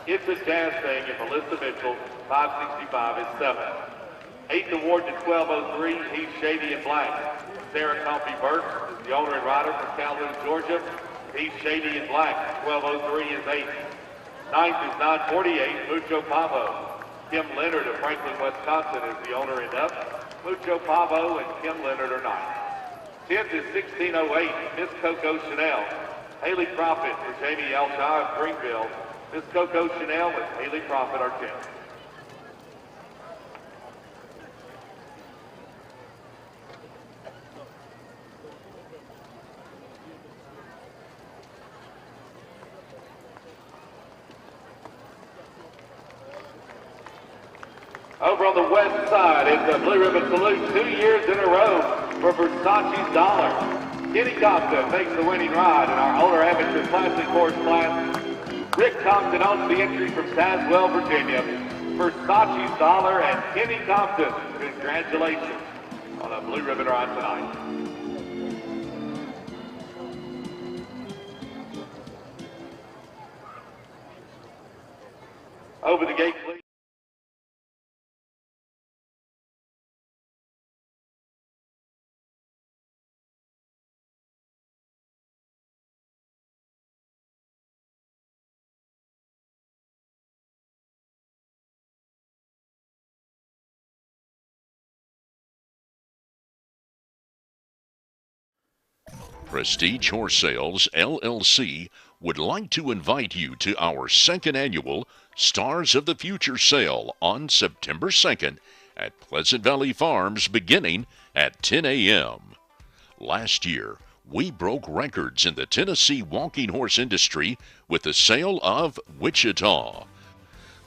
It's a Jazz Thing, and Melissa Mitchell, 565 is seventh. Eighth award to 1203, He's Shady and Black. Sarah Coffey Burks is the owner and rider from Calhoun, Georgia. He's Shady and Black, 1203 is eighth. Ninth is 948, Mucho Pavo. Kim Leonard of Franklin, Wisconsin is the owner and up. Mucho Pavo and Kim Leonard are ninth. 10th is 1608, Miss Coco Chanel. Haley Prophet for Jamie Elshire of Greenville. Miss Coco Chanel with Haley Prophet are 10th. Over on the west side, it's a Blue Ribbon Salute 2 years in a row for Versace's Dollar. Kenny Compton makes the winning ride in our older amateur classic horse class. Rick Compton owns the entry from Tazewell, Virginia. Versace's Dollar and Kenny Compton, congratulations on a Blue Ribbon ride tonight. Over the gate, please. Prestige Horse Sales, LLC, would like to invite you to our second annual Stars of the Future sale on September 2nd at Pleasant Valley Farms beginning at 10 a.m. Last year, we broke records in the Tennessee walking horse industry with the sale of Wichita.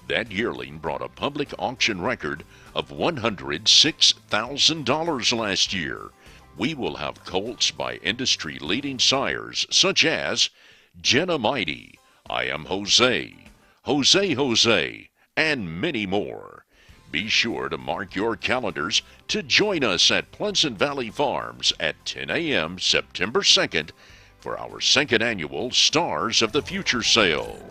That yearling brought a public auction record of $106,000 last year. We will have colts by industry-leading sires such as Jenna Mighty, I Am Jose, Jose, and many more. Be sure to mark your calendars to join us at Pleasant Valley Farms at 10 a.m. September 2nd for our second annual Stars of the Future sale.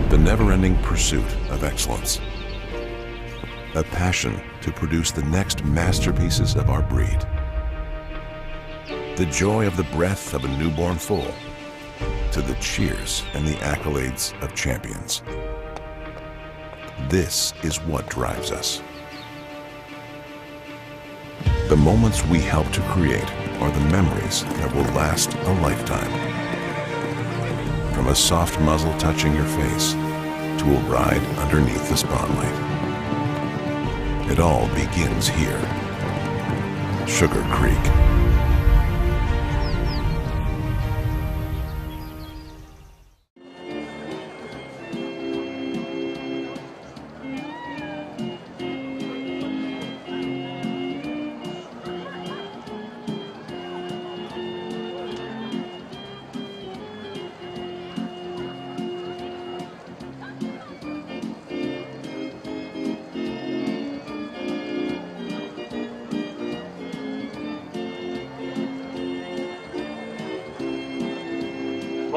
The never-ending pursuit of excellence. A passion to produce the next masterpieces of our breed. The joy of the breath of a newborn foal, to the cheers and the accolades of champions. This is what drives us. The moments we help to create are the memories that will last a lifetime. From a soft muzzle touching your face to a ride underneath the spotlight. It all begins here. Sugar Creek.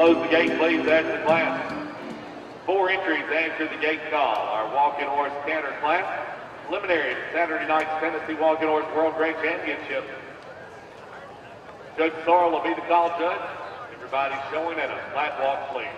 Close the gate, please, as the class. 4 entries answer the gate call. Our walking horse canter class. Preliminary to Saturday night's Tennessee Walking Horse World Grand Championship. Judge Sorrell will be the call judge. Everybody showing at a flat walk, please.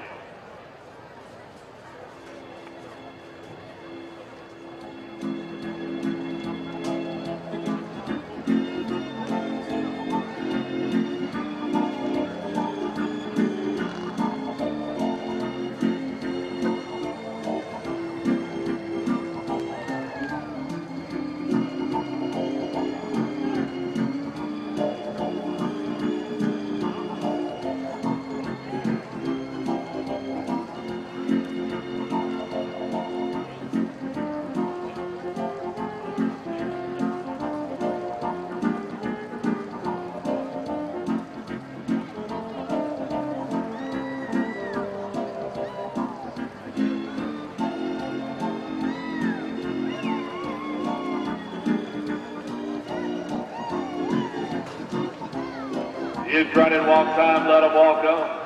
It's running walk time, let them walk on.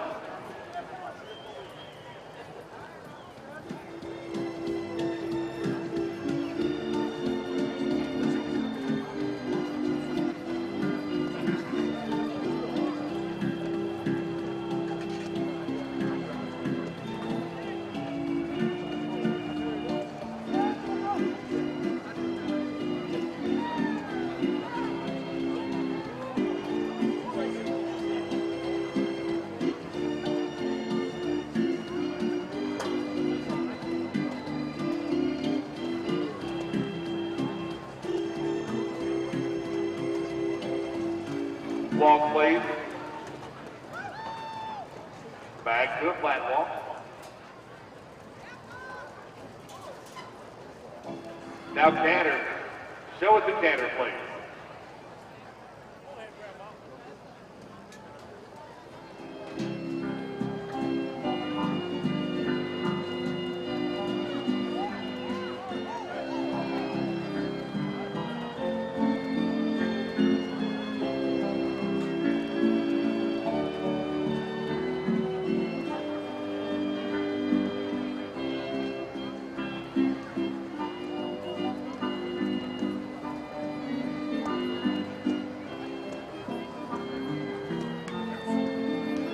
Walk, please. Back to a flat walk. Now canter. Show us the canter, please.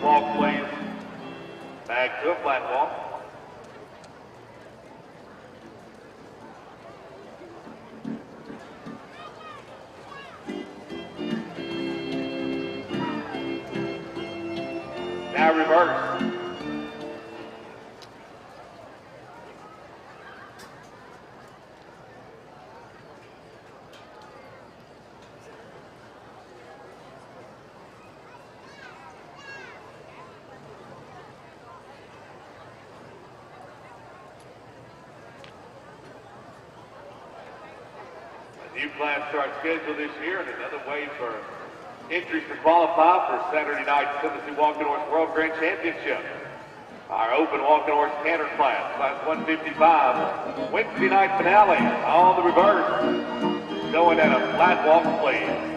Walk, please. Back to a flat walk. Now reverse. New class starts scheduled this year, and another way for entries to qualify for Saturday night's Tennessee Walking Horse World Grand Championship. Our open walking horse canter class 155, Wednesday night finale on the reverse, going at a flat walk, please.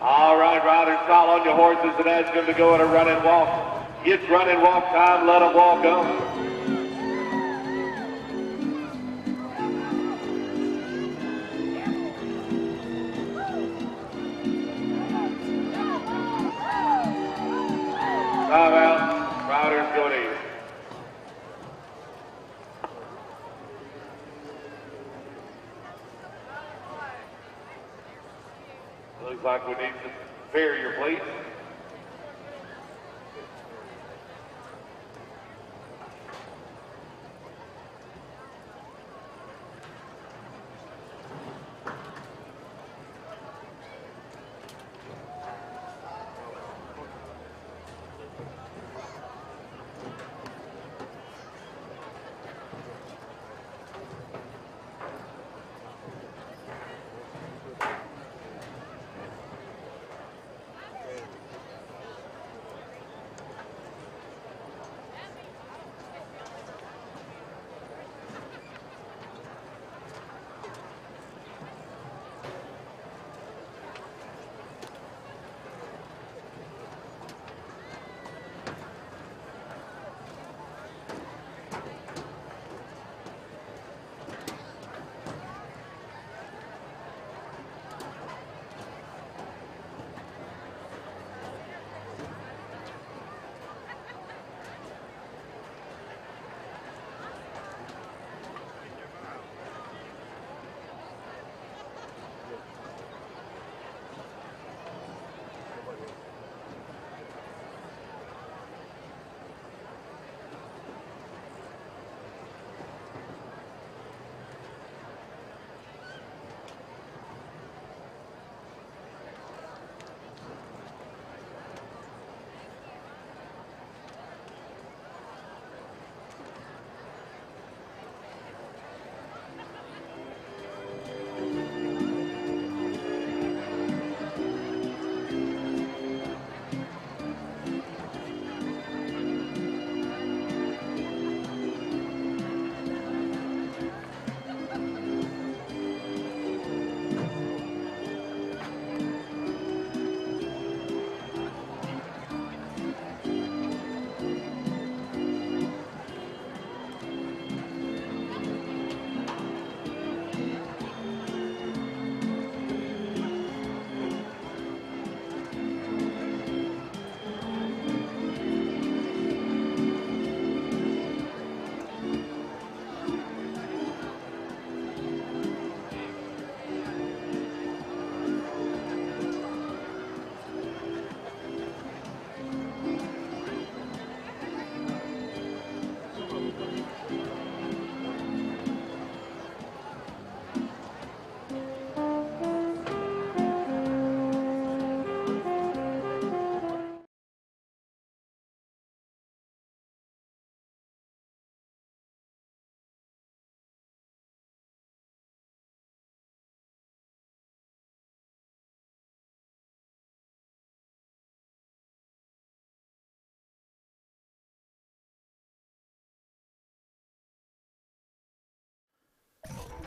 All right, riders, call on your horses and ask them to go at a run and walk. It's run and walk time, let them walk on. Time out, riders go to eat. Looks like we need some farrier, please.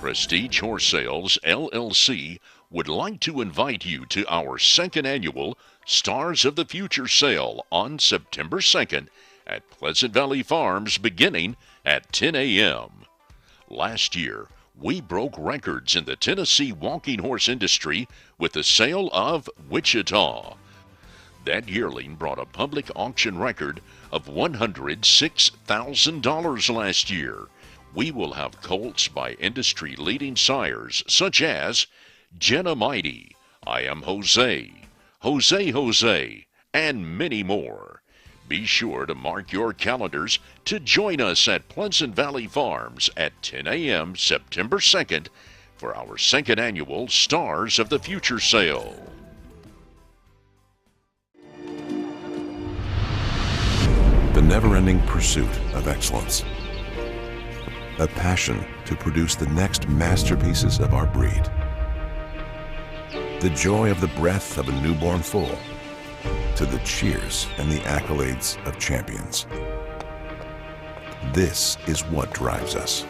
Prestige Horse Sales, LLC, would like to invite you to our second annual Stars of the Future sale on September 2nd at Pleasant Valley Farms beginning at 10 a.m. Last year, we broke records in the Tennessee walking horse industry with the sale of Wichita. That yearling brought a public auction record of $106,000 last year. We will have colts by industry-leading sires such as Jenna Mighty, I Am Jose, Jose, and many more. Be sure to mark your calendars to join us at Pleasant Valley Farms at 10 a.m. September 2nd for our second annual Stars of the Future sale. The never-ending pursuit of excellence. A passion to produce the next masterpieces of our breed. The joy of the breath of a newborn foal, to the cheers and the accolades of champions. This is what drives us.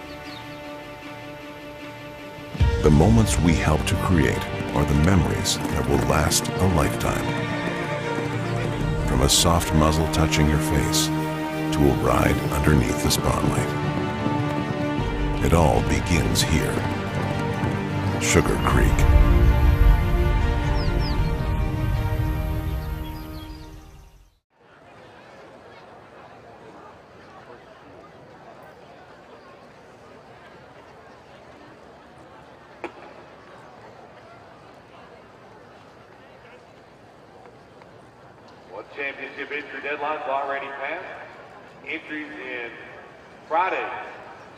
The moments we help to create are the memories that will last a lifetime. From a soft muzzle touching your face to a ride underneath the spotlight. It all begins here. Sugar Creek. One championship entry deadline's already passed. Entries in Friday's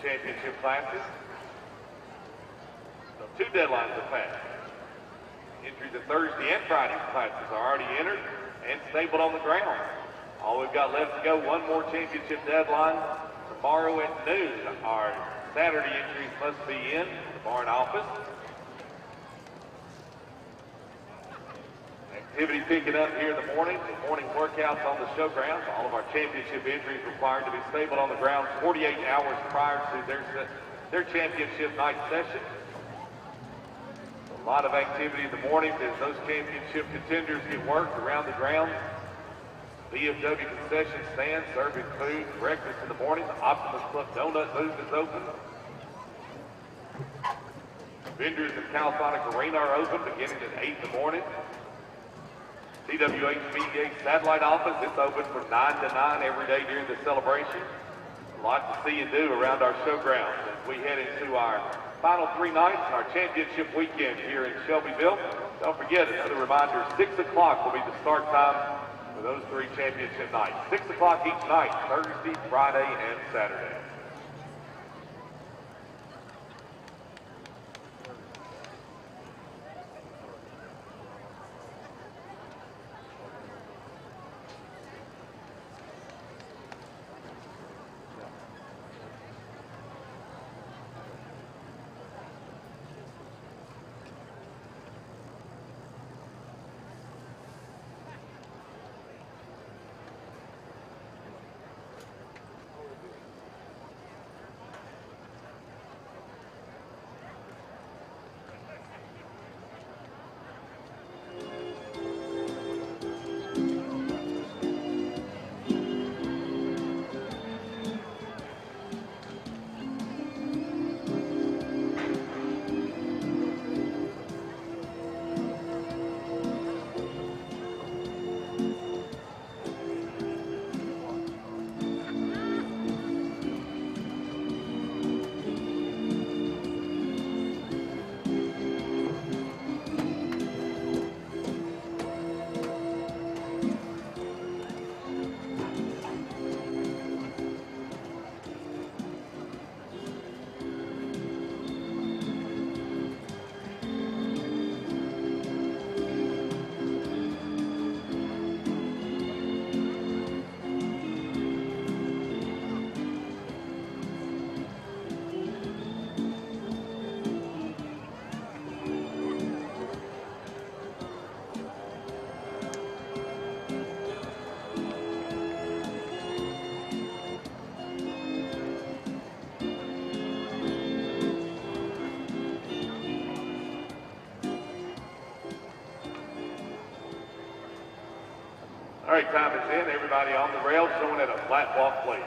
championship classes. So 2 deadlines have passed. Entries in Thursday and Friday's classes are already entered and stabled on the ground. All we've got left to go, one more championship deadline tomorrow at noon. Our Saturday entries must be in the barn office. Activity picking up here in the morning. The morning workouts on the showgrounds. All of our championship entries required to be stabled on the ground 48 hours prior to their championship night session. A lot of activity in the morning as those championship contenders get worked around the ground. VFW concession stand serving food, breakfast in the morning. The Optimus Club Donut booth is open. Vendors in Calisonic Arena are open beginning at 8 in the morning. CWH PGA satellite office, it's open from 9 to 9 every day during the celebration. A lot to see and do around our showgrounds as we head into our final 3 nights, our championship weekend here in Shelbyville. Don't forget, another reminder, 6 o'clock will be the start time for those 3 championship nights. 6 o'clock each night, Thursday, Friday, and Saturday. All right, time is in. Everybody on the rail showing at a flat walk, please.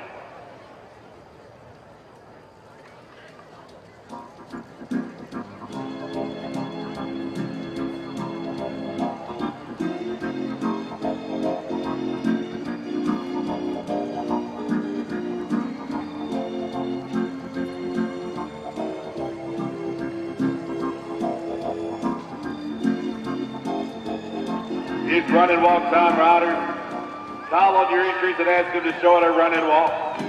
It's run and walk time, riders. Call on your entries and ask them to show it a run and walk.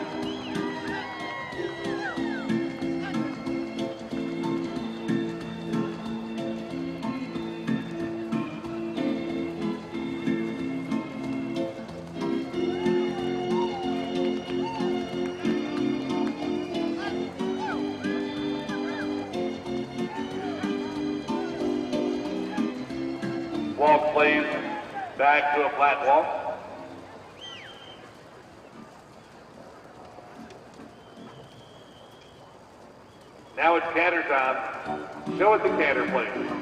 Walk, please. Back to a flat walk. Now it's canter time. Show us the canter, please.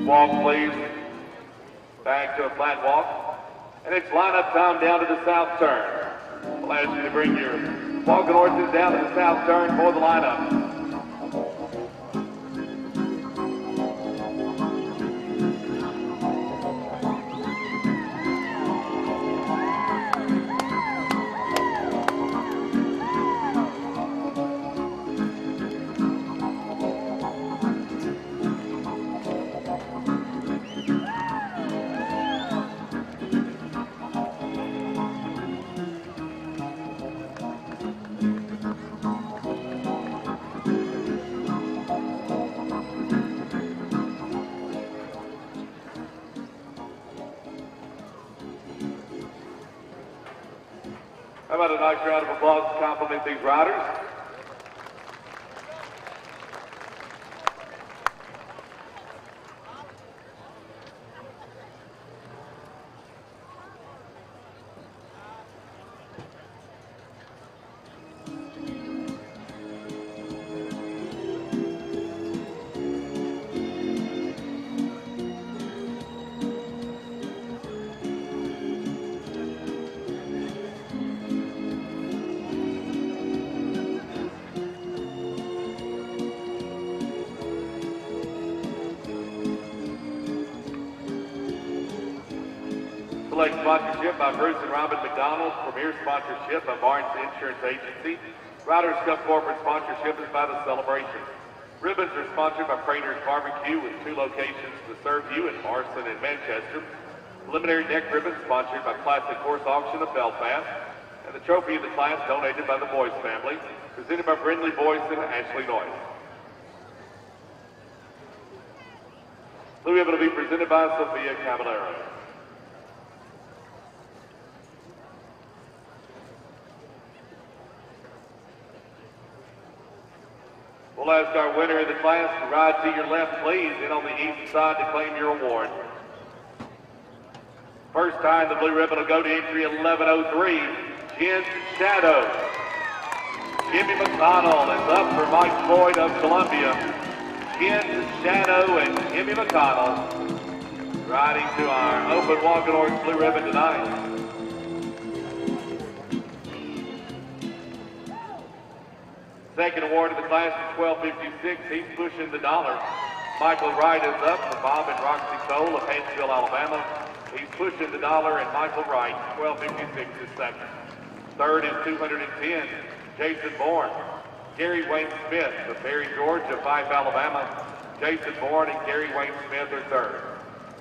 Walk, please. Back to a flat walk. And it's line-up time down to the south turn. We'll ask you to bring your walking horses down to the south turn for the lineup. How about a nice round of applause to compliment these riders? Select sponsorship by Bruce and Robin McDonald. Premier sponsorship by Barnes Insurance Agency. Riders Cup corporate sponsorship is by The Celebration. Ribbons are sponsored by Prater's Barbecue with 2 locations to serve you in Marston and Manchester. Preliminary neck ribbon sponsored by Classic Horse Auction of Belfast. And the trophy of the class donated by the Boyce family, presented by Brindley Boyce and Ashley Noyes. Louis able to be presented by Sophia Caballero. We'll ask our winner of the class to ride to your left, please, in on the east side to claim your award. First time the blue ribbon will go to entry 1103, Jen's Shadow. Jimmy McConnell is up for Mike Floyd of Columbia. Jen's Shadow and Jimmy McConnell riding to our open walking horse blue ribbon tonight. Second award of the class is 1256. He's pushing the dollar. Michael Wright is up for Bob and Roxy Cole of Hansville, Alabama. He's pushing the dollar, and Michael Wright, 1256 is second. Third is 210. Jason Bourne. Gary Wayne Smith of Barry George of Fife, Alabama. Jason Bourne and Gary Wayne Smith are third.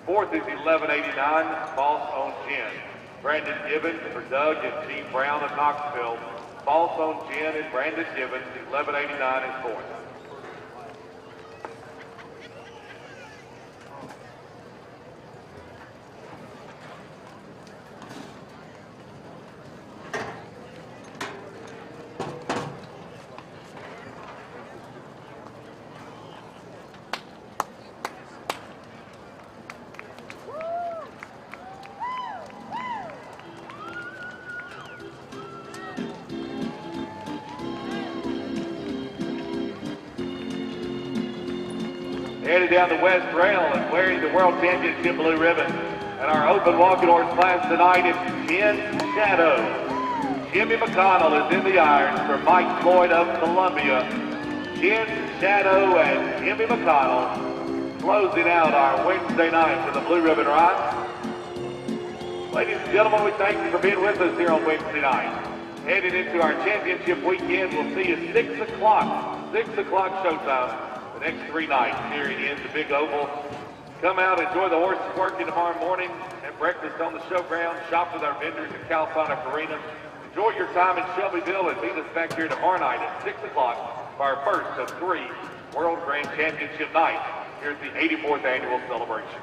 Fourth is 1189. Boss on Chin. Brandon Gibbons for Doug and Gene Brown of Knoxville. Boss on Jen and Brandon Gibbons, 1189 is fourth. headed down the west rail and wearing the World Championship blue ribbon. And our open walking horse class tonight is Ken Shadow. Jimmy McConnell is in the irons for Mike Floyd of Columbia. Ken Shadow and Jimmy McConnell closing out our Wednesday night for the blue ribbon ride. Ladies and gentlemen, we thank you for being with us here on Wednesday night. Heading into our championship weekend, we'll see you 6 o'clock. 6 o'clock showtime the next 3 nights here in the Big Oval. Come out, enjoy the horses working tomorrow morning, have breakfast on the showground, shop with our vendors at California Arena. Enjoy your time in Shelbyville and meet us back here tomorrow night at 6 o'clock for our first of 3 World Grand Championship nights here at the 84th Annual Celebration.